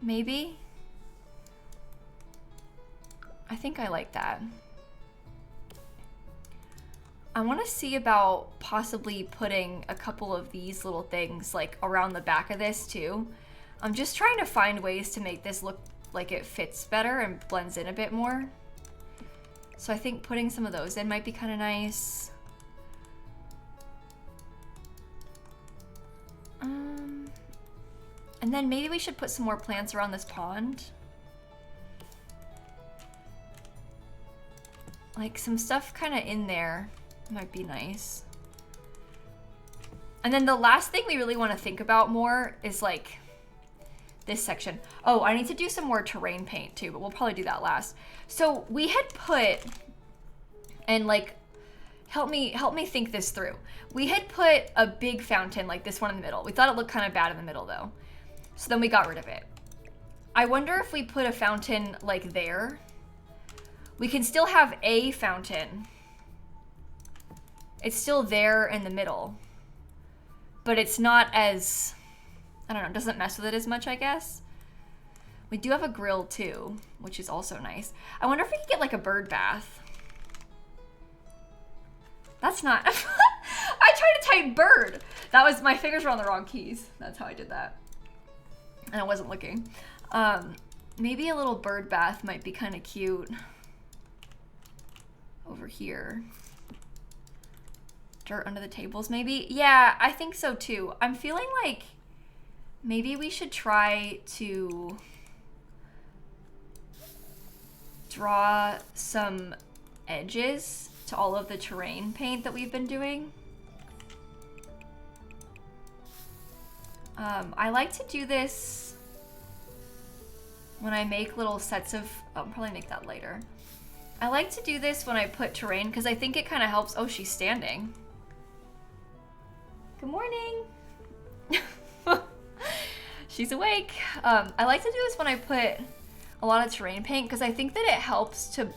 Maybe? I think I like that. I want to see about possibly putting a couple of these little things like around the back of this too. I'm just trying to find ways to make this look like it fits better and blends in a bit more. So I think putting some of those in might be kind of nice. And then maybe we should put some more plants around this pond. Like some stuff kind of in there might be nice. And then the last thing we really want to think about more is like this section. Oh, I need to do some more terrain paint too, but we'll probably do that last. So we had put, and like, help me think this through. We had put a big fountain like this one in the middle. We thought it looked kind of bad in the middle though. So then we got rid of it. I wonder if we put a fountain like there. We can still have a fountain. It's still there in the middle. But it's not as, I don't know, doesn't mess with it as much, I guess. We do have a grill too, which is also nice. I wonder if we could get like a bird bath. That's not, I tried to type bird. That was, my fingers were on the wrong keys. That's how I did that. And I wasn't looking. Maybe a little bird bath might be kind of cute. Over here. Dirt under the tables, maybe? Yeah, I think so too. I'm feeling like maybe we should try to draw some edges to all of the terrain paint that we've been doing. I like to do this when I make little sets of, I'll probably make that later. I like to do this when I put terrain because I think it kind of helps. Oh, she's standing. Good morning. She's awake. I like to do this when I put a lot of terrain paint because I think that it helps to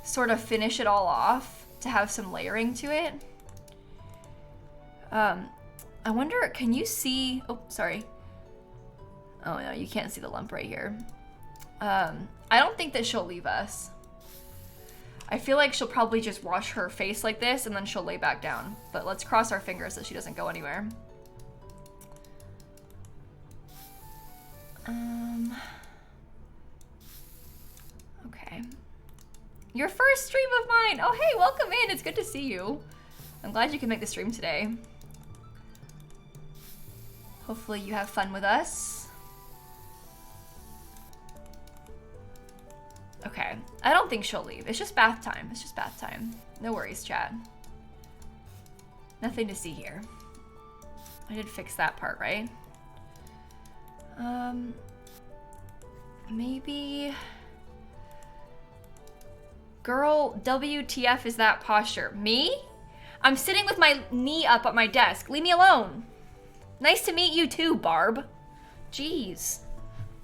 sort of finish it all off, to have some layering to it. I wonder, can you see, oh, sorry. Oh no, you can't see the lump right here. I don't think that she'll leave us. I feel like she'll probably just wash her face like this and then she'll lay back down. But let's cross our fingers that she doesn't go anywhere. Okay. Your first stream of mine. Oh, hey, welcome in. It's good to see you. I'm glad you can make the stream today. Hopefully you have fun with us. Okay, I don't think she'll leave. It's just bath time. It's just bath time. No worries, chat. Nothing to see here. I did fix that part, right? Maybe... Girl, WTF is that posture? Me? I'm sitting with my knee up at my desk. Leave me alone. Nice to meet you too, Barb. Jeez.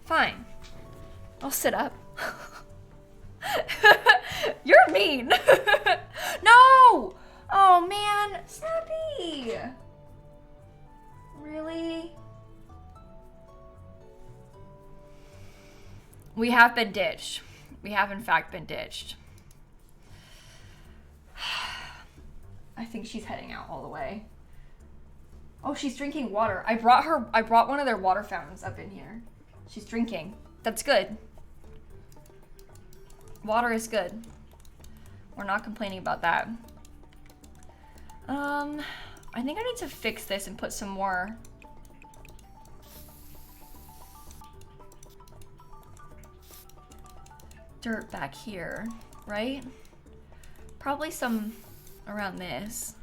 Fine. I'll sit up. You're mean. No! Oh man, Snappy! Really? We have been ditched. We have in fact been ditched. I think she's heading out all the way. Oh, she's drinking water. I brought one of their water fountains up in here. She's drinking. That's good. Water is good. We're not complaining about that. I think I need to fix this and put some more dirt back here, right? Probably some around this.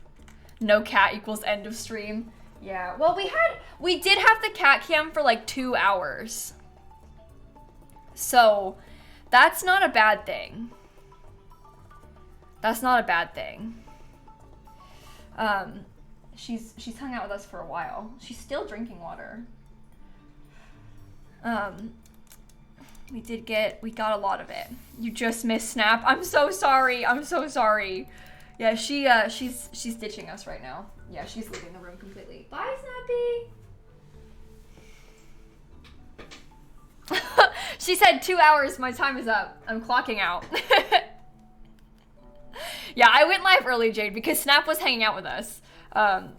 No cat equals end of stream. Yeah, well we did have the cat cam for like 2 hours. So that's not a bad thing. That's not a bad thing. She's hung out with us for a while. She's still drinking water. We got a lot of it. You just missed Snap. I'm so sorry. I'm so sorry. Yeah, she's ditching us right now. Yeah, she's leaving the room completely. Bye, Snappy. She said 2 hours, my time is up. I'm clocking out. Yeah, I went live early, Jade, because Snap was hanging out with us.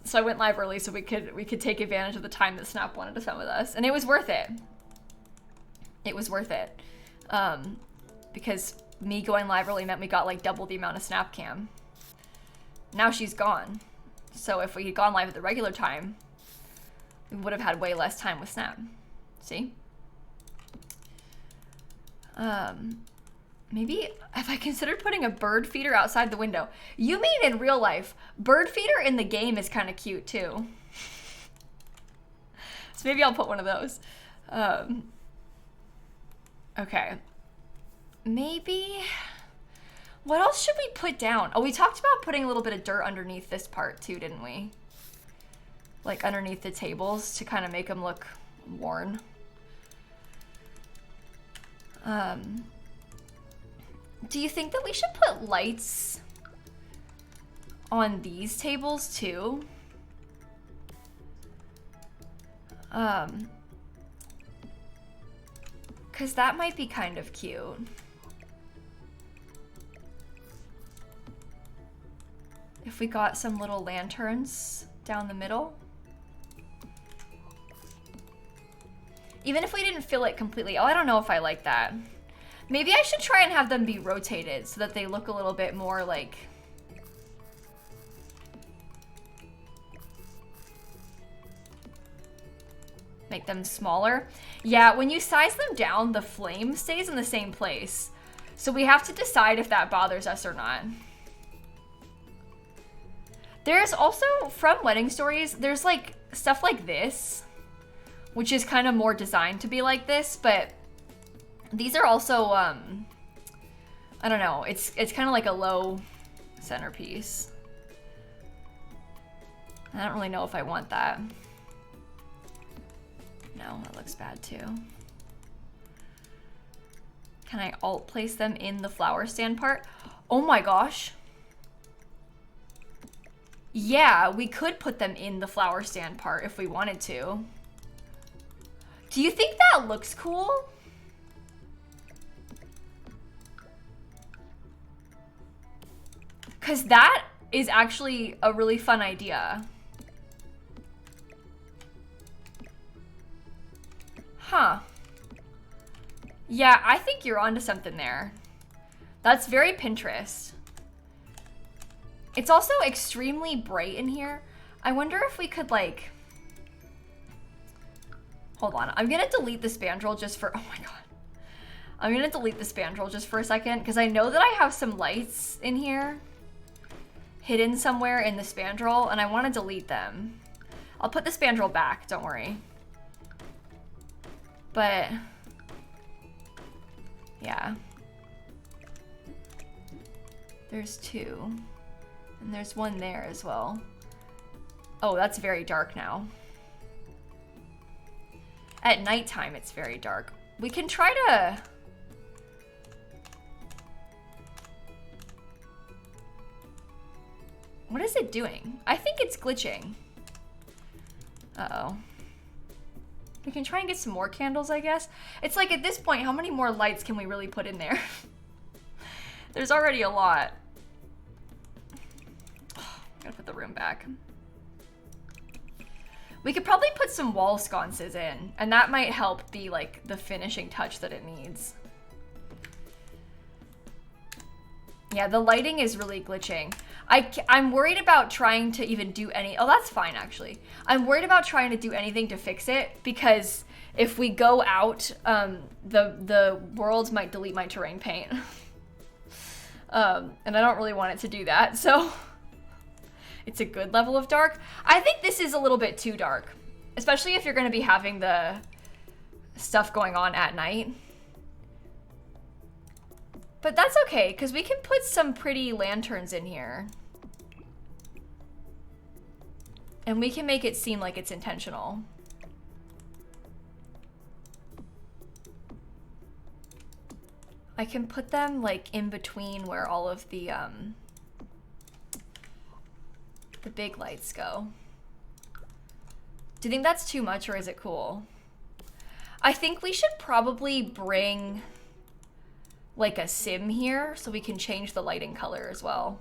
So I went live early so we could take advantage of the time that Snap wanted to spend with us, and it was worth it. It was worth it, because me going live early meant we got like double the amount of Snap cam. Now she's gone, so if we had gone live at the regular time, we would have had way less time with Snap. See? Maybe have I considered putting a bird feeder outside the window? You mean in real life? Bird feeder in the game is kind of cute too. So maybe I'll put one of those. Okay. Maybe, what else should we put down? Oh, we talked about putting a little bit of dirt underneath this part too, didn't we? Like underneath the tables to kind of make them look worn. Do you think that we should put lights on these tables too? Cause that might be kind of cute. If we got some little lanterns down the middle. Even if we didn't fill it completely. Oh, I don't know if I like that. Maybe I should try and have them be rotated so that they look a little bit more like... Make them smaller. Yeah, when you size them down, the flame stays in the same place. So we have to decide if that bothers us or not. There's also, from Wedding Stories, there's like stuff like this, which is kind of more designed to be like this, but these are also, I don't know, it's kind of like a low centerpiece. I don't really know if I want that. No, that looks bad too. Can I alt place them in the flower stand part? Oh my gosh. Yeah, we could put them in the flower stand part if we wanted to. Do you think that looks cool? Because that is actually a really fun idea. Huh. Yeah, I think you're onto something there. That's very Pinterest. It's also extremely bright in here. I wonder if we could like... Hold on, I'm gonna delete the spandrel just for... Oh my god. I'm gonna delete the spandrel just for a second because I know that I have some lights in here hidden somewhere in the spandrel and I want to delete them. I'll put the spandrel back, don't worry. But... yeah. There's two. And there's one there as well. Oh, that's very dark now. At nighttime, it's very dark. We can try to... What is it doing? I think it's glitching. Uh-oh. We can try and get some more candles, I guess. It's like at this point, how many more lights can we really put in there? There's already a lot. Gotta put the room back. We could probably put some wall sconces in, and that might help be like the finishing touch that it needs. Yeah, the lighting is really glitching. I'm worried about trying to even do any... Oh, that's fine, actually. I'm worried about trying to do anything to fix it, because if we go out, the world might delete my terrain paint. And I don't really want it to do that, so... It's a good level of dark. I think this is a little bit too dark, especially if you're going to be having the stuff going on at night. But that's okay, because we can put some pretty lanterns in here. And we can make it seem like it's intentional. I can put them like in between where all of the big lights go. Do you think that's too much or is it cool? I think we should probably bring like a sim here so we can change the lighting color as well.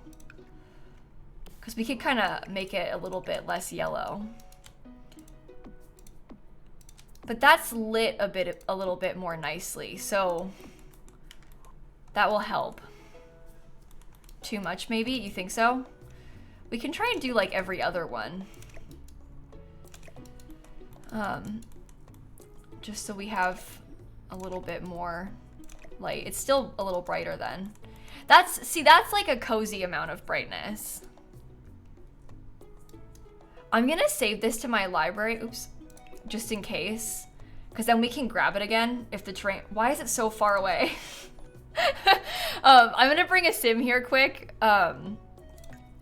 Because we could kind of make it a little bit less yellow. But that's lit a little bit more nicely, so that will help. Too much maybe? You think so? We can try and do like every other one. Just so we have a little bit more light. It's still a little brighter then. See, that's like a cozy amount of brightness. I'm gonna save this to my library, oops, just in case, because then we can grab it again if the terrain, why is it so far away? I'm gonna bring a sim here quick, and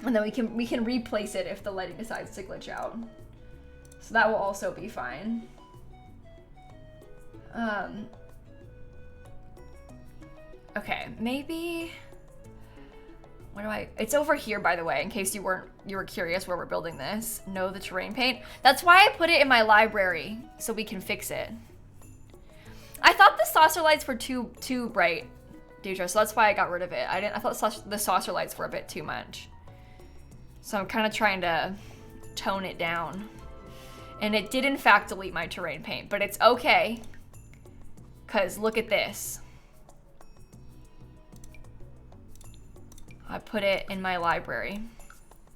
then we can replace it if the lighting decides to glitch out. So that will also be fine. Okay, maybe, it's over here, by the way, in case you were curious where we're building this. Know the terrain paint. That's why I put it in my library, so we can fix it. I thought the saucer lights were too bright, Deidre, so that's why I got rid of it. I thought the saucer lights were a bit too much. So I'm kind of trying to tone it down. And it did in fact delete my terrain paint, but it's okay. 'Cause look at this. I put it in my library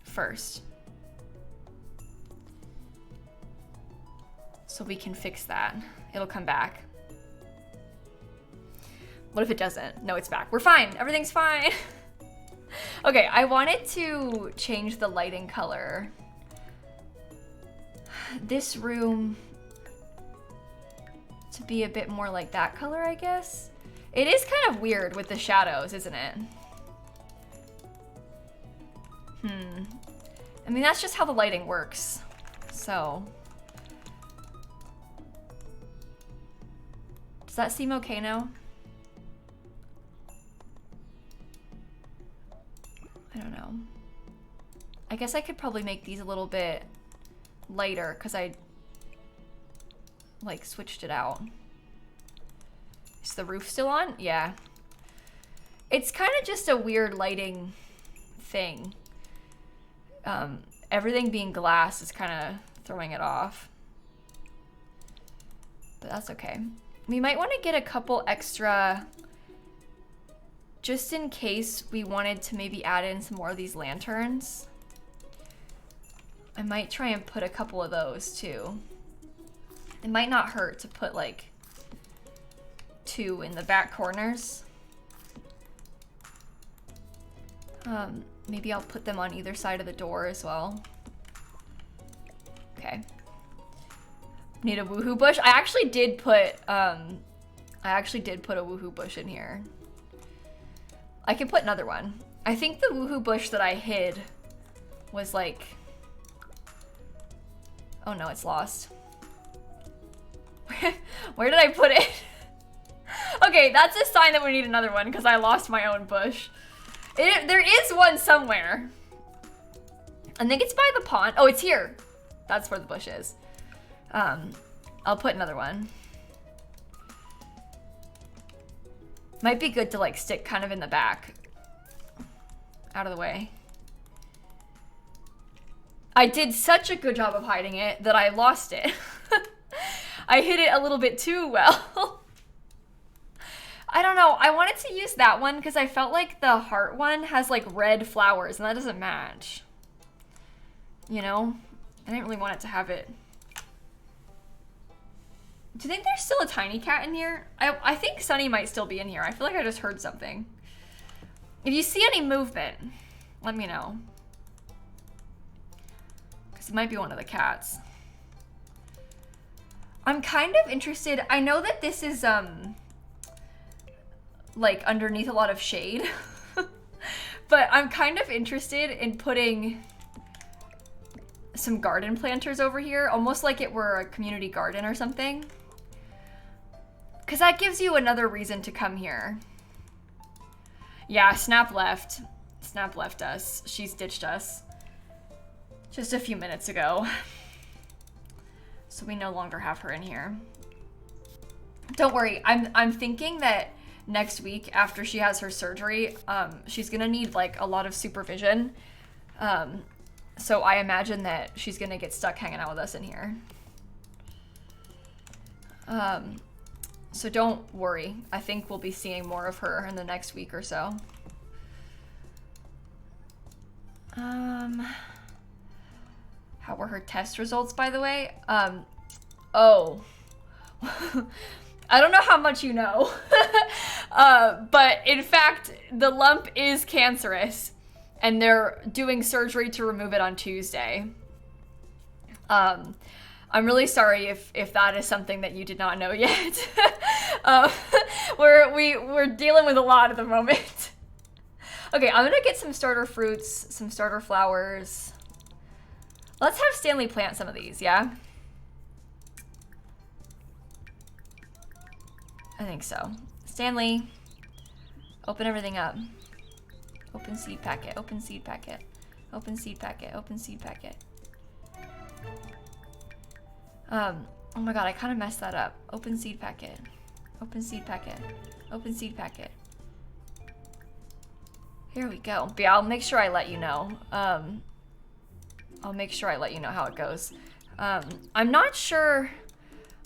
first. So we can fix that. It'll come back. What if it doesn't? No, it's back. We're fine. Everything's fine. Okay, I wanted to change the lighting color. This room to be a bit more like that color, I guess. It is kind of weird with the shadows, isn't it? I mean, that's just how the lighting works. So, does that seem okay now? I don't know. I guess I could probably make these a little bit lighter because I like switched it out. Is the roof still on? Yeah. It's kind of just a weird lighting thing. Everything being glass is kind of throwing it off. But that's okay. We might want to get a couple extra, just in case we wanted to maybe add in some more of these lanterns. I might try and put a couple of those too. It might not hurt to put like 2 in the back corners. Maybe I'll put them on either side of the door as well. Okay. Need a woohoo bush? I actually did put a woohoo bush in here. I can put another one. I think the woohoo bush that I hid was like, oh no, it's lost. Where did I put it? Okay, that's a sign that we need another one because I lost my own bush. There is one somewhere. I think it's by the pond. Oh, it's here. That's where the bush is. I'll put another one. Might be good to like stick kind of in the back. Out of the way. I did such a good job of hiding it that I lost it. I hid it a little bit too well. I don't know. I wanted to use that one because I felt like the heart one has like red flowers and that doesn't match. You know? I didn't really want it to have it. Do you think there's still a tiny cat in here? I think Sunny might still be in here. I feel like I just heard something. If you see any movement, let me know. Because it might be one of the cats. I'm kind of interested. I know that this is like underneath a lot of shade. But I'm kind of interested in putting some garden planters over here, almost like it were a community garden or something. Because that gives you another reason to come here. Yeah, Snap left. Snap left us. She's ditched us just a few minutes ago. So we no longer have her in here. Don't worry, I'm thinking that next week after she has her surgery, she's gonna need like a lot of supervision. So I imagine that she's gonna get stuck hanging out with us in here. So don't worry. I think we'll be seeing more of her in the next week or so. How were her test results, by the way? Oh. I don't know how much you know. But in fact, the lump is cancerous and they're doing surgery to remove it on Tuesday. I'm really sorry if that is something that you did not know yet. We're dealing with a lot at the moment. Okay, I'm gonna get some starter fruits, some starter flowers. Let's have Stanley plant some of these, yeah? I think so. Stanley, open everything up. Open seed packet, open seed packet, open seed packet, open seed packet. Oh my god, I kind of messed that up. Open seed packet, open seed packet, open seed packet. Here we go. But yeah, I'll make sure I let you know. I'll make sure I let you know how it goes. I'm not sure.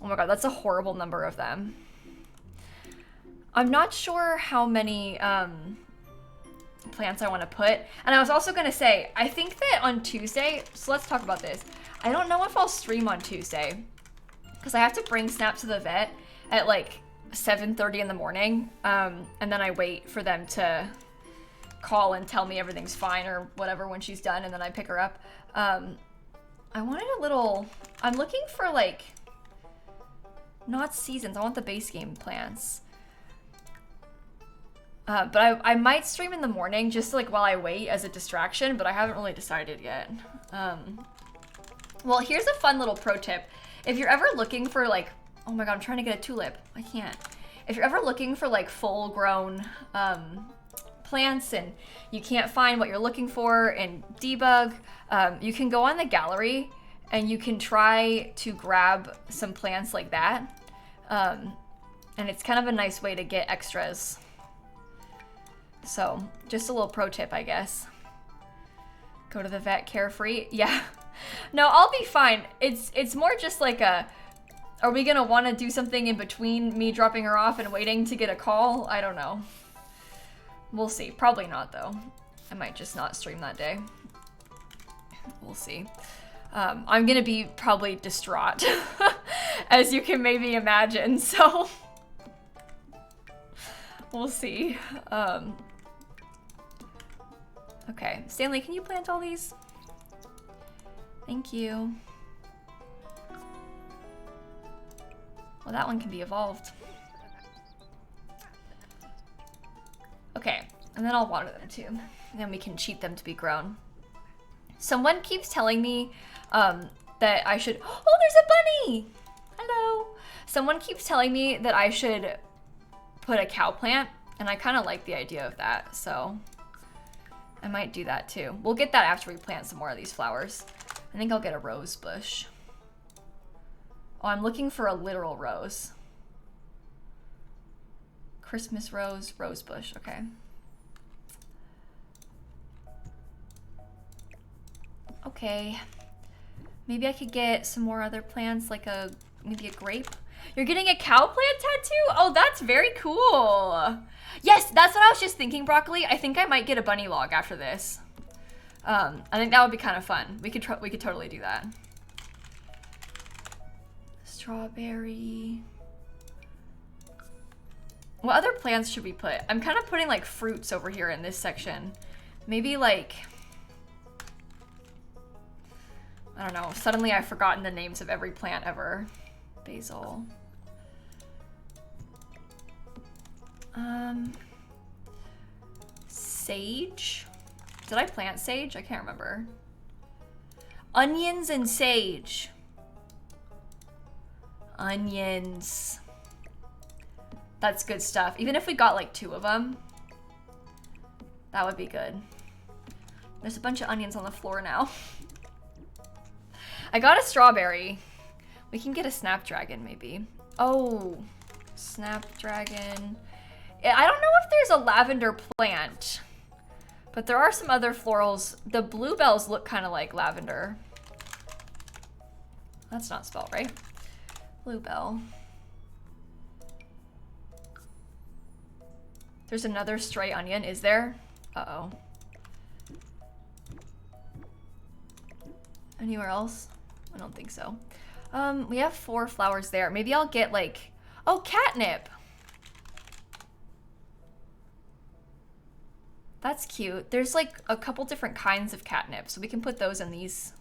Oh my god, that's a horrible number of them. I'm not sure how many plants I want to put. And I was also going to say, I think that on Tuesday, so let's talk about this. I don't know if I'll stream on Tuesday because I have to bring Snap to the vet at like 7:30 in the morning. And then I wait for them to call and tell me everything's fine or whatever when she's done, and then I pick her up. I wanted a little, I'm looking for like, not seasons, I want the base game plants. But I might stream in the morning just like while I wait as a distraction, but I haven't really decided yet. Well, here's a fun little pro tip. If you're ever looking for like, oh my god, I'm trying to get a tulip. I can't. If you're ever looking for like full grown plants and you can't find what you're looking for in debug, you can go on the gallery and you can try to grab some plants like that. And it's kind of a nice way to get extras. So just a little pro tip, I guess. Go to the vet carefree. Yeah. No, I'll be fine. It's more just like a, are we gonna want to do something in between me dropping her off and waiting to get a call? I don't know. We'll see. Probably not though. I might just not stream that day. We'll see. I'm gonna be probably distraught, as you can maybe imagine, so we'll see. Okay, Stanley, can you plant all these? Thank you. Well, that one can be evolved. Okay, and then I'll water them too. And then we can cheat them to be grown. Someone keeps telling me that I should, oh, there's a bunny! Hello. Someone keeps telling me that I should put a cow plant, and I kind of like the idea of that, so I might do that too. We'll get that after we plant some more of these flowers. I think I'll get a rose bush. Oh, I'm looking for a literal rose. Christmas rose, rose bush, okay. Okay. Maybe I could get some more other plants, like maybe a grape. You're getting a cow plant tattoo? Oh, that's very cool. Yes, that's what I was just thinking, Broccoli. I think I might get a bunny log after this. I think that would be kind of fun. We could totally do that. Strawberry. What other plants should we put? I'm kind of putting like fruits over here in this section. Maybe like, I don't know. Suddenly I've forgotten the names of every plant ever. Basil. Sage? Did I plant sage? I can't remember. Onions and sage. Onions. That's good stuff. Even if we got like 2 of them, that would be good. There's a bunch of onions on the floor now. I got a strawberry. We can get a snapdragon maybe. Oh, snapdragon. I don't know if there's a lavender plant, But there are some other florals. The bluebells look kind of like lavender. That's not spelled right. Bluebell. There's another stray onion, is there? Uh-oh. Anywhere else? I don't think so. We have 4 flowers there. Maybe I'll get like, oh, catnip. That's cute. There's like a couple different kinds of catnip, so we can put those in these,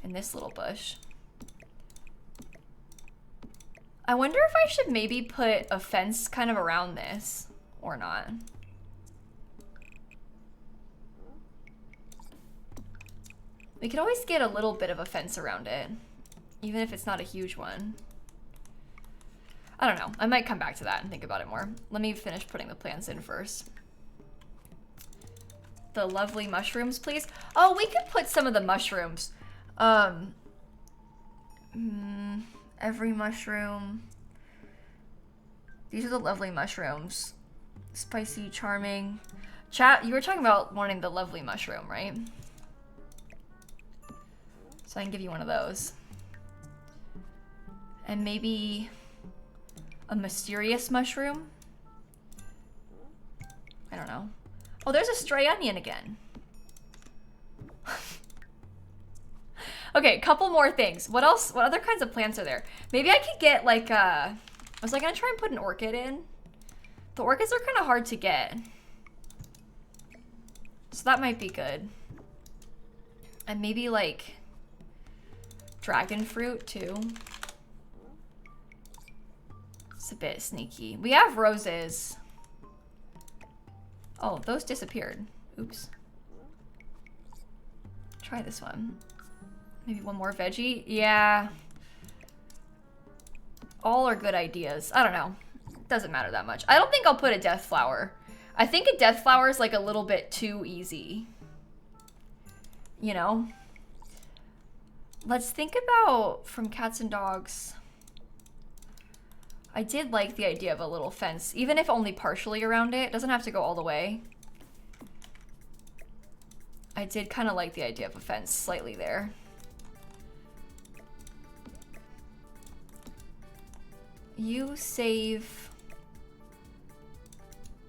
in this little bush. I wonder if I should maybe put a fence kind of around this or not. We could always get a little bit of a fence around it, even if it's not a huge one. I don't know. I might come back to that and think about it more. Let me finish putting the plants in first. The lovely mushrooms, please. Oh, we could put some of the mushrooms. Every mushroom. These are the lovely mushrooms. Spicy, charming. Chat, you were talking about wanting the lovely mushroom, right? So I can give you one of those. And maybe a mysterious mushroom? I don't know. Oh, there's a stray onion again. Okay, a couple more things. What else? What other kinds of plants are there? Maybe I could get like I was like gonna try and put an orchid in. The orchids are kind of hard to get. So that might be good. And maybe like dragon fruit too. It's a bit sneaky. We have roses. Oh, those disappeared. Oops. Try this one. Maybe one more veggie? Yeah. All are good ideas. I don't know. Doesn't matter that much. I don't think I'll put a death flower. I think a death flower is like a little bit too easy. You know? Let's think about from cats and dogs. I did like the idea of a little fence, even if only partially around it. It doesn't have to go all the way. I did kind of like the idea of a fence slightly there. You save,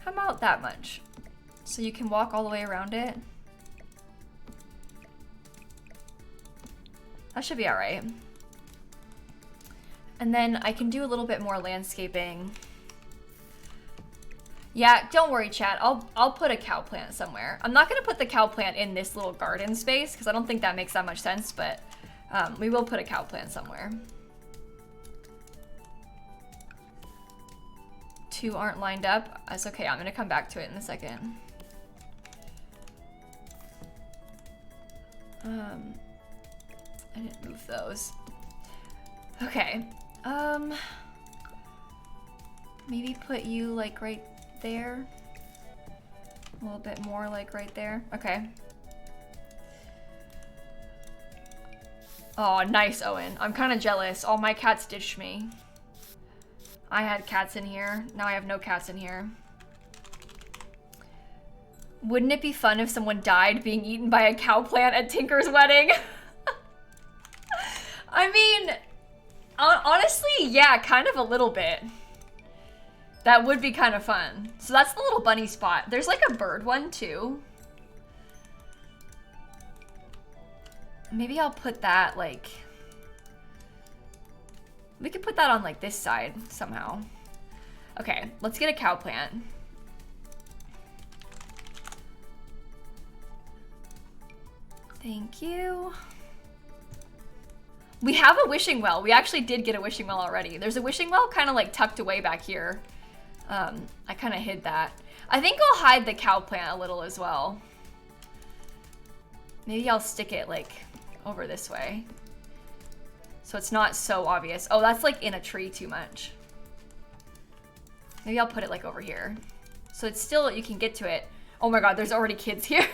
how about that much? So you can walk all the way around it. That should be all right. And then I can do a little bit more landscaping. Yeah, don't worry, chat. I'll put a cow plant somewhere. I'm not gonna put the cow plant in this little garden space because I don't think that makes that much sense, but we will put a cow plant somewhere. 2 aren't lined up. That's okay, I'm gonna come back to it in a second. I didn't move those. Okay. Maybe put you like right there. A little bit more like right there. Okay. Oh, nice, Owen. I'm kind of jealous. All my cats ditched me. I had cats in here. Now I have no cats in here. Wouldn't it be fun if someone died being eaten by a cow plant at Tinker's wedding? I mean, honestly, yeah, kind of a little bit. That would be kind of fun. So that's the little bunny spot. There's like a bird one too. Maybe I'll put that like, we could put that on like this side somehow. Okay, let's get a cow plant. Thank you. We have a wishing well. We actually did get a wishing well already. There's a wishing well kind of like tucked away back here. I kind of hid that. I think I'll hide the cow plant a little as well. Maybe I'll stick it like over this way. So it's not so obvious. Oh, that's like in a tree too much. Maybe I'll put it like over here. So it's still, you can get to it. Oh my God, there's already kids here. Cat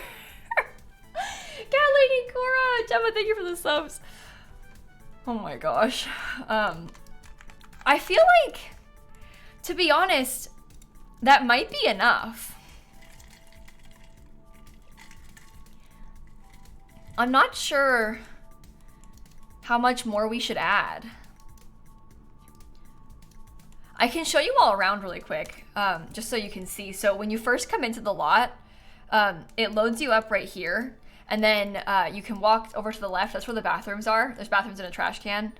Lady Cora, Gemma, thank you for the subs. Oh my gosh. I feel like, to be honest, that might be enough. I'm not sure how much more we should add. I can show you all around really quick, just so you can see. So when you first come into the lot, it loads you up right here, and then you can walk over to the left. That's where the bathrooms are. There's bathrooms in a trash can.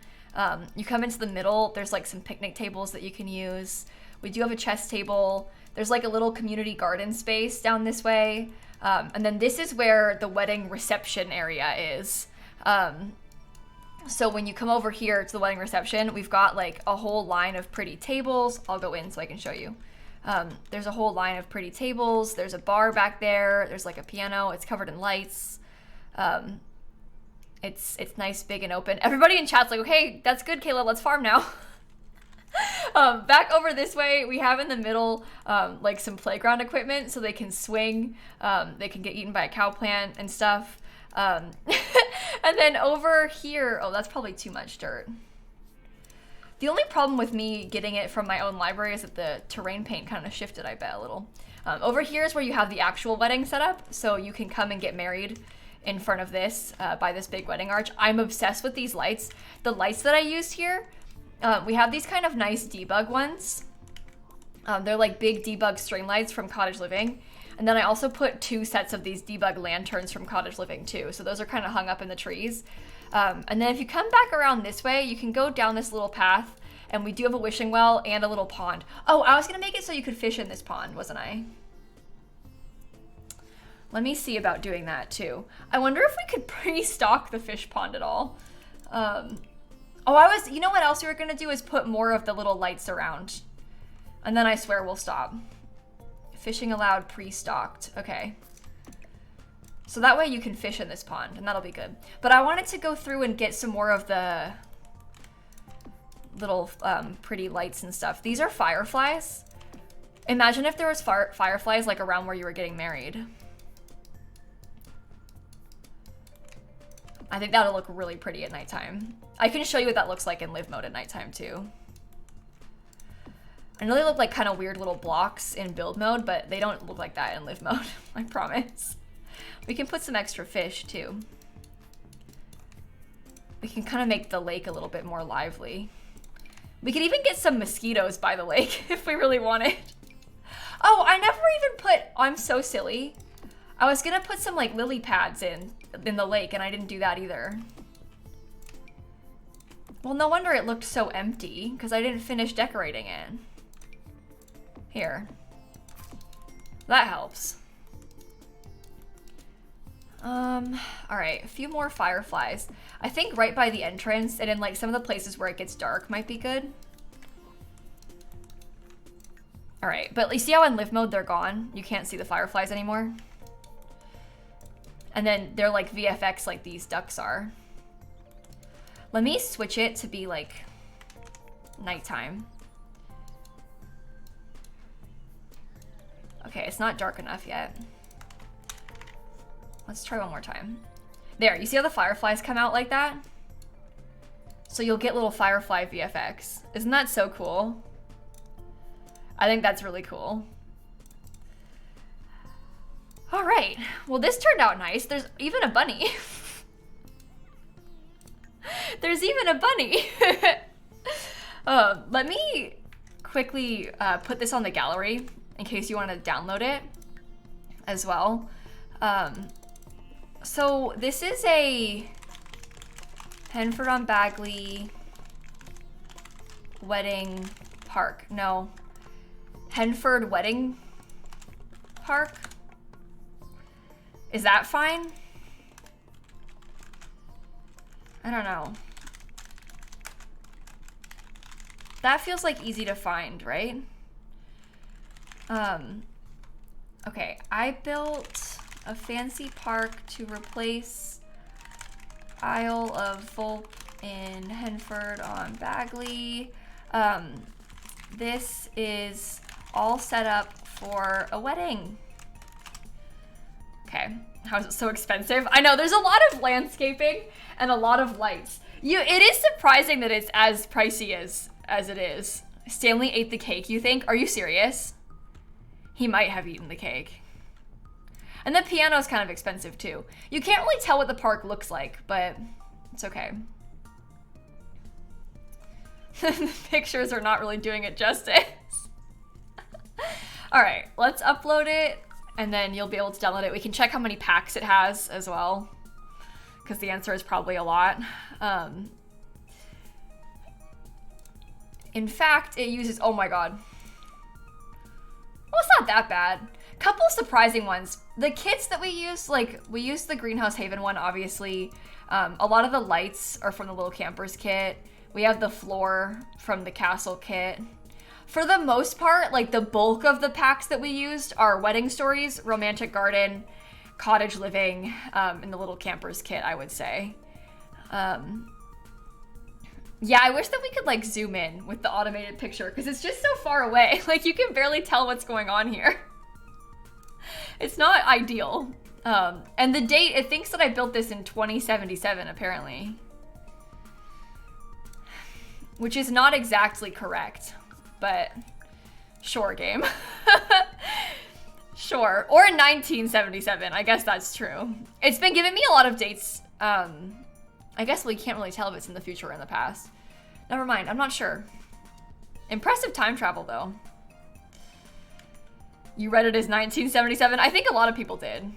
You come into the middle, there's like some picnic tables that you can use. We do have a chess table. There's like a little community garden space down this way. And then this is where the wedding reception area is. So when you come over here to the wedding reception, we've got like a whole line of pretty tables. I'll go in so I can show you. There's a whole line of pretty tables. There's a bar back there. There's like a piano. It's covered in lights. It's nice, big, and open. Everybody in chat's like, okay, that's good, Kayla. Let's farm now. Back over this way, we have in the middle like some playground equipment so they can swing. They can get eaten by a cow plant and stuff. And then over here, oh, that's probably too much dirt. The only problem with me getting it from my own library is that the terrain paint kind of shifted, I bet, a little. Over here is where you have the actual wedding set up, so you can come and get married in front of this by this big wedding arch. I'm obsessed with these lights. The lights that I used here, we have these kind of nice debug ones. They're like big debug string lights from Cottage Living. And then I also put 2 sets of these debug lanterns from Cottage Living too. So those are kind of hung up in the trees. And then if you come back around this way, you can go down this little path, and we do have a wishing well and a little pond. Oh, I was gonna make it so you could fish in this pond, wasn't I? Let me see about doing that too. I wonder if we could pre-stock the fish pond at all. You know what else we were gonna do is put more of the little lights around. And then I swear we'll stop. Fishing allowed, pre-stocked. Okay. So that way you can fish in this pond, and that'll be good. But I wanted to go through and get some more of the little pretty lights and stuff. These are fireflies. Imagine if there was fireflies like around where you were getting married. I think that'll look really pretty at nighttime. I can show you what that looks like in live mode at nighttime too. I know they look like kind of weird little blocks in build mode, but they don't look like that in live mode, I promise. We can put some extra fish too. We can kind of make the lake a little bit more lively. We could even get some mosquitoes by the lake if we really wanted. Oh, I never even put, I'm so silly. I was gonna put some like lily pads in the lake, and I didn't do that either. Well, no wonder it looked so empty, because I didn't finish decorating it. Here. That helps. Alright, a few more fireflies. I think right by the entrance and in like some of the places where it gets dark might be good. Alright, but you see how in live mode they're gone? You can't see the fireflies anymore. And then they're like VFX like these ducks are. Let me switch it to be like nighttime. Okay, it's not dark enough yet. Let's try one more time. There, you see how the fireflies come out like that? So you'll get little firefly VFX. Isn't that so cool? I think that's really cool. All right, well this turned out nice. There's even a bunny. There's even a bunny. Let me quickly put this on the gallery in case you want to download it as well. So this is a Henford on Bagley wedding park. No, Henford wedding park. Is that fine? I don't know. That feels like easy to find, right? Okay, I built a fancy park to replace Isle of Volp in Henford on Bagley. This is all set up for a wedding. Okay, how is it so expensive? I know, there's a lot of landscaping and a lot of lights. It is surprising that it's as pricey as it is. Stanley ate the cake, you think? Are you serious? He might have eaten the cake. And the piano's kind of expensive too. You can't really tell what the park looks like, but it's okay. The pictures are not really doing it justice. All right, let's upload it and then you'll be able to download it. We can check how many packs it has as well, because the answer is probably a lot. In fact, it uses, oh my God. Well, it's not that bad. Couple surprising ones. The kits that we use, like we use the Greenhouse Haven one, obviously. A lot of the lights are from the Little Campers kit. We have the floor from the Castle kit. For the most part, like the bulk of the packs that we used are Wedding Stories, Romantic Garden, Cottage Living, and the Little Campers kit, I would say. Yeah, I wish that we could like zoom in with the automated picture because it's just so far away. Like you can barely tell what's going on here. It's not ideal. And the date, it thinks that I built this in 2077 apparently. Which is not exactly correct, but sure, game. Sure, or in 1977, I guess that's true. It's been giving me a lot of dates. I guess we can't really tell if it's in the future or in the past. Never mind, I'm not sure. Impressive time travel though. You read it as 1977? I think a lot of people did.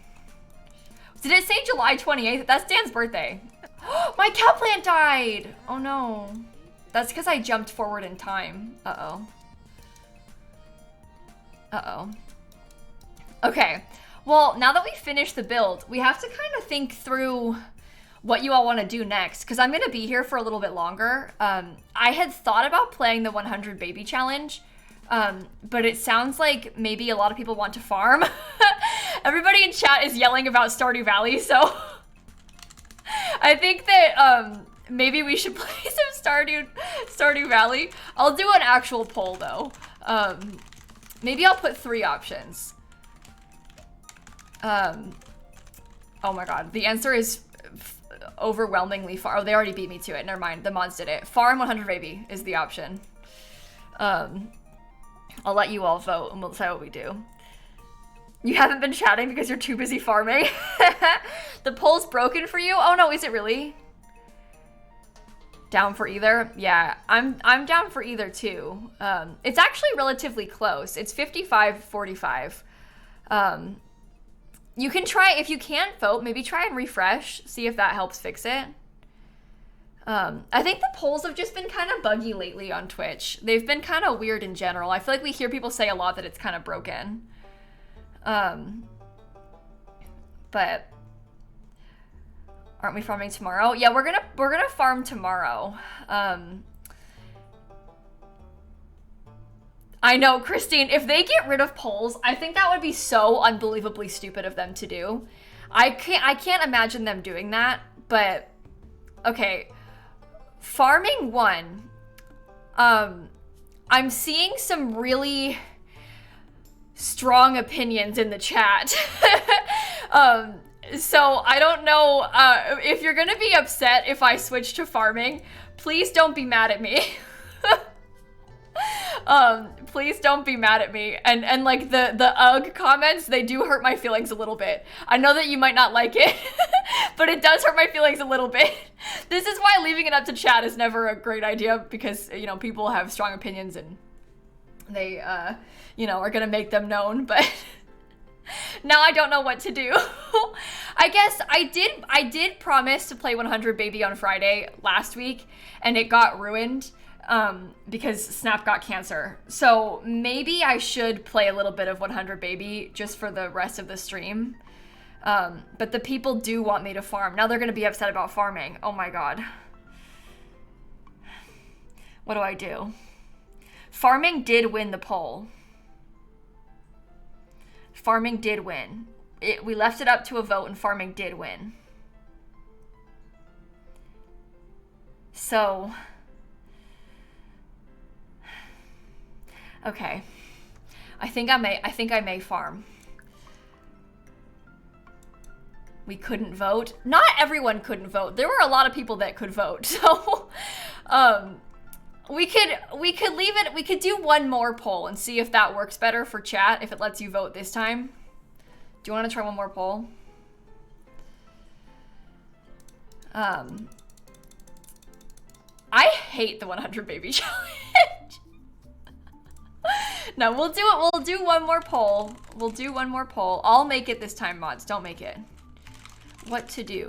Did it say July 28th? That's Dan's birthday. My cow plant died! Oh no. That's because I jumped forward in time. Uh-oh. Uh-oh. Okay. Well, now that we finished the build, we have to kind of think through what you all want to do next, because I'm going to be here for a little bit longer. I had thought about playing the 100 baby challenge, but it sounds like maybe a lot of people want to farm. Everybody in chat is yelling about Stardew Valley, so I think that maybe we should play some Stardew Valley. I'll do an actual poll though. Maybe I'll put 3 options. Oh my God, the answer is overwhelmingly far. Oh, they already beat me to it. Never mind, the mods did it. Farm 100 baby is the option. I'll let you all vote and we'll decide what we do. You haven't been chatting because you're too busy farming. The poll's broken for you? Oh no, is it really? Down for either? Yeah, I'm down for either too. It's actually relatively close. It's 55-45. You can try, if you can't vote, maybe try and refresh, see if that helps fix it. I think the polls have just been kind of buggy lately on Twitch. They've been kind of weird in general. I feel like we hear people say a lot that it's kind of broken. But aren't we farming tomorrow? Yeah, we're gonna farm tomorrow. I know, Christine, if they get rid of polls, I think that would be so unbelievably stupid of them to do. I can't imagine them doing that, but okay. Farming 1. I'm seeing some really strong opinions in the chat. So I don't know if you're gonna be upset if I switch to farming. Please don't be mad at me. Please don't be mad at me. And like the ugh comments, they do hurt my feelings a little bit. I know that you might not like it, but it does hurt my feelings a little bit. This is why leaving it up to chat is never a great idea, because, you know, people have strong opinions and they, you know, are gonna make them known, but now I don't know what to do. I guess I did promise to play 100 Baby on Friday last week, and it got ruined. Because Snap got cancer. So maybe I should play a little bit of 100 Baby just for the rest of the stream. But the people do want me to farm. Now they're going to be upset about farming. Oh my God. What do I do? Farming did win the poll. Farming did win. We left it up to a vote and farming did win. So... okay, I think I may farm. We couldn't vote. Not everyone couldn't vote. There were a lot of people that could vote. So, we could leave it. We could do one more poll and see if that works better for chat, if it lets you vote this time. you want to try one more poll? I hate the 100 baby challenge. No, we'll do it. We'll do one more poll. We'll do one more poll. I'll make it this time, mods. Don't make it. What to do?